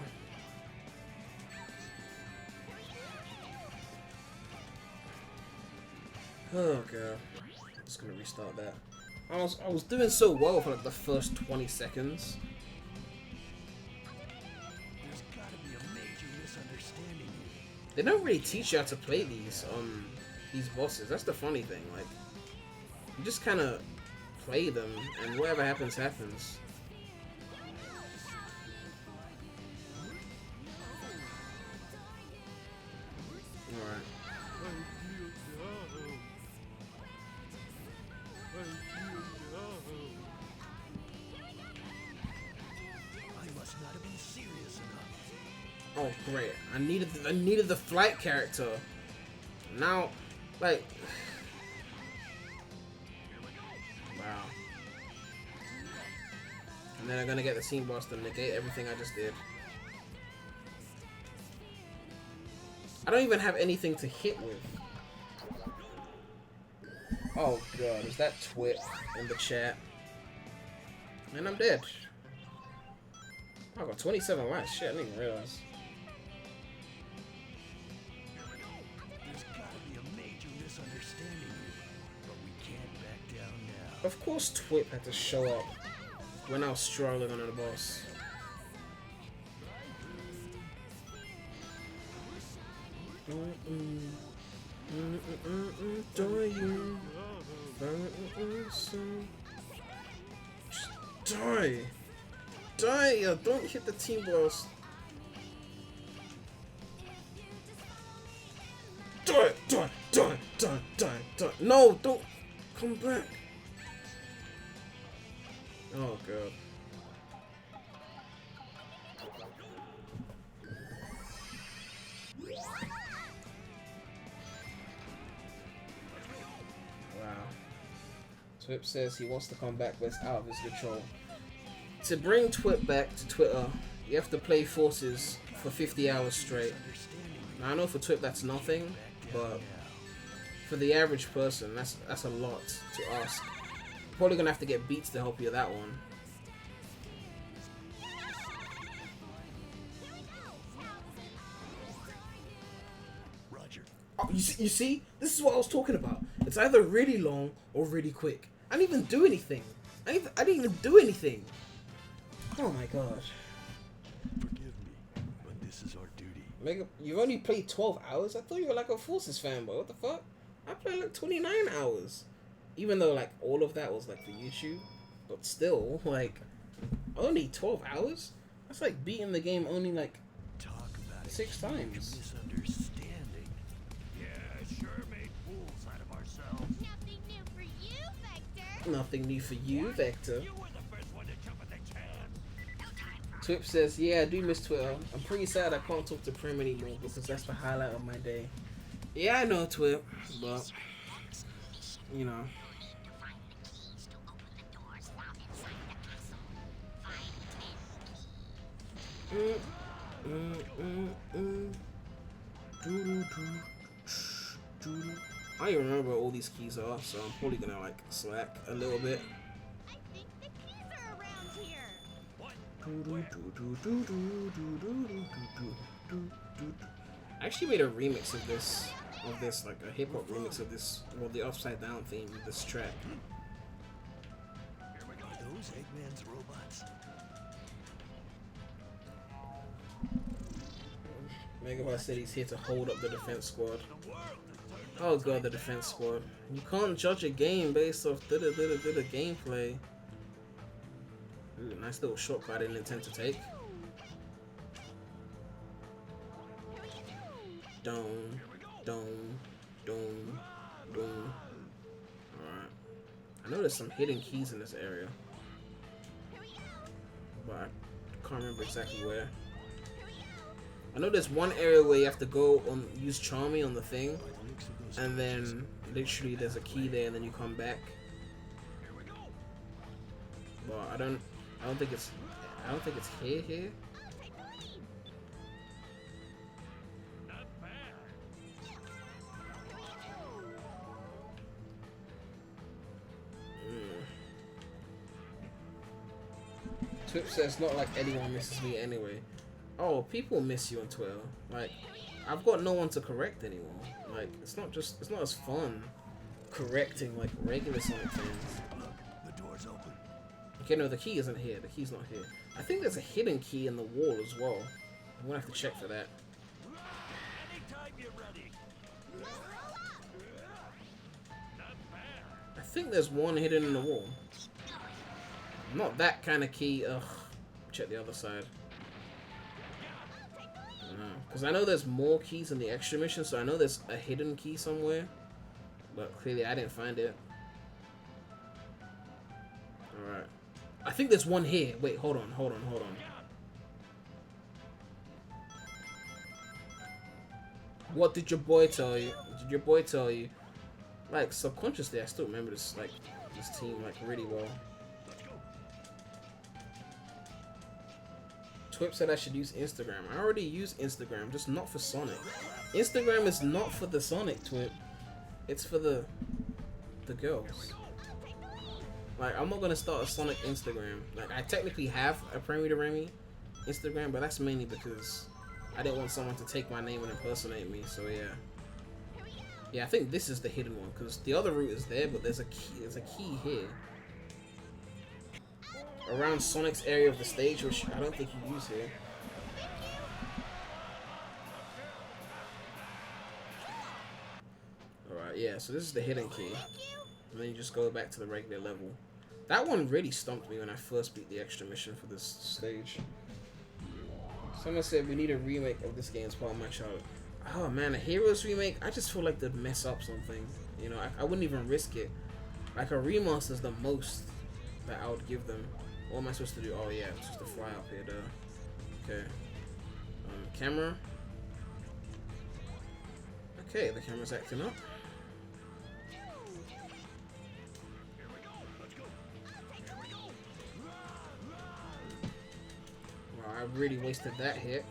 Oh god. I'm just gonna restart that. I was doing so well for like the first 20 seconds. There's gotta be a major misunderstanding here. They don't really teach you how to play these bosses. That's the funny thing. Like, you just kind of play them, and whatever happens, happens. Alright. I must not have been serious enough. Oh great! I needed the flight character. Now, like, wow. And then I'm gonna get the Team Boss to negate everything I just did. I don't even have anything to hit with. Oh god, is that TWIP in the chat? And I'm dead. Oh, I got 27 lives. Shit, I didn't even realize. There's gotta be a major misunderstanding here, but we can't back down now. Of course TWIP had to show up when I was struggling on the boss. Just die! Die! Don't hit the Team Boss! Die! Die! Die! No, don't come back. Oh god. Wow. TWIP says he wants to come back, but it's out of his control. To bring TWIP back to Twitter, you have to play Forces for 50 hours straight. Now, I know for TWIP that's nothing, but for the average person, that's a lot to ask. Probably gonna have to get Beats to help you with that one. Roger. Oh, you see? This is what I was talking about. It's either really long or really quick. I didn't even do anything. I didn't even do anything. Oh my god. Forgive me, but this is our duty. You've only played 12 hours? I thought you were like a Forces fanboy. What the fuck? I played like 29 hours. Even though like all of that was like for YouTube. But still, like, only 12 hours? That's like beating the game only like Talk about 6 a huge times. misunderstanding. Yeah, sure made fools out of ourselves. Nothing new for you, Vector. Nothing new for you, Vector. You were the first one to jump at the chance. TWIP says, yeah, I do miss Twitter. I'm pretty sad I can't talk to Prem anymore because that's the highlight of my day. Yeah, I know, TWIP, but, you know. I don't even remember what all these keys are, so I'm probably gonna like slack a little bit. I think the keys are around here. I actually made a remix of this, like a hip hop remix of this, well, the upside down theme of this track. Are those Eggman's robots? Megapod said he's here to hold up the defense squad. Oh god, the defense squad. You can't judge a game based off the gameplay. Ooh, nice little shortcut I didn't intend to take. Dome, dome, dome, dome. Alright. I know there's some hidden keys in this area. But I can't remember exactly where. I know there's one area where you have to go on, use Charmy on the thing, and then literally there's a key there, and then you come back. But I don't think it's here. TWIP says not like anyone misses me anyway. Oh, people miss you on Twitter. Like, I've got no one to correct anymore. Like, it's not as fun correcting like regular Sonic fans. Look, the door's open. Okay, no, the key isn't here. The key's not here. I think there's a hidden key in the wall as well. I'm gonna have to check for that. Anytime you're ready. I think there's one hidden in the wall. Not that kind of key. Ugh. Check the other side. Because I know there's more keys in the extra mission, so I know there's a hidden key somewhere. But clearly I didn't find it. Alright. I think there's one here. Wait, hold on. What did your boy tell you? Did your boy tell you? Like, subconsciously, I still remember this team, like, really well. TWIP said I should use Instagram. I already use Instagram, just not for Sonic. Instagram is not for the Sonic, TWIP. It's for the girls. Like, I'm not gonna start a Sonic Instagram. Like, I technically have a premydaremy Instagram, but that's mainly because I didn't want someone to take my name and impersonate me. So yeah. Yeah, I think this is the hidden one because the other route is there, but there's a key. There's a key here. Around Sonic's area of the stage, which I don't think you use here. Alright, yeah, so this is the hidden key. And then you just go back to the regular level. That one really stumped me when I first beat the extra mission for this stage. Someone said we need a remake of this game as part of my childhood. Oh man, a Heroes remake? I just feel like they'd mess up something. You know, I wouldn't even risk it. Like a remaster is the most that I would give them. What am I supposed to do? Oh yeah, I'm supposed to fly up here though. Okay. Camera. Okay, the camera's acting up. Wow, I really wasted that hit.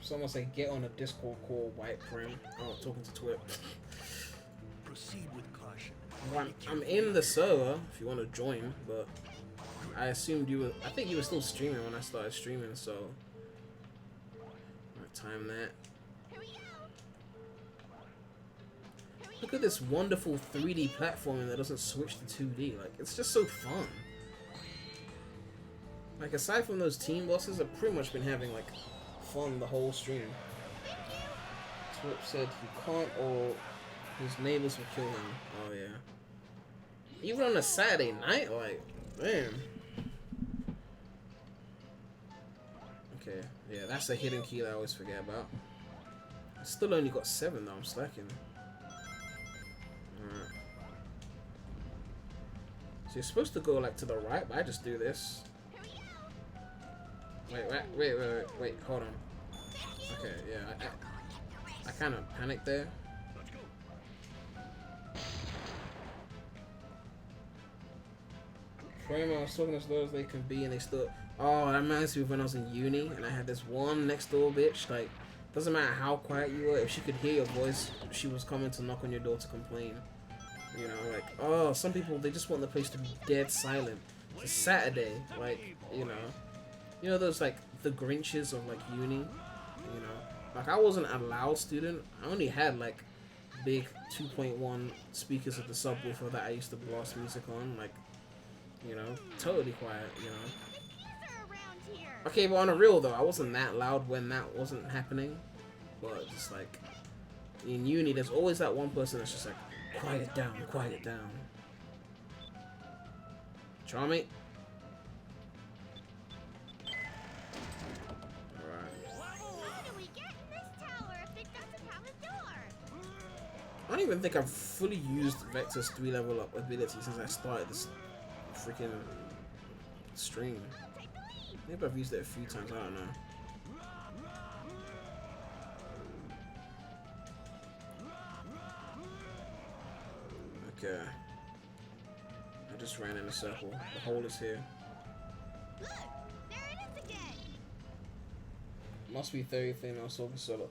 Someone say get on a Discord call, White Prem. Oh, talking to TWIP. Proceed with caution. Well, I'm in the server if you want to join, but I assumed you were. I think you were still streaming when I started streaming, so I'll time that. Here we go. Look at this wonderful 3D platforming that doesn't switch to 2D. Like, it's just so fun. Like, aside from those team bosses, I've pretty much been having like fun the whole stream. TWIP said he can't or his neighbors will kill him. Oh yeah. Even on a Saturday night, like, man. Okay, yeah, that's a hidden key that I always forget about. I still only got 7 though, I'm slacking. Alright. So you're supposed to go like to the right, but I just do this. Wait, hold on. Okay, yeah, I kind of panicked there. Premy, I was talking as low as they can be, and they still. Oh, that reminds me of when I was in uni, and I had this one next door bitch. Like, doesn't matter how quiet you were, if she could hear your voice, she was coming to knock on your door to complain. You know, like, oh, some people, they just want the place to be dead silent. It's Saturday, like, you know those like the Grinches of like uni, you know. Like, I wasn't a loud student. I only had like big 2.1 speakers at the subwoofer that I used to blast music on, like. You know, totally quiet, you know. The keys are around here. Okay, but on a real though, I wasn't that loud when that wasn't happening. But just like, in uni, there's always that one person that's just like, quiet down, quiet down. Charmy? Alright. How do we get in this tower if it doesn't have a door? I don't even think I've fully used Vector's 3 level up ability since I started this freaking stream. Maybe I've used it a few times, I don't know. Okay. I just ran in a circle. The hole is here. Look, there it is again. Must be 30 female silver solo.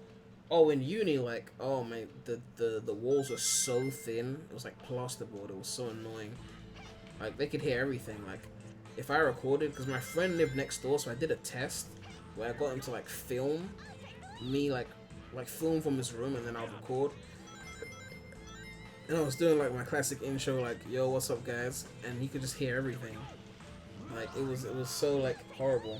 Oh, in uni, like, oh man, the walls were so thin. It was like plasterboard. It was so annoying. Like, they could hear everything. Like, if I recorded, because my friend lived next door, so I did a test where I got him to like film me, like film from his room, and then I'll record. And I was doing like my classic intro, like, yo, what's up guys, and he could just hear everything. Like, it was so like horrible.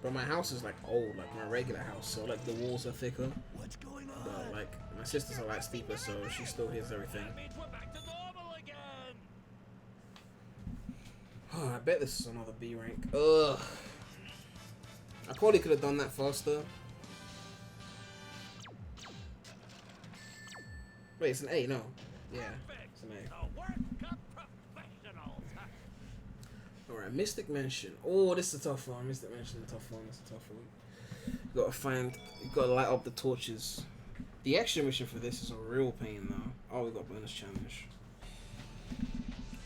But my house is like old, like my regular house, so like the walls are thicker. What's going on? But like my sister's a lot steeper, so she still hears everything. Means we're back to normal again. Oh, I bet this is another B rank. Ugh. I probably could have done that faster. Wait, it's an A, no. Yeah, it's an A. The work of professionals. Alright, Mystic Mansion. Oh, this is a tough one. Mystic Mansion is a tough one. It's a tough one. You gotta light up the torches. The action mission for this is a real pain though. Oh, we got bonus challenge.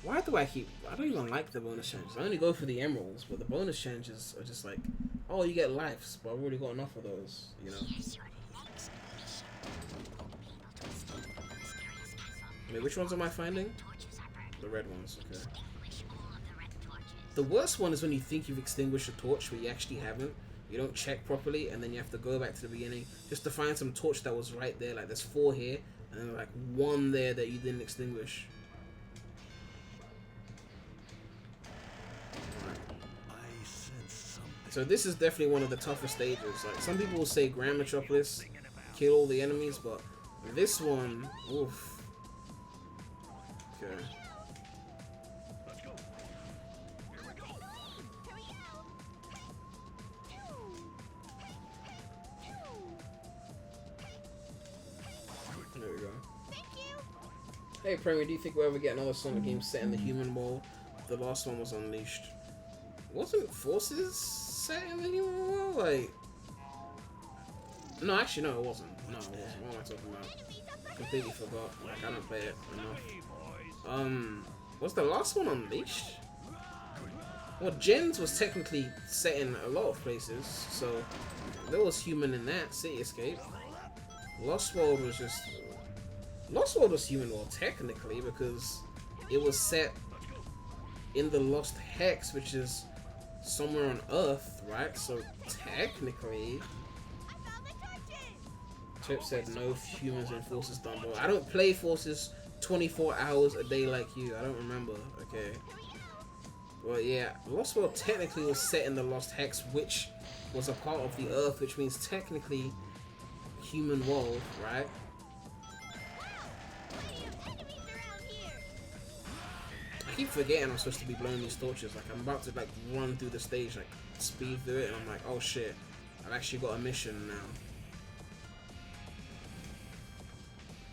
Why do I don't even like the bonus challenges. I only go for the emeralds, but the bonus challenges are just like, oh, you get lives, but I've already got enough of those, you know. Wait, which ones am I finding? The red ones, okay. The worst one is when you think you've extinguished a torch, but you actually haven't. You don't check properly, and then you have to go back to the beginning just to find some torch that was right there. Like, there's 4 here, and then like 1 there that you didn't extinguish. I sense something. So this is definitely one of the toughest stages. Like, some people will say Grand Metropolis, kill all the enemies, but this one, oof. Okay. Hey Premy, do you think we'll ever get another Sonic game set in the human world? The last one was Unleashed. Wasn't Forces set in the human world? Like, no, actually, no, it wasn't. No, it wasn't. What am I talking about? Completely forgot. Like, I don't play it enough. Was the last one Unleashed? Well, Gens was technically set in a lot of places, so there was human in that. City Escape. Lost World was just... Lost World was human world, technically, because it was set in the Lost Hex, which is somewhere on Earth, right? So, technically... Chip said no humans in Forces done well. I don't play Forces 24 hours a day like you. I don't remember, okay? Well, yeah, Lost World technically was set in the Lost Hex, which was a part of the Earth, which means technically human world, right? I keep forgetting I'm supposed to be blowing these torches. Like, I'm about to like run through the stage, like speed through it, and I'm like, oh shit, I've actually got a mission now.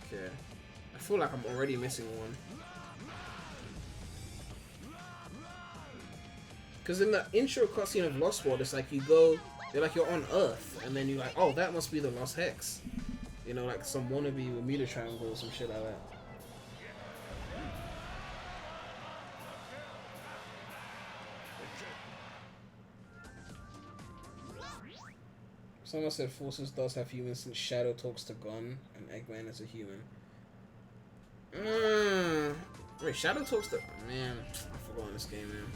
Okay, I feel like I'm already missing one. Because in the intro cutscene of Lost World, it's like you go, you're like you're on Earth, and then you're like, oh, that must be the Lost Hex. You know, like some wannabe Bermuda Triangle or some shit like that. Someone said Forces does have humans since Shadow talks to Gun and Eggman is a human. Wait, Shadow talks to... Man, I forgot this game, man.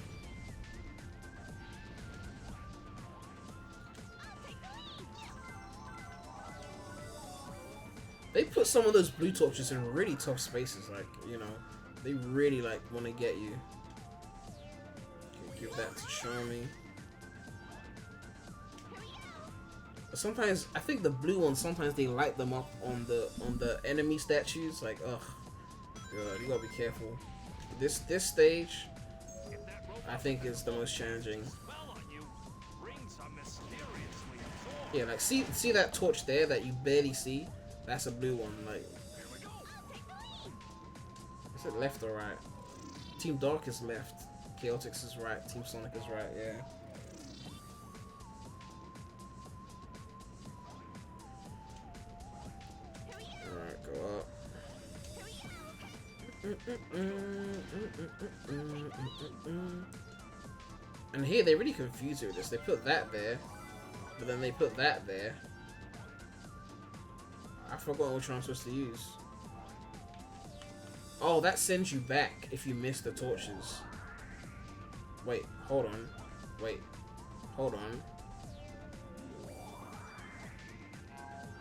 They put some of those blue torches in really tough spaces, like, you know, they really, like, want to get you. Okay, give that to Charmy. But sometimes, I think the blue ones, sometimes they light them up on the enemy statues, like, ugh. God, you gotta be careful. This stage, I think, is the most challenging. Yeah, like, see that torch there that you barely see? That's a blue one, like... Is it left or right? Team Dark is left. Chaotix is right. Team Sonic is right, yeah. Alright, go up. And here, they really confuse you with this. They put that there, but then they put that there. I forgot which one I'm supposed to use. Oh, that sends you back if you miss the torches. Wait, hold on. Wait, hold on.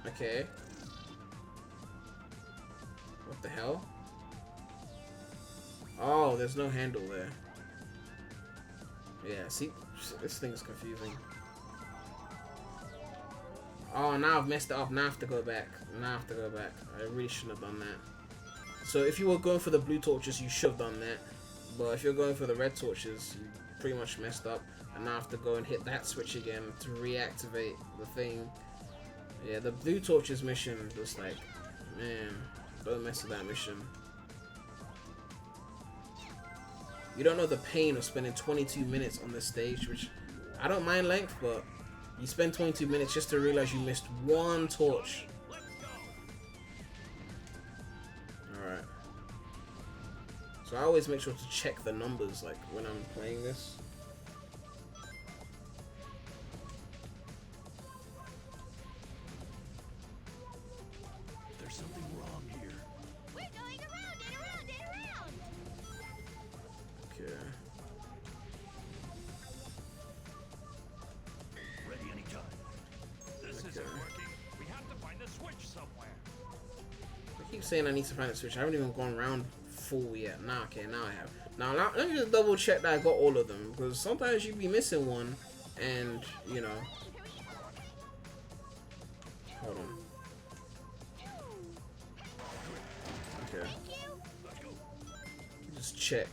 Okay. What the hell? Oh, there's no handle there. Yeah, see, this thing is confusing. Oh, now I've messed it up. Now I have to go back. Now I have to go back. I really shouldn't have done that. So if you were going for the blue torches, you should have done that. But if you're going for the red torches, you pretty much messed up. And now I have to go and hit that switch again to reactivate the thing. Yeah, the blue torches mission was like, man, don't mess with that mission. You don't know the pain of spending 22 minutes on this stage, which I don't mind length, but you spend 22 minutes just to realize you missed one torch. Alright. So I always make sure to check the numbers, like, when I'm playing this. There's something wrong here. We're going around and around and around. Okay. Ready anytime. This isn't working. We have to find the switch somewhere. I keep saying I need to find a switch. I haven't even gone round full yet. Nah, okay, now I have. Now let me just double check that I got all of them, because sometimes you be missing one, and you know. Hold on. Okay. Just check.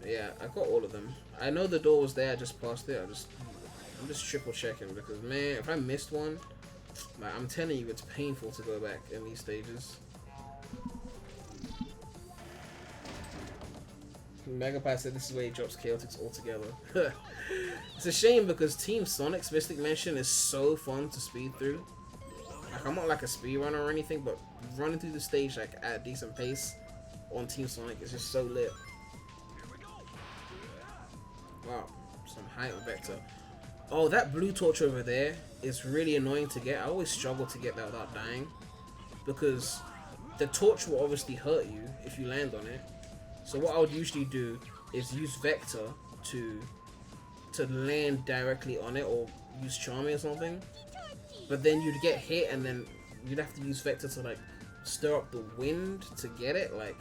Yeah, I got all of them. I know the door was there. I just passed it. I'm just triple checking, because man, if I missed one, like, I'm telling you, it's painful to go back in these stages. Megapie said this is where he drops Chaotix altogether. It's a shame because Team Sonic's Mystic Mansion is so fun to speed through. Like, I'm not like a speedrunner or anything, but running through the stage like at a decent pace on Team Sonic is just so lit. Wow, some height vector. Oh, that blue torch over there is really annoying to get. I always struggle to get that without dying, because the torch will obviously hurt you if you land on it. So what I would usually do is use vector to land directly on it, or use charming or something. But then you'd get hit, and then you'd have to use vector to like stir up the wind to get it. Like,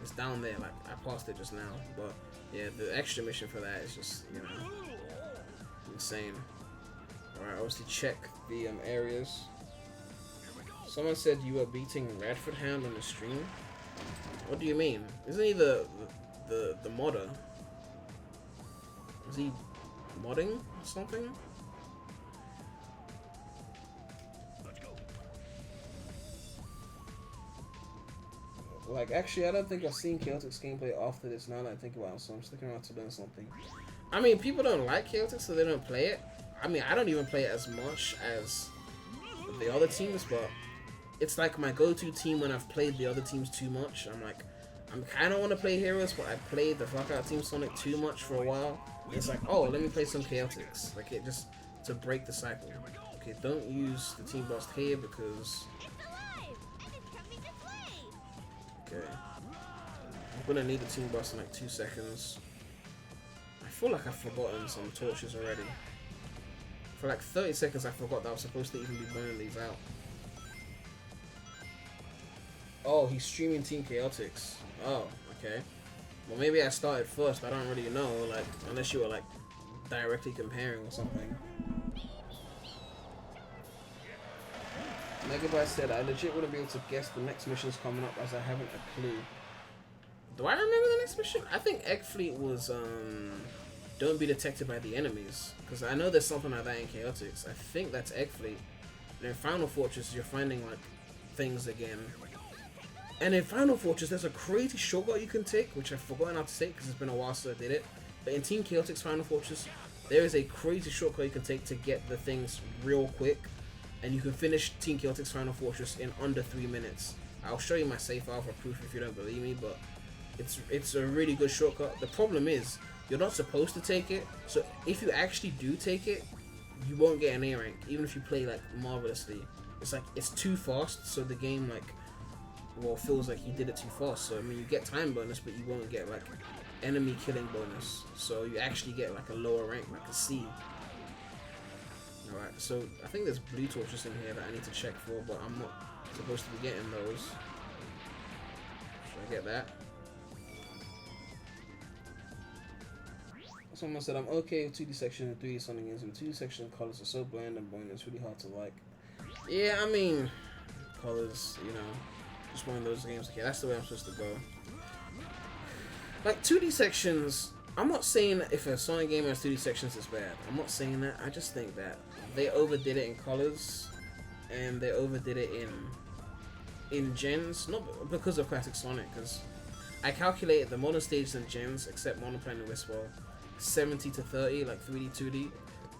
it's down there. Like, I passed it just now, but yeah, the extra mission for that is just, you know, insane. Alright, obviously check the areas. Someone said you were beating Radford Hound on the stream. What do you mean? Isn't he the modder? Is he modding or something? Like, actually, I don't think I've seen Chaotix gameplay after this now that I think about it, so I'm sticking around to learn something. I mean, people don't like Chaotix, so they don't play it. I mean, I don't even play it as much as the other teams, but it's like my go-to team when I've played the other teams too much. I'm like, I kind of want to play Heroes, but I played the fuck out Team Sonic too much for a while. It's like, oh, let me play some Chaotix. Like, it just to break the cycle. Okay, don't use the Team Bust here because... Okay. I'm gonna need the Team Bust in like 2 seconds. I feel like I've forgotten some torches already. For like 30 seconds I forgot that I was supposed to even be burning these out. Oh, he's streaming Team Chaotix. Oh, okay. Well, maybe I started first, I don't really know, like, unless you were like directly comparing or something. Megabyte said, I legit wouldn't be able to guess the next mission's coming up as I haven't a clue. Do I remember the next mission? I think Egg Fleet was, don't be detected by the enemies. Because I know there's something like that in Chaotix. I think that's Egg Fleet. And in Final Fortress, you're finding, like, things again. And in Final Fortress, there's a crazy shortcut you can take, which I've forgotten how to take because it's been a while since I did it. But in Team Chaotix Final Fortress, there is a crazy shortcut you can take to get the things real quick. And you can finish Team Chaotix Final Fortress in under 3 minutes. I'll show you my save file for proof if you don't believe me, but it's a really good shortcut. The problem is, you're not supposed to take it, so if you actually do take it, you won't get an A rank, even if you play like marvelously. It's like, it's too fast, so the game like, well, feels like you did it too fast. So I mean, you get time bonus, but you won't get like enemy killing bonus. So you actually get like a lower rank, like a C. Alright, so I think there's blue torches in here that I need to check for, but I'm not supposed to be getting those. Should I get that? Someone said, I'm okay with 2D section and 3D Sonic games, but 2D section colors are so bland and boring, it's really hard to like. Yeah, I mean, colors, you know, just one of those games. Okay, that's the way I'm supposed to go. Like, 2D sections, I'm not saying that if a Sonic game has 2D sections it's bad. I'm not saying that. I just think that they overdid it in colors, and they overdid it in gens, not because of classic Sonic, because I calculated the modern stages and gens, except Monoplane and Whisper, 70 to 30, like 3D, 2D.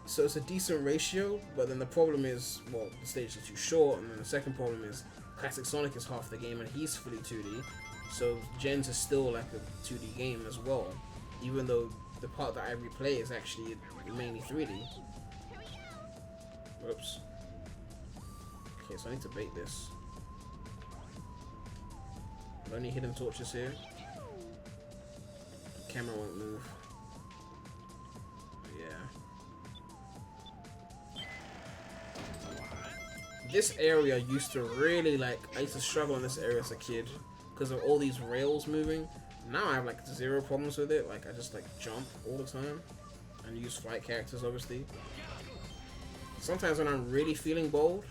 So it's a decent ratio, but then the problem is, well, the stages are too short, and then the second problem is classic Sonic is half the game and he's fully 2D, so gens is still like a 2D game as well, even though the part that I replay is actually mainly 3D. Whoops. Okay, so I need to bait this. Are there any hidden torches here? The camera won't move. This area used to really, like, I used to struggle in this area as a kid because of all these rails moving. Now I have like 0 problems with it. Like, I just like jump all the time and use flight characters, obviously. Sometimes when I'm really feeling bold,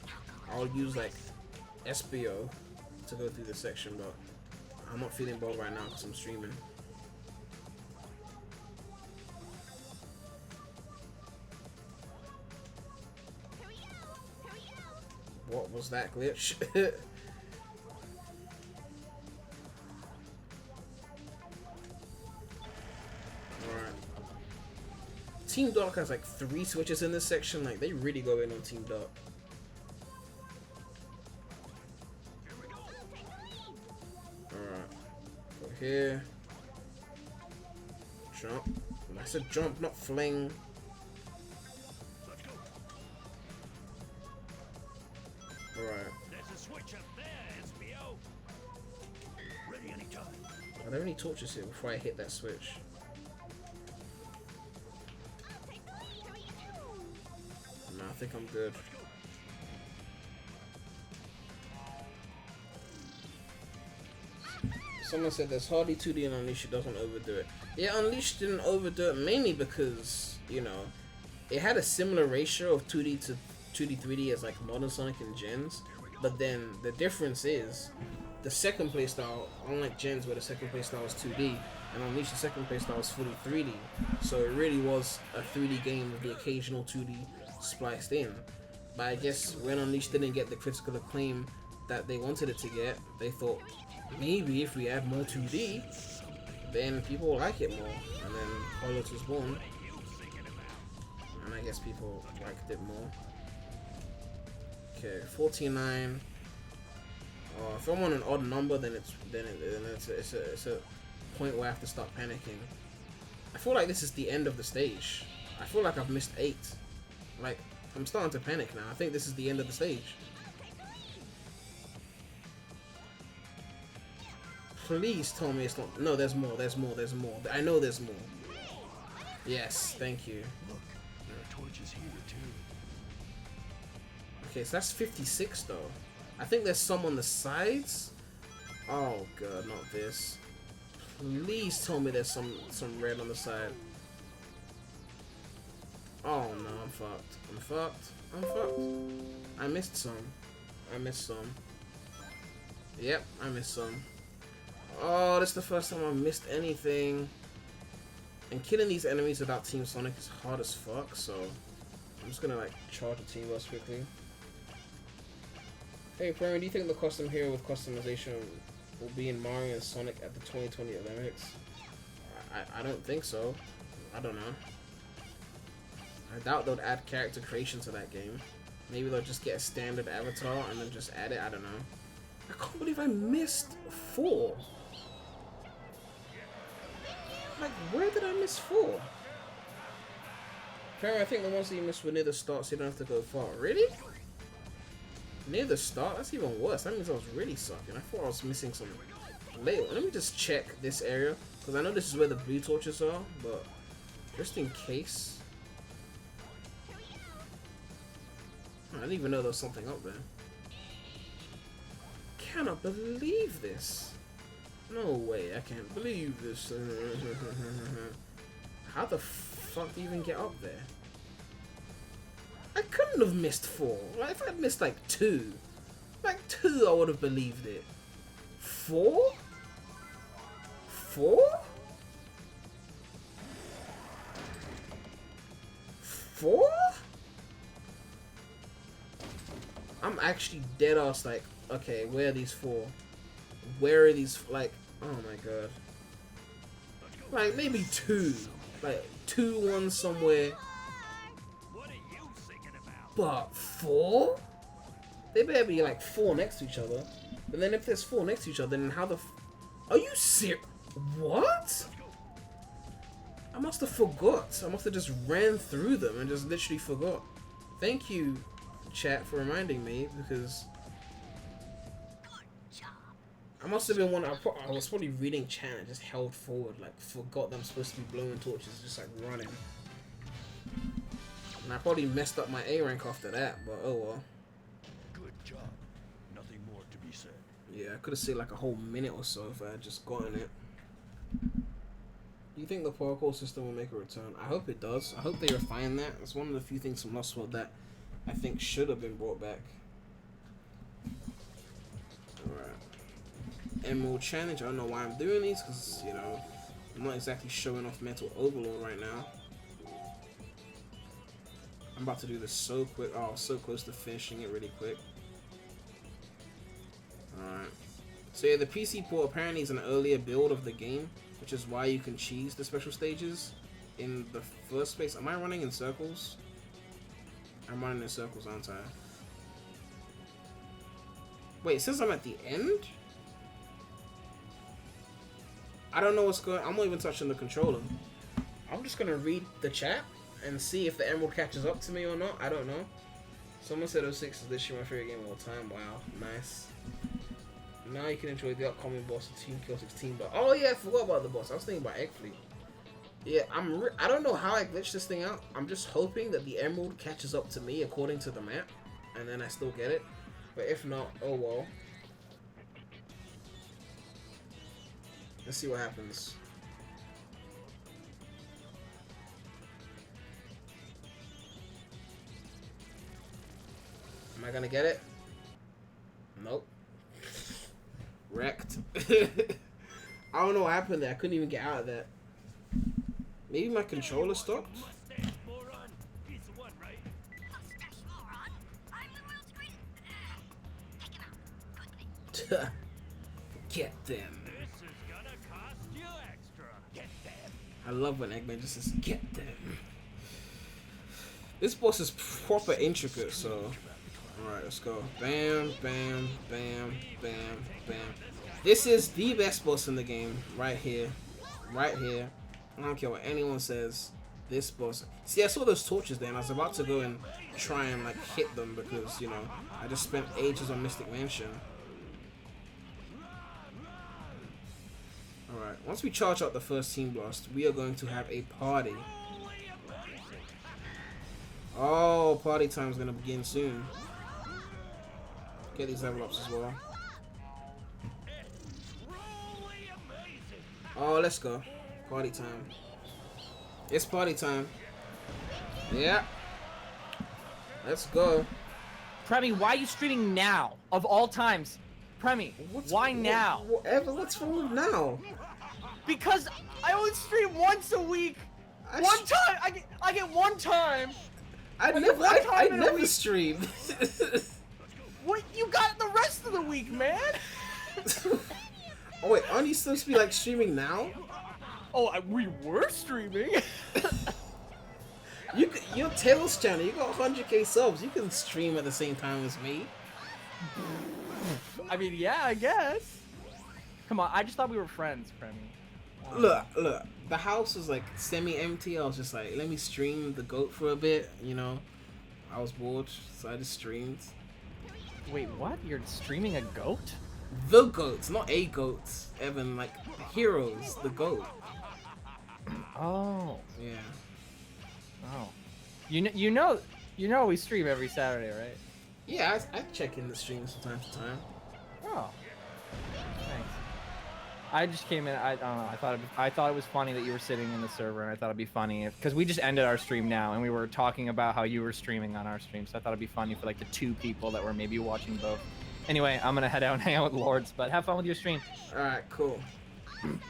I'll use like SBO to go through this section, but I'm not feeling bold right now because I'm streaming. What was that glitch? Team Dark has like 3 switches in this section. Like, they really go in on Team Dark. Alright. Go here. Jump. I said jump, not fling. Alright. There's a switch up there, SBO. Ready anytime. Are there any torches here before I hit that switch? No, I think I'm good. Someone said there's hardly 2D and Unleashed doesn't overdo it. Yeah, Unleashed didn't overdo it mainly because, you know, it had a similar ratio of 2D to 2D 3D as like Modern Sonic and Gens, but then the difference is the second playstyle, unlike Gens where the second playstyle was 2D, and Unleashed the second playstyle was fully 3D, so it really was a 3D game with the occasional 2D spliced in. But I guess when Unleashed didn't get the critical acclaim that they wanted it to get, they thought maybe if we add more 2D, then people will like it more, and then Hollows was born, and I guess people liked it more. Okay, 49. If I'm on an odd number, then it's a point where I have to start panicking. I feel like this is the end of the stage. I feel like I've missed 8. Like, I'm starting to panic now. I think this is the end of the stage. Please tell me it's not. No, there's more. There's more. There's more. I know there's more. Yes, thank you. Look, there are torches here too. Okay, so that's 56 though. I think there's some on the sides. Oh god, not this. Please tell me there's some red on the side. Oh no, I'm fucked. I'm fucked. I'm fucked. I missed some. I missed some. Yep, I missed some. Oh, this is the first time I've missed anything. And killing these enemies without Team Sonic is hard as fuck, so I'm just gonna like charge a Team Boss quickly. Hey Premy, do you think the custom hero with customization will be in Mario and Sonic at the 2020 Olympics? I don't think so. I don't know. I doubt they'll add character creation to that game. Maybe they'll just get a standard avatar and then just add it, I don't know. I can't believe I missed 4. Like, where did I miss 4? Apparently, I think the ones that you missed were near the start, so you don't have to go far. Really? Near the start? That's even worse. That means I was really sucking. I thought I was missing some later. Let me just check this area, because I know this is where the blue torches are, but just in case. I didn't even know there was something up there. Cannot believe this. No way, I can't believe this. How the fuck do you even get up there? I couldn't have missed 4. Like, if I'd missed like 2, I would have believed it. 4? 4? 4? I'm actually dead ass like, okay, where are these 4? Where are these, like, oh my god. Like, maybe 2. Like, 2, 1 somewhere. What are you thinking about? But 4? They better be like 4 next to each other. But then if there's 4 next to each other, then how the are you serious? What? I must have forgot. I must have just ran through them and just literally forgot. Thank you, chat, for reminding me, because I must have been one. I was probably reading chat and just held forward, like forgot that I'm supposed to be blowing torches, just like running. And I probably messed up my A rank after that, but oh well. Good job. Nothing more to be said. Yeah, I could have stayed like a whole minute or so if I had just gotten it. Do you think the parkour system will make a return? I hope it does. I hope they refine that. It's one of the few things from Lost World that I think should have been brought back. Alright. Emerald Challenge. I don't know why I'm doing these, because, you know, I'm not exactly showing off Mental Overload right now. I'm about to do this so quick. Oh, so close to finishing it really quick. Alright. So yeah, the PC port apparently is an earlier build of the game, which is why you can cheese the special stages. in the first place. Am I running in circles? I'm running in circles, aren't I? Wait, it says I'm at the end? I don't know what's going on. I'm not even touching the controller. I'm just gonna read the chat and see if the emerald catches up to me or not. I don't know. Someone said 06 is this year my favorite game of all time. Wow, nice. Now you can enjoy the upcoming boss of Team Chaotix Team. But oh yeah, I forgot about the boss. I was thinking about Egg Fleet. Yeah, I don't know how I glitched this thing out. I'm just hoping that the emerald catches up to me according to the map, and then I still get it. But if not, oh well. Let's see what happens. Am I gonna get it? Nope. Wrecked. I don't know what happened there. I couldn't even get out of that. Maybe my controller stopped? Mustache moron. He's the one, right? Mustache moron. I'm the world's greatest. Take him out. Quickly. Get them. This is gonna cost you extra. Get them. I love when Eggman just says, get them. This boss is proper intricate, so... Alright, let's go. Bam, bam, bam, bam, bam. This is the best boss in the game. Right here. Right here. I don't care what anyone says. This boss. See, I saw those torches there, and I was about to go and try and, like, hit them because, you know, I just spent ages on Mystic Mansion. Alright, once we charge out the first Team Blast, we are going to have a party. Oh, party time is going to begin soon. Get these level ups as well. Oh, let's go. Party time. It's party time. Yeah. Let's go. Premy, why are you streaming now? Of all times. Premy, why now? Whatever, what's wrong with now? Because I only stream once a week. One time! I get one time! I never stream. What? You got the rest of the week, man! Oh wait, aren't you supposed to be like streaming now? Oh, we were streaming. Your Tails channel, you got 100k subs. You can stream at the same time as me. I mean, yeah, I guess. Come on, I just thought we were friends, Premy. Look. The house was like semi-empty. I was just like, let me stream the goat for a bit. You know, I was bored, so I just streamed. Wait, what? You're streaming a goat? The goats, not a goat. Evan, like heroes, the goat. Oh. Yeah. Oh. You know we stream every Saturday, right? Yeah, I check in the streams from time to time. Oh. Thanks. I just came in. I don't know. I thought it was funny that you were sitting in the server, and I thought it'd be funny because we just ended our stream now, and we were talking about how you were streaming on our stream. So I thought it'd be funny for like the 2 people that were maybe watching both. Anyway, I'm gonna head out and hang out with Lords, but have fun with your stream. All right, cool.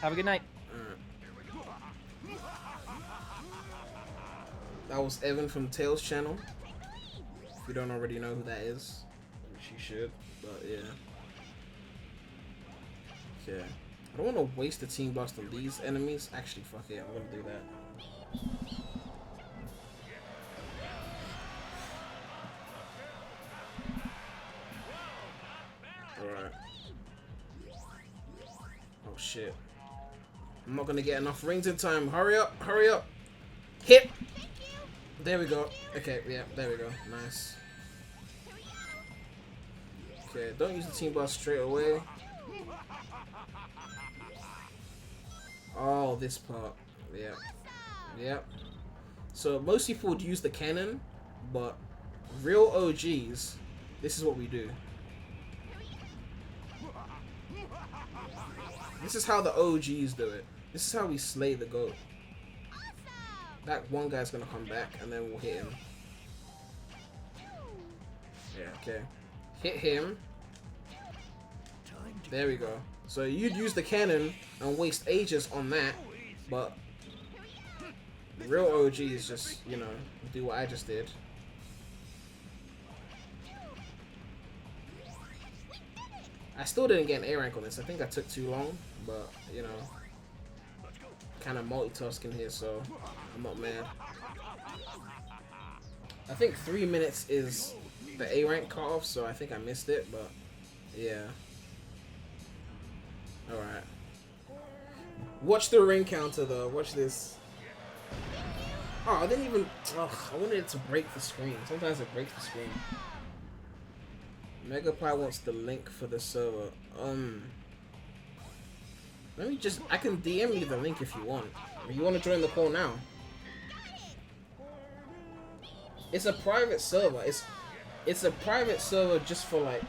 Have a good night. That was Evan from Tails channel. If you don't already know who that is, which you should, but yeah. Okay. I don't want to waste the Team Blast on these enemies. Actually, fuck it. I'm going to do that. Alright. Oh, shit. I'm not going to get enough rings in time. Hurry up. Hurry up. Hit. There we go. Okay, yeah, there we go. Nice. Okay, don't use the Team Blast straight away. Oh, this part. Yeah. Yep. So most people would use the cannon, but real OGs, this is what we do. This is how the OGs do it. This is how we slay the goat. That one guy's gonna come back and then we'll hit him. Yeah, okay. Hit him. There we go. So you'd use the cannon and waste ages on that, but real OGs just, you know, do what I just did. I still didn't get an A rank on this. I think I took too long, but, you know. kind of multitasking here, so I'm not mad. I think 3 minutes is the A rank cutoff, so I think I missed it, but yeah. Alright. Watch the ring counter though, watch this. Oh, I didn't even, ugh, I wanted it to break the screen. Sometimes it breaks the screen. MegapiCentral wants the link for the server. Let me just, I can DM you the link if you want. Or you want to join the call now? It's a private server. It's a private server just for like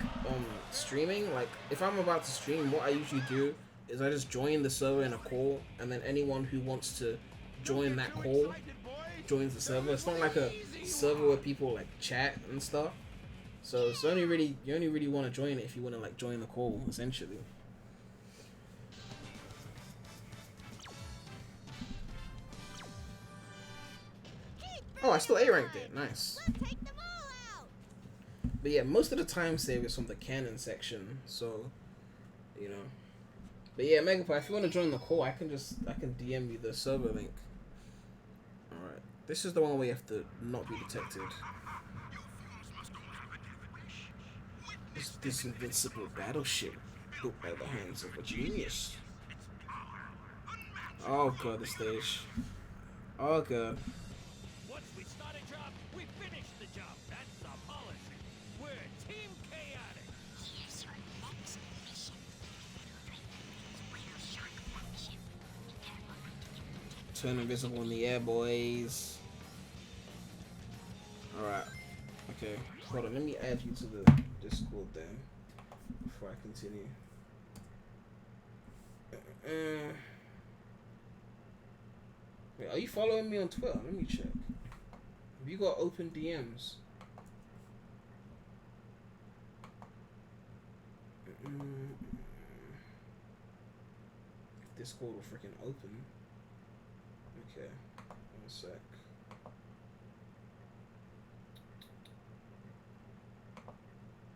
streaming. Like if I'm about to stream, what I usually do is I just join the server in a call, and then anyone who wants to join that call joins the server. It's not like a server where people like chat and stuff. So it's only really, you only really want to join it if you want to like join the call, essentially. Oh, I still A ranked it. Nice. But yeah, most of the time save is from the canon section, so you know. But yeah, MegapiCentral, if you want to join the call, I can DM you the server link. All right, this is the one where you have to not be detected. This invincible battleship built by the hands of a genius. Oh god, the stage. Oh god. Once we start a job, we finish the job. That's our policy. We're Team Chaotix. Here's your next mission. Whale shark action. Be careful not to get detected. Turn invisible in the air, boys. Alright. Okay. Hold on, let me add you to the Discord then. Before I continue. Wait, are you following me on Twitter? Let me check. Have you got open DMs? If Discord will freaking open. Okay, 1 sec.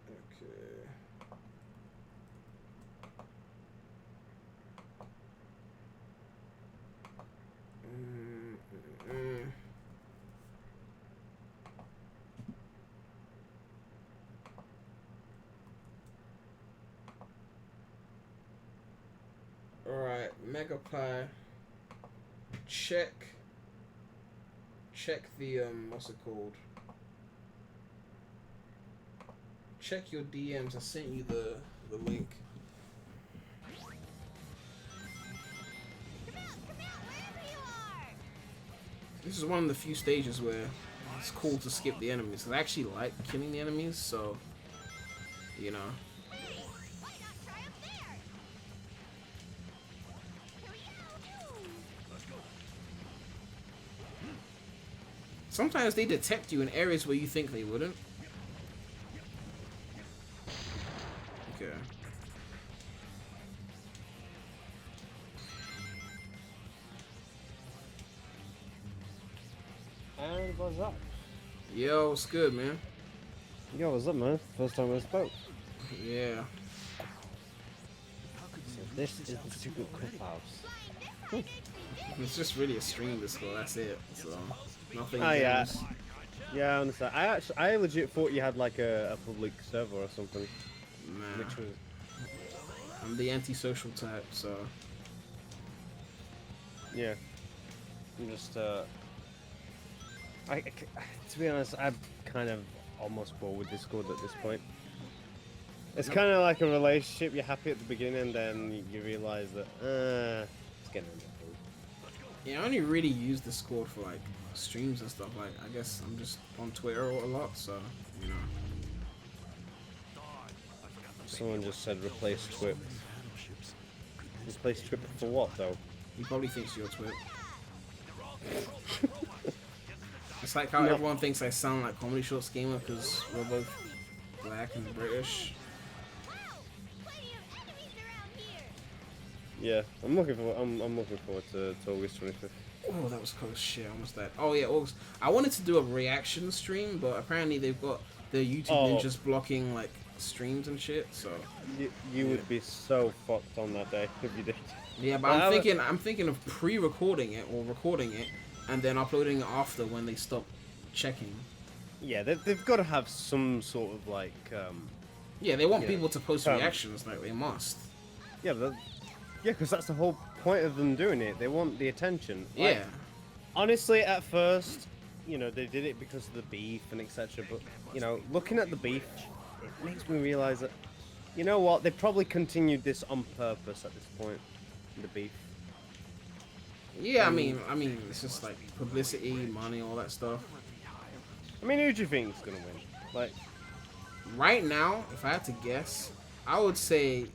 Okay. Alright, MegapiCentral. Check the what's it called? Check your DMs. I sent you the link. Come out, wherever you are. This is one of the few stages where it's cool to skip the enemies. I actually like killing the enemies, so you know. Hey, why not try up there? Here we go. Let's go. Sometimes they detect you in areas where you think they wouldn't. Okay. And what's up? Yo, what's good, man? Yo, what's up, man? First time I spoke. Yeah. So this is the secret clip house. It's just really a stream this go, that's it. So nothing. Oh yeah. games. Yeah, I understand. I legit thought you had like a public server or something. Nah. Which was I'm the antisocial type, so yeah. I'm just to be honest, I'm kind of almost bored with Discord at this point. It's kind of like a relationship. You're happy at the beginning, then you realize that it's getting a bit old. yeah, I only really use Discord for like streams and stuff. Like I guess I'm just on Twitter a lot, so you know. Someone just said replace TWIP. Replace TWIP for what though? He probably thinks you're Twip. It's like how No. everyone thinks I sound like Comedy Shorts Gamer because we're both black and British. Wow, plenty of enemies around here. Yeah, I'm looking forward to August 25th. Oh, that was close. Shit, I almost died. Oh yeah, August. I wanted to do a reaction stream, but apparently they've got the YouTube Oh. ninjas blocking like streams and shit. So You would be so fucked on that day if you did. yeah, but I'm thinking of pre-recording it or recording it and then uploading it after when they stop checking. Yeah, they've got to have some sort of like. Yeah, they want Yeah. people to post reactions, like they must. Yeah, because that's the whole point of them doing it. They want the attention. Like, Yeah. honestly, at first, you know, they did it because of the beef and etc. But you know, looking at the beef, it makes me realize that, you know what, they probably continued this on purpose at this point. The beef. Yeah, I mean, it's just like publicity, money, all that stuff. I mean, who do you think's gonna win? Like, Right now, if I had to guess, I would say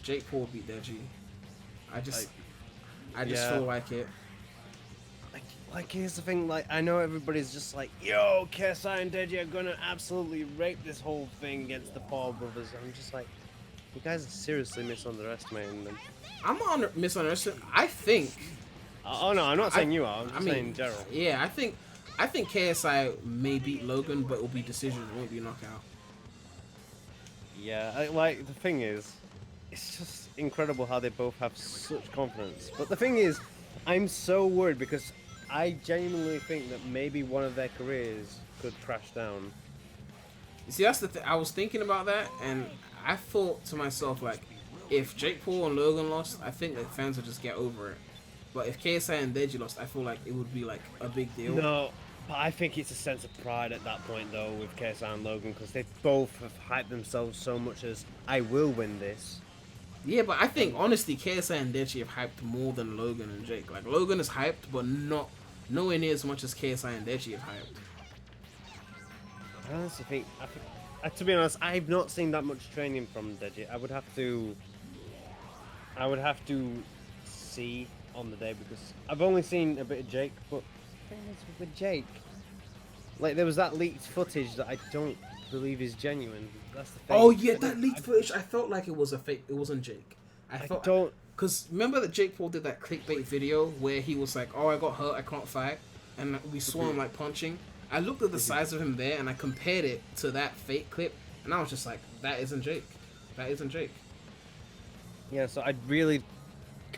Jake Paul beat Deji. I just yeah. feel like it. like here's the thing. Like, I know everybody's just like, yo, KSI and Deji are gonna absolutely rape this whole thing against the Paul brothers. I'm just like, you guys are seriously misunderestimating them. I'm on misunderstood. I think. Oh no, I'm not saying you are. I'm just I mean, saying in general. Yeah, I think KSI may beat Logan, but it will be decision. It won't be knockout. Yeah, like the thing is, it's just incredible how they both have such confidence. But the thing is, I'm so worried because I genuinely think that maybe one of their careers could crash down. You see, that's the thing. I was thinking about that, and I thought to myself, like, if Jake Paul and Logan lost, I think the fans would just get over it. But if KSI and Deji lost, I feel like it would be like a big deal. No, but I think it's a sense of pride at that point though with KSI and Logan because they both have hyped themselves so much as I will win this. Yeah, but I think honestly, KSI and Deji have hyped more than Logan and Jake. Like Logan is hyped, but nowhere near as much as KSI and Deji have hyped. I honestly think, to be honest, I've not seen that much training from Deji. I would have to see on the day because I've only seen a bit of Jake, but the thing is with Jake, like there was that leaked footage that I don't believe is genuine. That's the thing. Oh yeah, that leaked footage. I felt like it was a fake. It wasn't Jake. I don't. Because remember that Jake Paul did that clickbait video where he was like, "Oh, I got hurt. I can't fight," and we saw him like punching. I looked at the size of him there and I compared it to that fake clip, and I was just like, "That isn't Jake. That isn't Jake." Yeah, so I really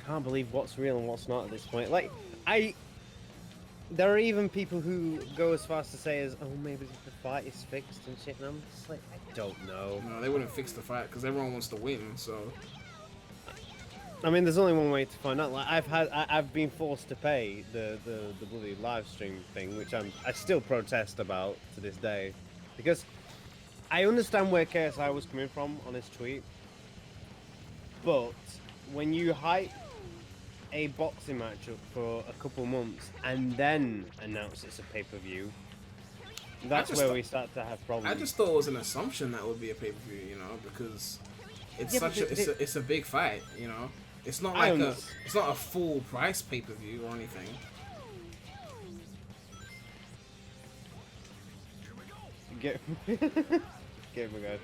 can't believe what's real and what's not at this point. Like, there are even people who go as far as to say as, oh, maybe the fight is fixed and shit, and I'm just like, I don't know. No, they wouldn't fix the fight because everyone wants to win. So, I mean, there's only one way to find out. Like, I've been forced to pay the bloody live stream thing, which I still protest about to this day, because I understand where KSI was coming from on his tweet, but when you hype a boxing match up for a couple months and then announce it's a pay-per-view, that's where we start to have problems. I just thought it was an assumption that would be a pay-per-view, you know, because it's it's a big fight, you know. It's not like it's not a full price pay-per-view or anything. Get Gamer guy.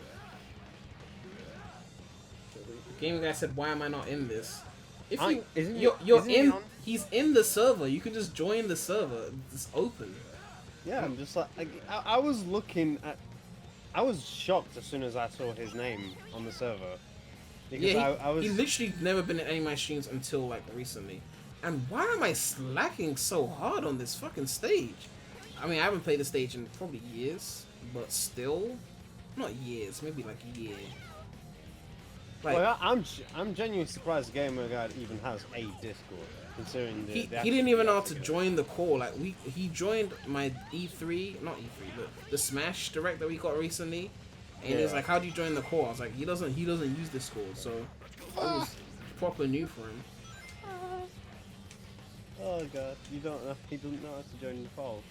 Gamer guy said, "Why am I not in this?" If he's in the server. You can just join the server. It's open. Yeah, I'm just like I was looking at. I was shocked as soon as I saw his name on the server. Because Yeah, he literally never been in any of my streams until like recently. And why am I slacking so hard on this fucking stage? I mean, I haven't played the stage in probably years, but still, not years, maybe like a year. Like, well, I'm genuinely surprised Gamer Guy even has a Discord, considering he didn't even know how to join the call. Like he joined my E3, not E3, but the Smash Direct that we got recently, and he's like, "How do you join the call?" I was like, "He doesn't use Discord, so it was proper new for him." Oh god, he doesn't know how to join the call.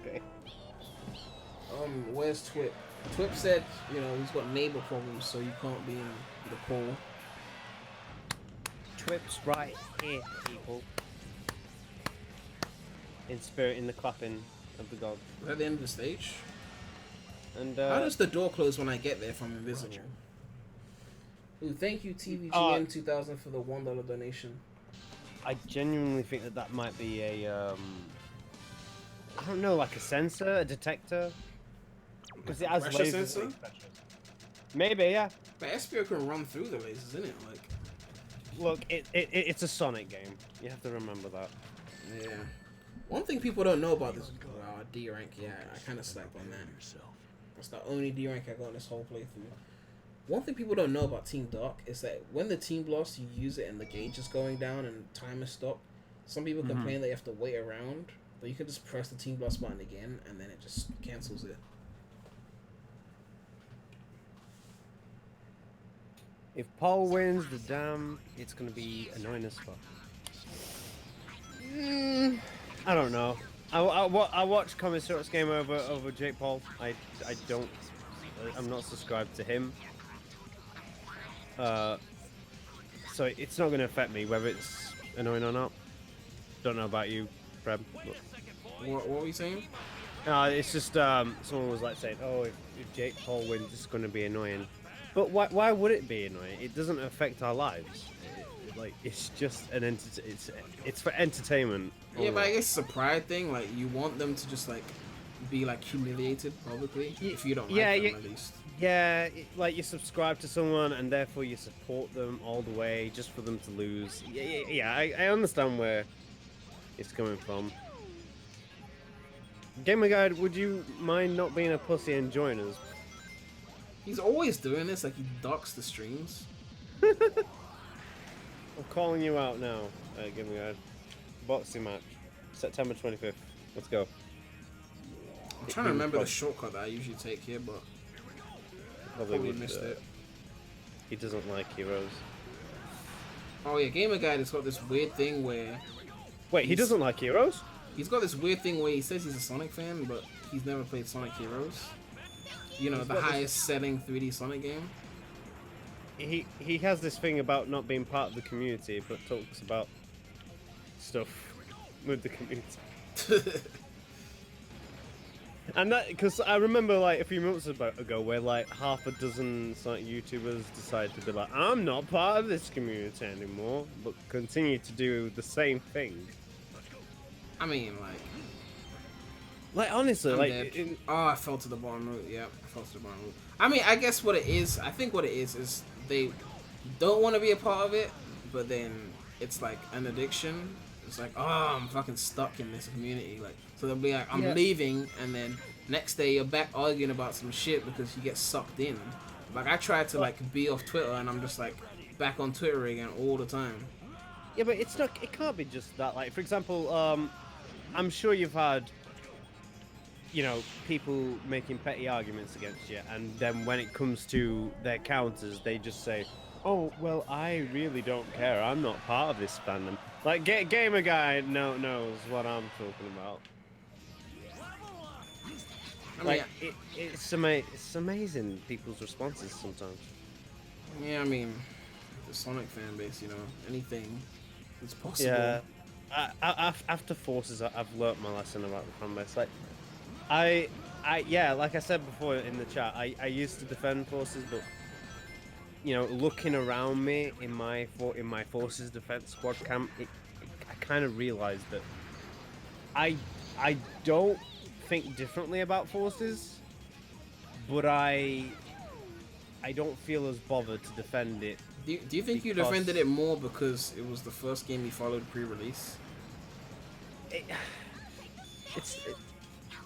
Okay. Where's TWIP? TWIP said, you know, he's got neighbor problems, so you can't be in the call. TWIP's right here, people. In spirit, in the clapping of the dog. Is that the end of the stage? And how does the door close when I get there if I'm invisible? Ooh, thank you TVGN 2000 for the $1 donation. I genuinely think that might be a I don't know, like a sensor, a detector. because it has Pressure lasers. sensor? and expressions. Maybe, yeah. But Espio can run through the lasers, isn't it? Like, Look, it's a Sonic game. You have to remember that. yeah. One thing people don't know about this D rank, yeah, I kind of slacked on that. That's the only D rank I got in this whole playthrough. One thing people don't know about Team Dark is that when the team blasts, you use it and the gauge is going down and time is stopped. Some people complain that you have to wait around, but you can just press the team blast button again and then it just cancels it. If Paul wins the dam, it's gonna be annoying as fuck. I don't know. I watched Commissary's game over Jake Paul. I'm not subscribed to him. So it's not gonna affect me whether it's annoying or not. Don't know about you, Prem. What were you saying? It's just someone was like saying, "Oh, if Jake Paul wins, it's gonna be annoying." But why would it be annoying? It doesn't affect our lives. It's just an it's for entertainment. Yeah, but I guess it's a pride thing. Like, you want them to just, like, be, like, humiliated publicly, if you don't like them, at least. Yeah, like you subscribe to someone and therefore you support them all the way just for them to lose. Yeah, I understand where it's coming from. Gamer Guide, would you mind not being a pussy and join us? He's always doing this, like, he ducks the streams. I'm calling you out now, Gamer Guide. Boxing match, September 25th. Let's go. I'm trying to remember the shortcut that I usually take here, but probably missed it. He doesn't like heroes. Oh yeah, Gamer Guide has got this weird thing where... Wait, he doesn't like heroes? He's got this weird thing where he says he's a Sonic fan, but he's never played Sonic Heroes. You know, the highest setting 3D Sonic game. He has this thing about not being part of the community, but talks about stuff with the community. And that, because I remember like a few months ago where like half a dozen Sonic YouTubers decided to be like, I'm not part of this community anymore, but continue to do the same thing. I mean, like honestly, I'm like dead. Oh, I fell to the bottom route. Yeah, I fell to the bottom route. I mean, I guess what it is, I think what it is they don't want to be a part of it, but then it's like an addiction. It's like, oh, I'm fucking stuck in this community. Like, so they'll be like, I'm leaving, and then next day you're back arguing about some shit because you get sucked in. Like, I try to like be off Twitter, and I'm just like back on Twitter again all the time. Yeah, but it's not. It can't be just that. Like, for example, I'm sure you've had, you know, people making petty arguments against you, and then when it comes to their counters, they just say, "Oh, well, I really don't care. I'm not part of this fandom." Like, Gamer Guy knows what I'm talking about. I mean, Like, it's amazing people's responses sometimes. yeah, I mean, the Sonic fan base, you know, anything is possible. Yeah. After Forces, I've learnt my lesson about the fan base. Like, yeah, like I said before in the chat, I used to defend Forces, but you know, looking around me in my Forces defense squad camp, I kind of realized that I don't think differently about Forces, but I don't feel as bothered to defend it. Do you think you defended it more because it was the first game you followed pre-release? It's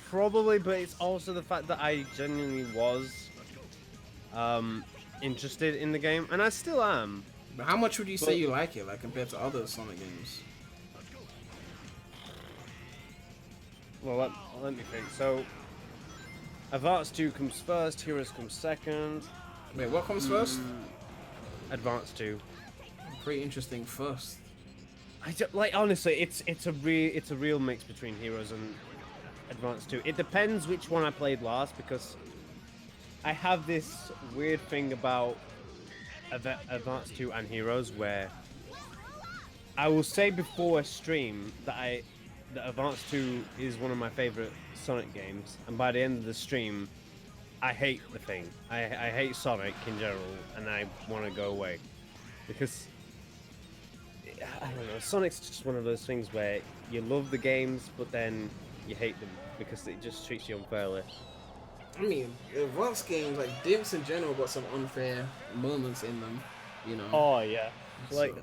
probably, but it's also the fact that I genuinely was interested in the game, and I still am. But how much would you say you like it, like compared to other Sonic games? Well, let me think. So, Advance 2 comes first, Heroes comes second. Wait, what comes first? Advance 2. Pretty interesting first. Like, honestly, it's a real mix between Heroes and Advance 2. It depends which one I played last, because I have this weird thing about Advance 2 and Heroes where I will say before a stream that Advance 2 is one of my favorite Sonic games, and by the end of the stream, I hate the thing. I hate Sonic in general, and I want to go away. Because, I don't know, Sonic's just one of those things where you love the games, but then you hate them, because it just treats you unfairly. I mean, advanced games like Dimps in general got some unfair moments in them, you know. Oh yeah, like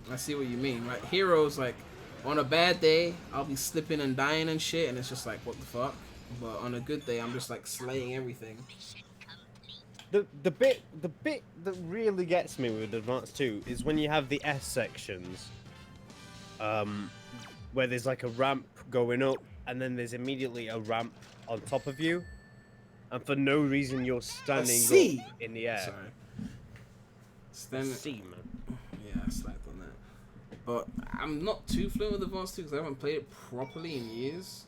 So, I see what you mean. Like Heroes, like on a bad day, I'll be slipping and dying and shit, and it's just like, what the fuck. But on a good day, I'm just like slaying everything. the bit that really gets me with Advance 2 is when you have the S sections, where there's like a ramp going up, and then there's immediately a ramp on top of you, and for no reason you're standing up in the air. Sorry. C, man. Yeah, I slacked on that. But I'm not too fluent with Advance 2 because I haven't played it properly in years.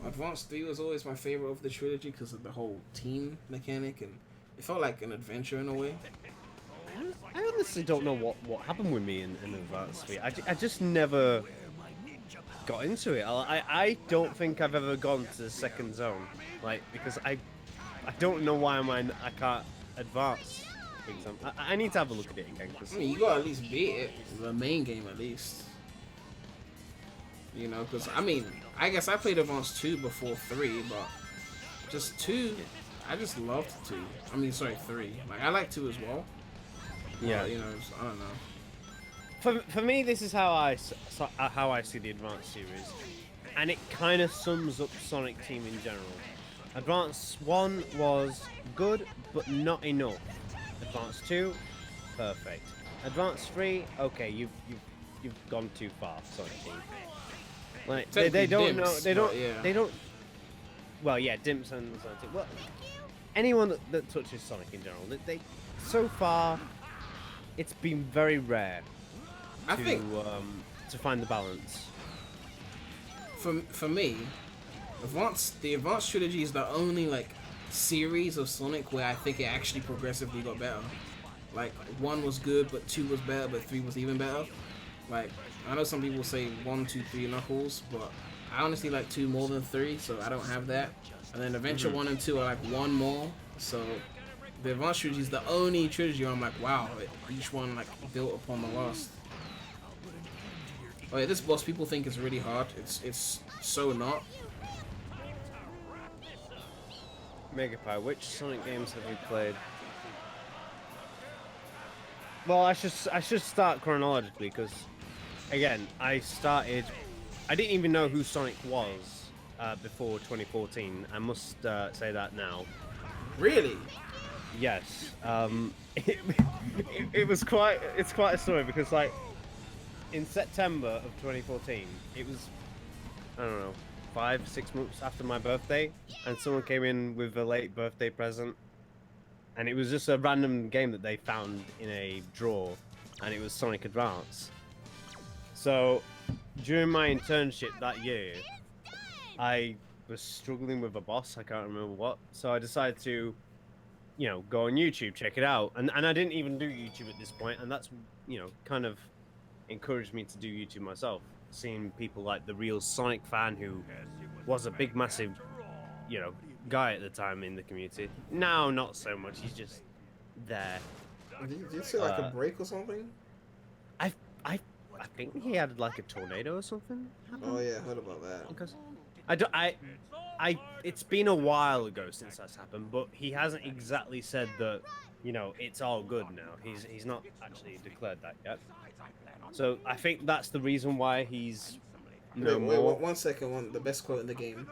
Advance 3 was always my favorite of the trilogy because of the whole team mechanic, and it felt like an adventure in a way. I honestly don't know what happened with me in Advance 3. I just never got into it. I don't think I've ever gone to the second zone, like, because I don't know why I can't advance. For example, I need to have a look at it again. Cause... I mean, you gotta at least beat it, the main game at least. You know, because I mean, I guess I played Advance 2 before 3, but just 2, I just loved 2. I mean, sorry, 3. Like, I like 2 as well. Yeah. But, you know, I don't know. For me, this is how I see the Advance series, and it kind of sums up Sonic Team in general. Advance 1 was good, but not enough. Advance 2, perfect. Advance 3, okay, you've gone too far, Sonic Team. Like they don't know, they don't. Well, yeah, Dimps and Sonic Team. Well, anyone that touches Sonic in general, they so far, it's been very rare. I think to find the balance. For me, the Advanced trilogy is the only like series of Sonic where I think it actually progressively got better. Like 1 was good, but 2 was better, but 3 was even better. Like I know some people say 1, 2, 3 Knuckles, but I honestly like 2 more than 3, so I don't have that. And then Adventure 1 and 2 are like 1 more. So the Advanced trilogy is the only trilogy where I'm like, wow, each one like built upon the last. Oh yeah, this boss people think is really hard. It's so not. MegapiCentral, which Sonic games have you played? Well, I should start chronologically because, again, I didn't even know who Sonic was before 2014. I must say that now. Really? Yes. It's quite a story because like in September of 2014, it was, I don't know, 5-6 months after my birthday, and someone came in with a late birthday present, and it was just a random game that they found in a drawer, and it was Sonic Advance. So during my internship that year, I was struggling with a boss, I can't remember what, so I decided to, you know, go on YouTube, check it out, and I didn't even do YouTube at this point, and that's, you know, kind of encouraged me to do YouTube myself, seeing people like the real Sonic fan who was a big massive, you know, guy at the time in the community. Now not so much, he's just there. Did you see like a break or something? I think he had like a tornado or something happen. Oh yeah, I heard about that. Because it's been a while ago since that's happened, but he hasn't exactly said that, you know, it's all good now. He's not actually declared that yet. So I think that's the reason why he's no more. Wait, 1 second. The best quote in the game.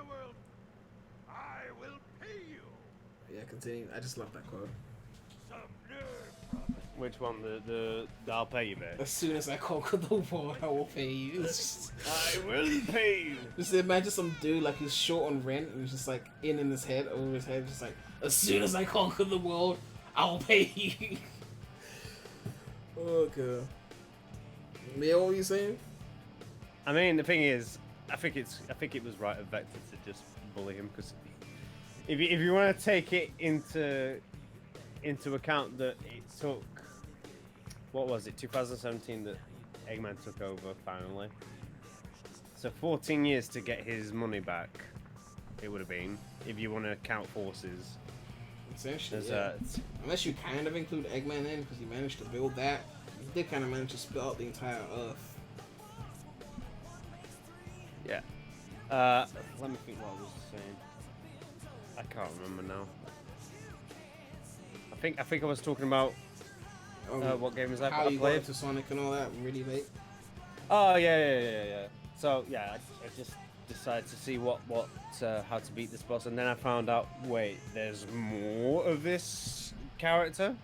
Yeah, continue. I just love that quote. Which one? The I'll pay you, man. As soon as I conquer the world, I will pay you. I will pay you. Just imagine some dude like he's short on rent and he's just like in his head, over his head, just like, as soon as I conquer the world, I will pay you. Oh god. Mia, what were you saying? I mean, the thing is, I think it was right of Vector to just bully him, because if you want to take it into account that it took, what was it, 2017 that Eggman took over finally. So 14 years to get his money back. It would have been, if you want to count forces. Essentially, yeah. Unless you kind of include Eggman in, because he managed to build that. He did kind of manage to split out the entire Earth. Yeah. Let me think what I was saying. I can't remember now. I think I was talking about what game was that? How I you got played? into Sonic and all that really late? Oh yeah. So yeah, I just decided to see what how to beat this boss, and then I found out, wait, there's more of this character.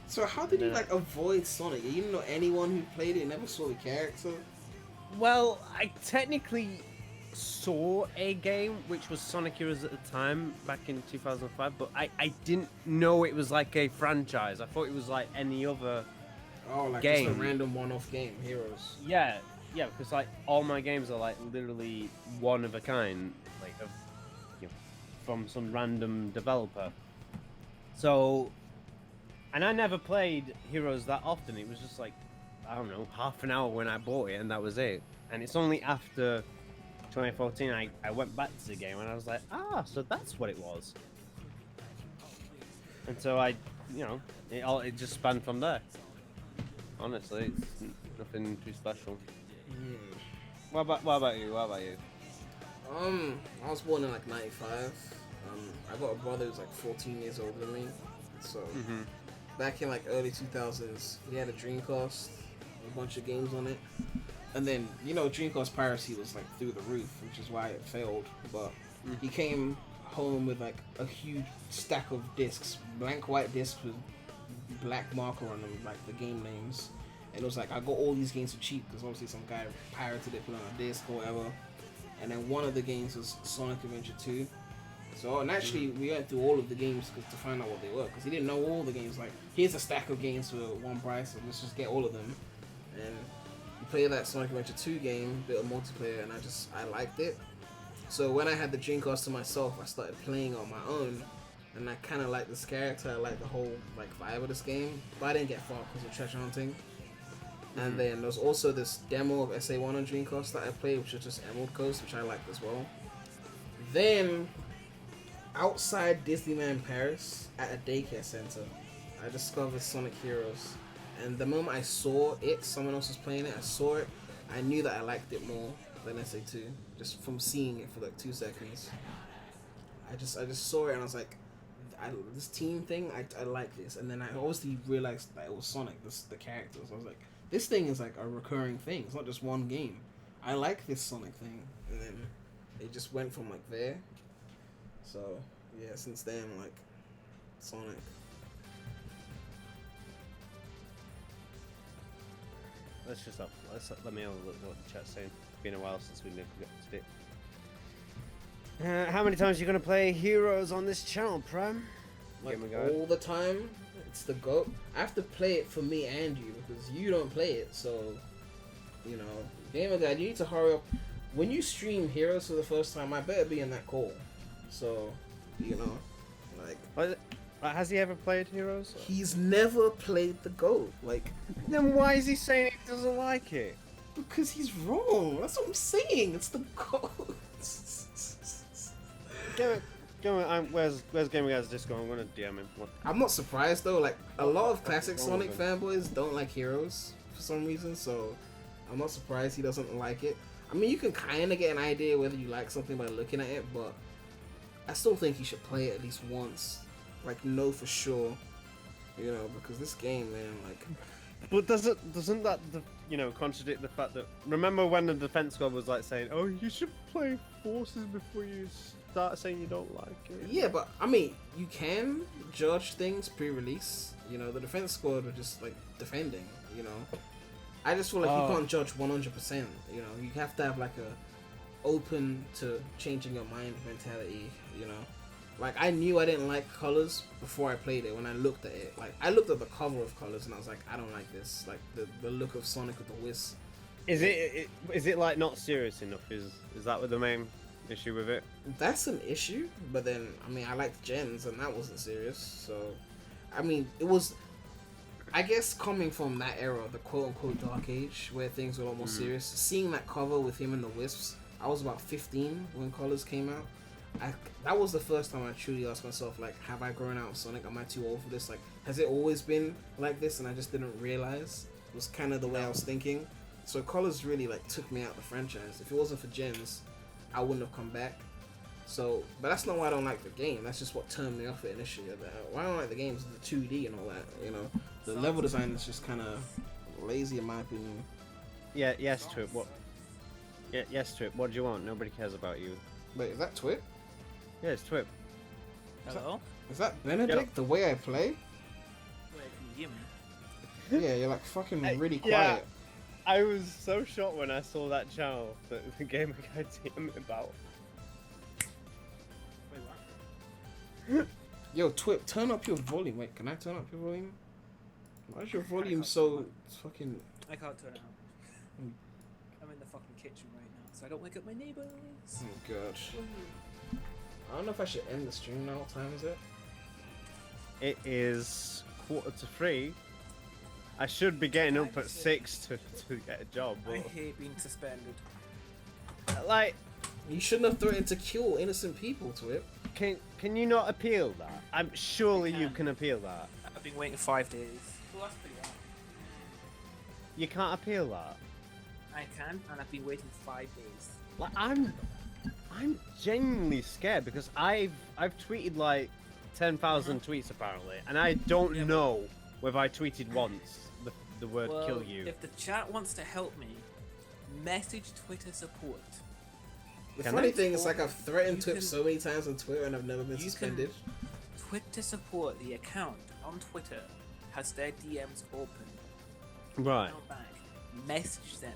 So how did you Yeah. like avoid Sonic? You didn't know anyone who played it, never saw the character? Well, I technically saw a game which was Sonic Heroes at the time, back in 2005, but I didn't know it was like a franchise. I thought it was like any other. Oh, like Game. just a random one-off game, Heroes. Yeah, because like all my games are like literally one of a kind, like from some random developer. So, and I never played Heroes that often. It was just like, I don't know, half an hour when I bought it, and that was it. And it's only after 2014 I went back to the game, and I was like, so that's what it was. And so it just spanned from there. Honestly, it's nothing too special. What about you? I was born in like 95. I got a brother who's like 14 years older than me. So back in like early 2000s, he had a Dreamcast, a bunch of games on it. And then, Dreamcast piracy was like through the roof, which is why it failed. But he came home with like a huge stack of discs, blank white discs with black marker on them, like the game names. And it was like, I got all these games for cheap because obviously some guy pirated it, put it on a disc or whatever. And then one of the games was Sonic Adventure 2. So naturally, we went through all of the games to find out what they were, because he didn't know all the games. Like, here's a stack of games for one price, so let's just get all of them. And we played that Sonic Adventure 2 game, bit of multiplayer, and I liked it. So when I had the Dreamcast to myself, I started playing on my own, and I kind of liked this character. I liked the whole like vibe of this game, but I didn't get far because of treasure hunting. And then there was also this demo of SA1 on Dreamcast that I played, which was just Emerald Coast, which I liked as well. Then, outside Disneyland Paris, at a daycare center, I discovered Sonic Heroes. And the moment I saw it, someone else was playing it, I saw it, I knew that I liked it more than SA2, just from seeing it for like 2 seconds. I just saw it and I was like, this team thing, I like this. And then I obviously realized that it was Sonic, the characters. I was like, this thing is like a recurring thing. It's not just one game. I like this Sonic thing. And then it just went from like there. So yeah, since then, like Sonic. Let me have a look at what the chat's saying. It's been a while since we got to it. How many times are you gonna play Heroes on this channel, Prem? Like all the time. It's the GOAT. I have to play it for me and you because you don't play it. So, Gamer Guy, you need to hurry up. When you stream Heroes for the first time, I better be in that call. So, like. Has he ever played Heroes? He's never played the GOAT. Like. Then why is he saying he doesn't like it? Because he's wrong. That's what I'm saying. It's the GOAT. Go on, where's Gamer Guy's Disco? I'm gonna DM him. What? I'm not surprised though. Like a lot of classic Sonic fanboys don't like Heroes for some reason, so I'm not surprised he doesn't like it. I mean, you can kind of get an idea whether you like something by looking at it, but I still think you should play it at least once. Like, know for sure, because this game, man, like. But doesn't that contradict the fact that, remember when the defense squad was like saying, oh, you should play Forces before you start saying you don't like it? Yeah, but I mean, you can judge things pre-release. The defense squad are just like defending. I just feel like you can't judge 100%. You have to have like a open to changing your mind mentality. Like, I knew I didn't like colors before I played it. When I looked at it, like, I looked at the cover of colors and I was like, I don't like this. Like, the look of Sonic with the wisp. Is it like not serious enough? Is that the main issue with it? That's an issue, but then, I mean, I liked Gens and that wasn't serious. So, I mean, it was, I guess, coming from that era, the quote-unquote Dark Age, where things were a lot more serious. Seeing that cover with him and the wisps, I was about 15 when colors came out. That was the first time I truly asked myself, like, have I grown out of Sonic? Am I too old for this? Like, has it always been like this and I just didn't realize? It was kind of the way I was thinking. So Colors really, like, took me out of the franchise. If it wasn't for Gens, I wouldn't have come back. So, but that's not why I don't like the game. That's just what turned me off it initially. Why I don't like the game is the 2D and all that. You know, the level design is just kind of lazy in my opinion. Yeah, yes, Twip. What? Yeah, yes, Twip. What do you want? Nobody cares about you. Wait, is that Twip? Yeah, it's Twip. Hello? Is that Benedict? The way I play? Wait, can you hear me? Yeah, you're like fucking really Yeah. quiet. I was so shocked when I saw that channel that the gamer guy told me about. Wait, what? Yo, Twip, turn up your volume. Wait, can I turn up your volume? Why is your volume so fucking... I can't turn it up. I'm in the fucking kitchen right now, so I don't wake up my neighbors. Oh gosh. I don't know if I should end the stream now. What time is it? It is 2:45. I should be getting up at 6 to get a job, I but hate being suspended. like, You shouldn't have threatened to kill innocent people, Twip. can you not appeal that? I'm surely you can. can appeal that. I've been waiting 5 days. Well, that's pretty bad. You can't appeal that. I can, and I've been waiting 5 days. Like, I'm genuinely scared because I've tweeted like 10,000 tweets apparently, and I don't know whether I tweeted once the word Well, kill you. if the chat wants to help me, message Twitter support. The Can funny I? thing is, like, I've threatened You Twip can- so many times on Twitter and I've never been You can- suspended. Twitter support, the account on Twitter, has their DMs open. Right. Now back. Message them.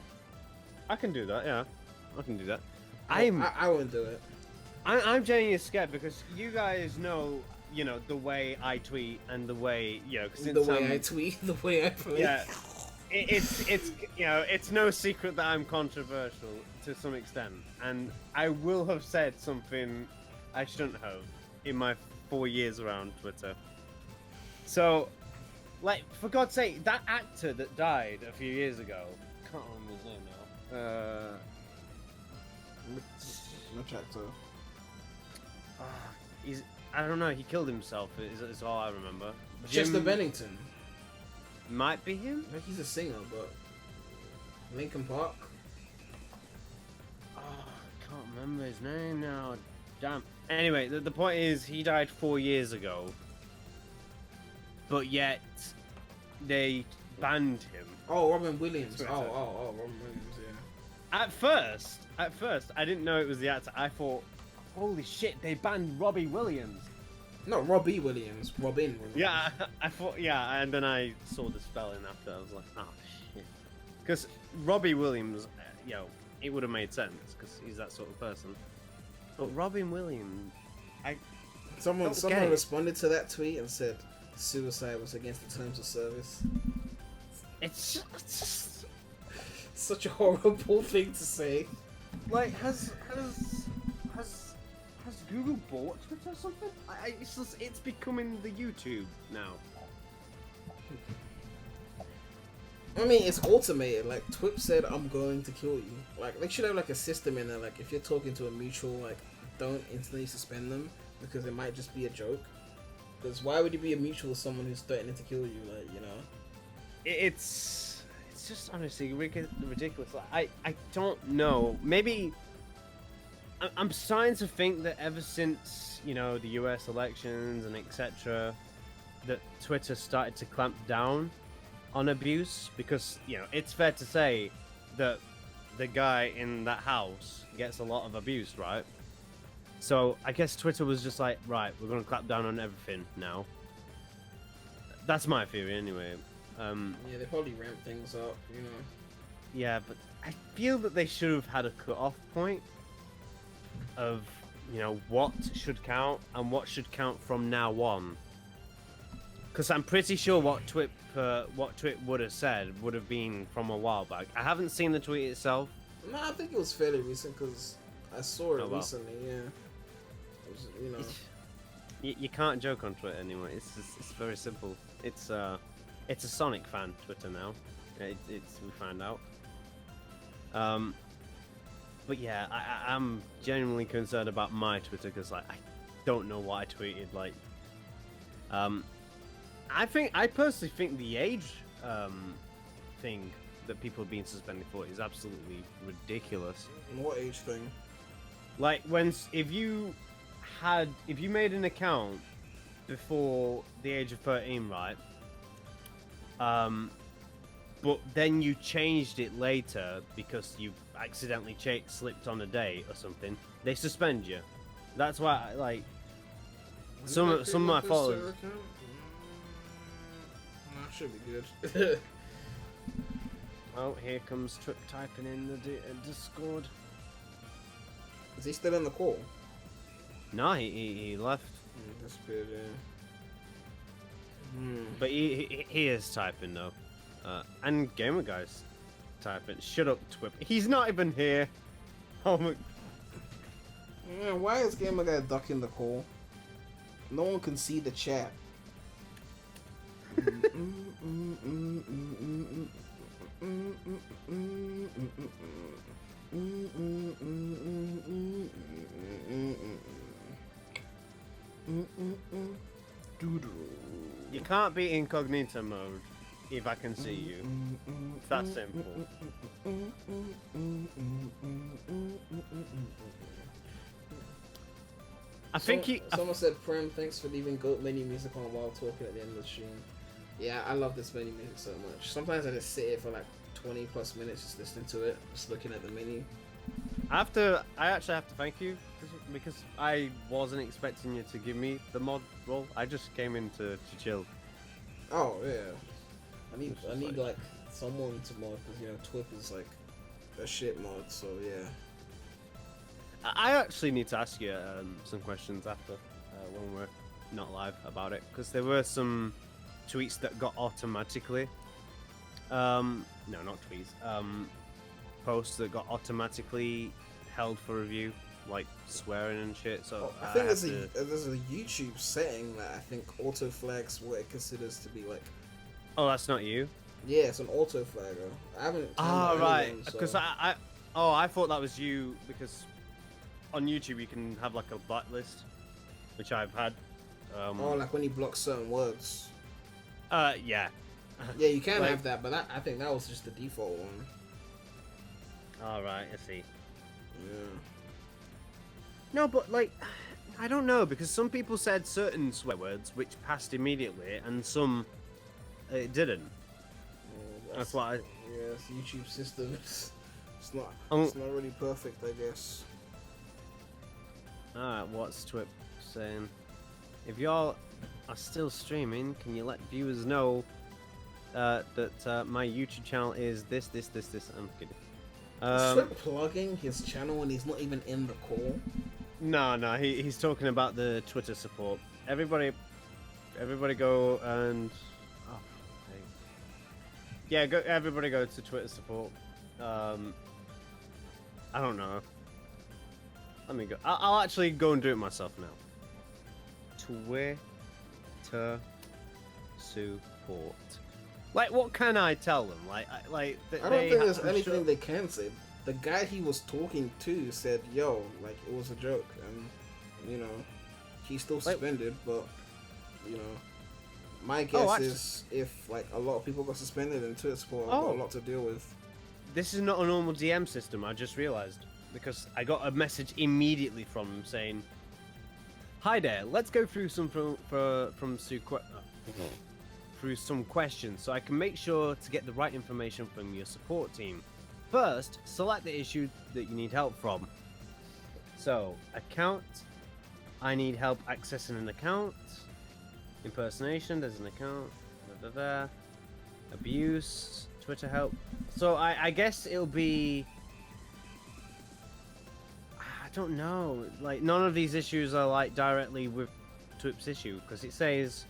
I can do that, yeah. I can do that. I wouldn't do it. I'm genuinely scared because you guys know, you know, the way I tweet and the way, you know, since The way I tweet, the way I play. yeah, it's you know, it's no secret that I'm controversial to some extent, and I will have said something I shouldn't have in my 4 years around Twitter. So, like, for God's sake, that actor that died a few years ago, can't remember his name now. Which actor? He's, I don't know, he killed himself, is all I remember. Chester Jim- Bennington. Might be him? I think he's a singer, but Linkin Park. Oh, I can't remember his name now. Damn. Anyway, the point is, he died 4 years ago. But yet, they banned him. Oh, Robin Williams. Twitter. Oh, Robin Williams. Yeah. At first, I didn't know it was the actor. I thought, holy shit, they banned Robbie Williams. Not Robbie Williams. Robin Williams. Yeah, I thought, yeah, and then I saw the spelling after. I was like, oh shit. Because Robbie Williams, it would have made sense because he's that sort of person. But Robin Williams, Someone Okay. responded to that tweet and said suicide was against the terms of service. it's just Such a horrible thing to say. like has Google bought Twitter or something? It's becoming the YouTube now. I mean, it's automated. Like, Twip said, I'm going to kill you. Like, they should have, like, a system in there. Like, if you're talking to a mutual, like, don't instantly suspend them. Because it might just be a joke. Because why would you be a mutual with someone who's threatening to kill you? Like, you know? It's just honestly ridiculous. Like, I don't know. Maybe I'm starting to think that ever since, you know, the US elections and etc., that Twitter started to clamp down on abuse, because, you know, it's fair to say that the guy in that house gets a lot of abuse, right? So I guess Twitter was just like, right, we're gonna clap down on everything now. That's my theory anyway. Yeah, they probably ramp things up, you know? Yeah, but I feel that they should have had a cut-off point of, you know, what should count and what should count from now on. Because I'm pretty sure what Twip would have said would have been from a while back. I haven't seen the tweet itself. No, I think it was fairly recent because I saw it Oh, well. recently, yeah. It was, you know. You can't joke on Twitter anymore. It's very simple. It's a Sonic fan Twitter now. It's we found out. But yeah, I'm genuinely concerned about my Twitter because, like, I don't know what I tweeted. Like, I personally think the age thing that people are being suspended for is absolutely ridiculous. And what age thing? Like if you made an account before the age of 13, right? But then you changed it later because you accidentally slipped on a date or something. They suspend you. That's why, like, some of my followers. That should be good. Oh, here comes Trip typing in the Discord. Is he still in the call? No, he left. Disappeared, yeah. But he is typing though. And Gamer Guy's typing. Shut up, Twip. He's not even here. Oh my. Yeah, why is Gamer Guy ducking the call? No one can see the chat. You can't be incognito mode if I can see you. It's that simple. I think someone said, Prem, thanks for leaving Goat menu music on while talking at the end of the stream. Yeah, I love this menu music so much. Sometimes I just sit here for like 20 plus minutes just listening to it, just looking at the menu. I actually have to thank you because I wasn't expecting you to give me the mod role. I just came in to chill. Oh yeah, I need like someone to mod because you know TWIP is like a shit mod. So yeah. I actually need to ask you some questions after when we're not live about it because there were some tweets that got automatically no, not tweets, posts that got automatically held for review, like swearing and shit. So I think there's a YouTube setting that I think auto flags what it considers to be like. Oh, that's not you. Yeah, it's an auto flagger. I haven't. Oh right, them, so. because I thought that was you because on YouTube you can have like a blacklist, which I've had. Oh, like when you block certain words. Yeah. Yeah, you can like, have that, but I think that was just the default one. Alright, I see. Yeah. No, but like, I don't know, because some people said certain swear words which passed immediately, and some it didn't. Yeah, that's why. Yeah, it's YouTube system. It's not really perfect, I guess. Alright, what's Twip saying? If y'all are still streaming, can you let viewers know that my YouTube channel is this? I'm kidding. Twip plugging his channel when he's not even in the call. No, he's talking about the Twitter support. Everybody go and yeah, everybody go to Twitter support. I don't know. Let me go. I'll actually go and do it myself now. Twitter support. Like, what can I tell them? I don't think there's anything they can say. The guy he was talking to said, "Yo, like it was a joke," and you know, he's still suspended. But you know, my guess is if like a lot of people got suspended and Twitter support got a lot to deal with. This is not a normal DM system. I just realized because I got a message immediately from him saying, "Hi there, let's go through some through some questions so I can make sure to get the right information from your support team. First, select the issue that you need help from. So, account. I need help accessing an account. Impersonation, there's an account. Abuse, Twitter help. So, I guess it'll be... I don't know. Like, none of these issues are like directly with TWIP's issue because it says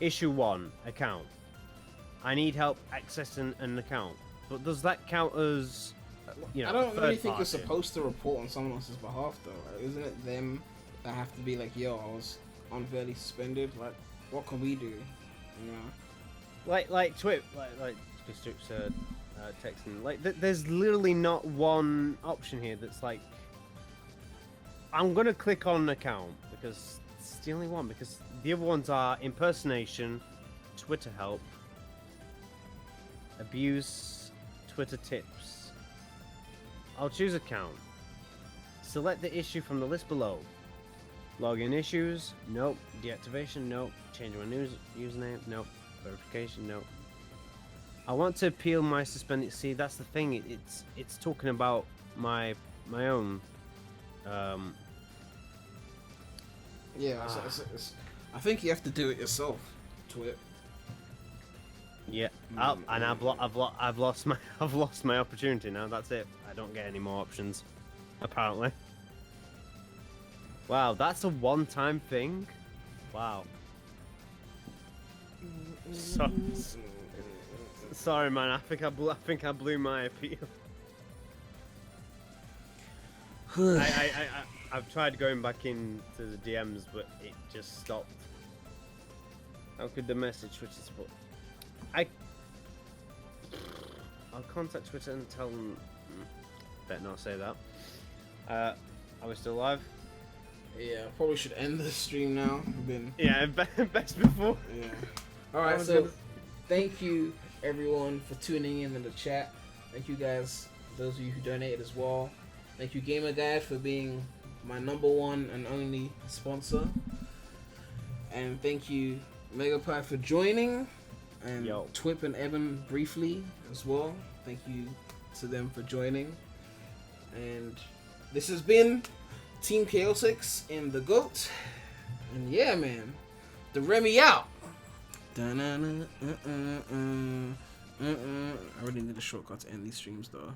issue 1, account. I need help accessing an account. But does that count as, you know, I don't really think party? you're supposed to report on someone else's behalf, though. Right? Isn't it them that have to be like, "Yo, I was unfairly suspended. Like, what can we do?" You know. Like TWIP, like Twip said, texting. Like, there's literally not one option here that's like. I'm gonna click on account because it's the only one. Because the other ones are impersonation, Twitter help, abuse, Twitter tips. I'll choose account. Select the issue from the list below. Login issues, nope. Deactivation, nope. Change my username, nope. Verification, nope. I want to appeal my suspended. See, that's the thing. It's talking about my own. Yeah, I think you have to do it yourself. Twip. Yeah, I've lost my opportunity now. That's it. I don't get any more options, apparently. Wow, that's a one-time thing. Wow. Sorry, man. I think I blew my appeal. I've tried going back into the DMs, but it just stopped. How could the message Twitter support? I'll contact Twitter and tell them. Better not say that. Are we still live? Yeah, probably should end the stream now. Yeah, best before. Yeah. All right, so thank you everyone for tuning in the chat. Thank you guys, those of you who donated as well. Thank you Gamer Guide for being my #1 and only sponsor. And thank you MegapiCentral for joining, and TWIP and Evan briefly as well. Thank you to them for joining. And this has been Team Chaotix in the GOAT. And yeah, man, the Remy out. I really need a shortcut to end these streams though.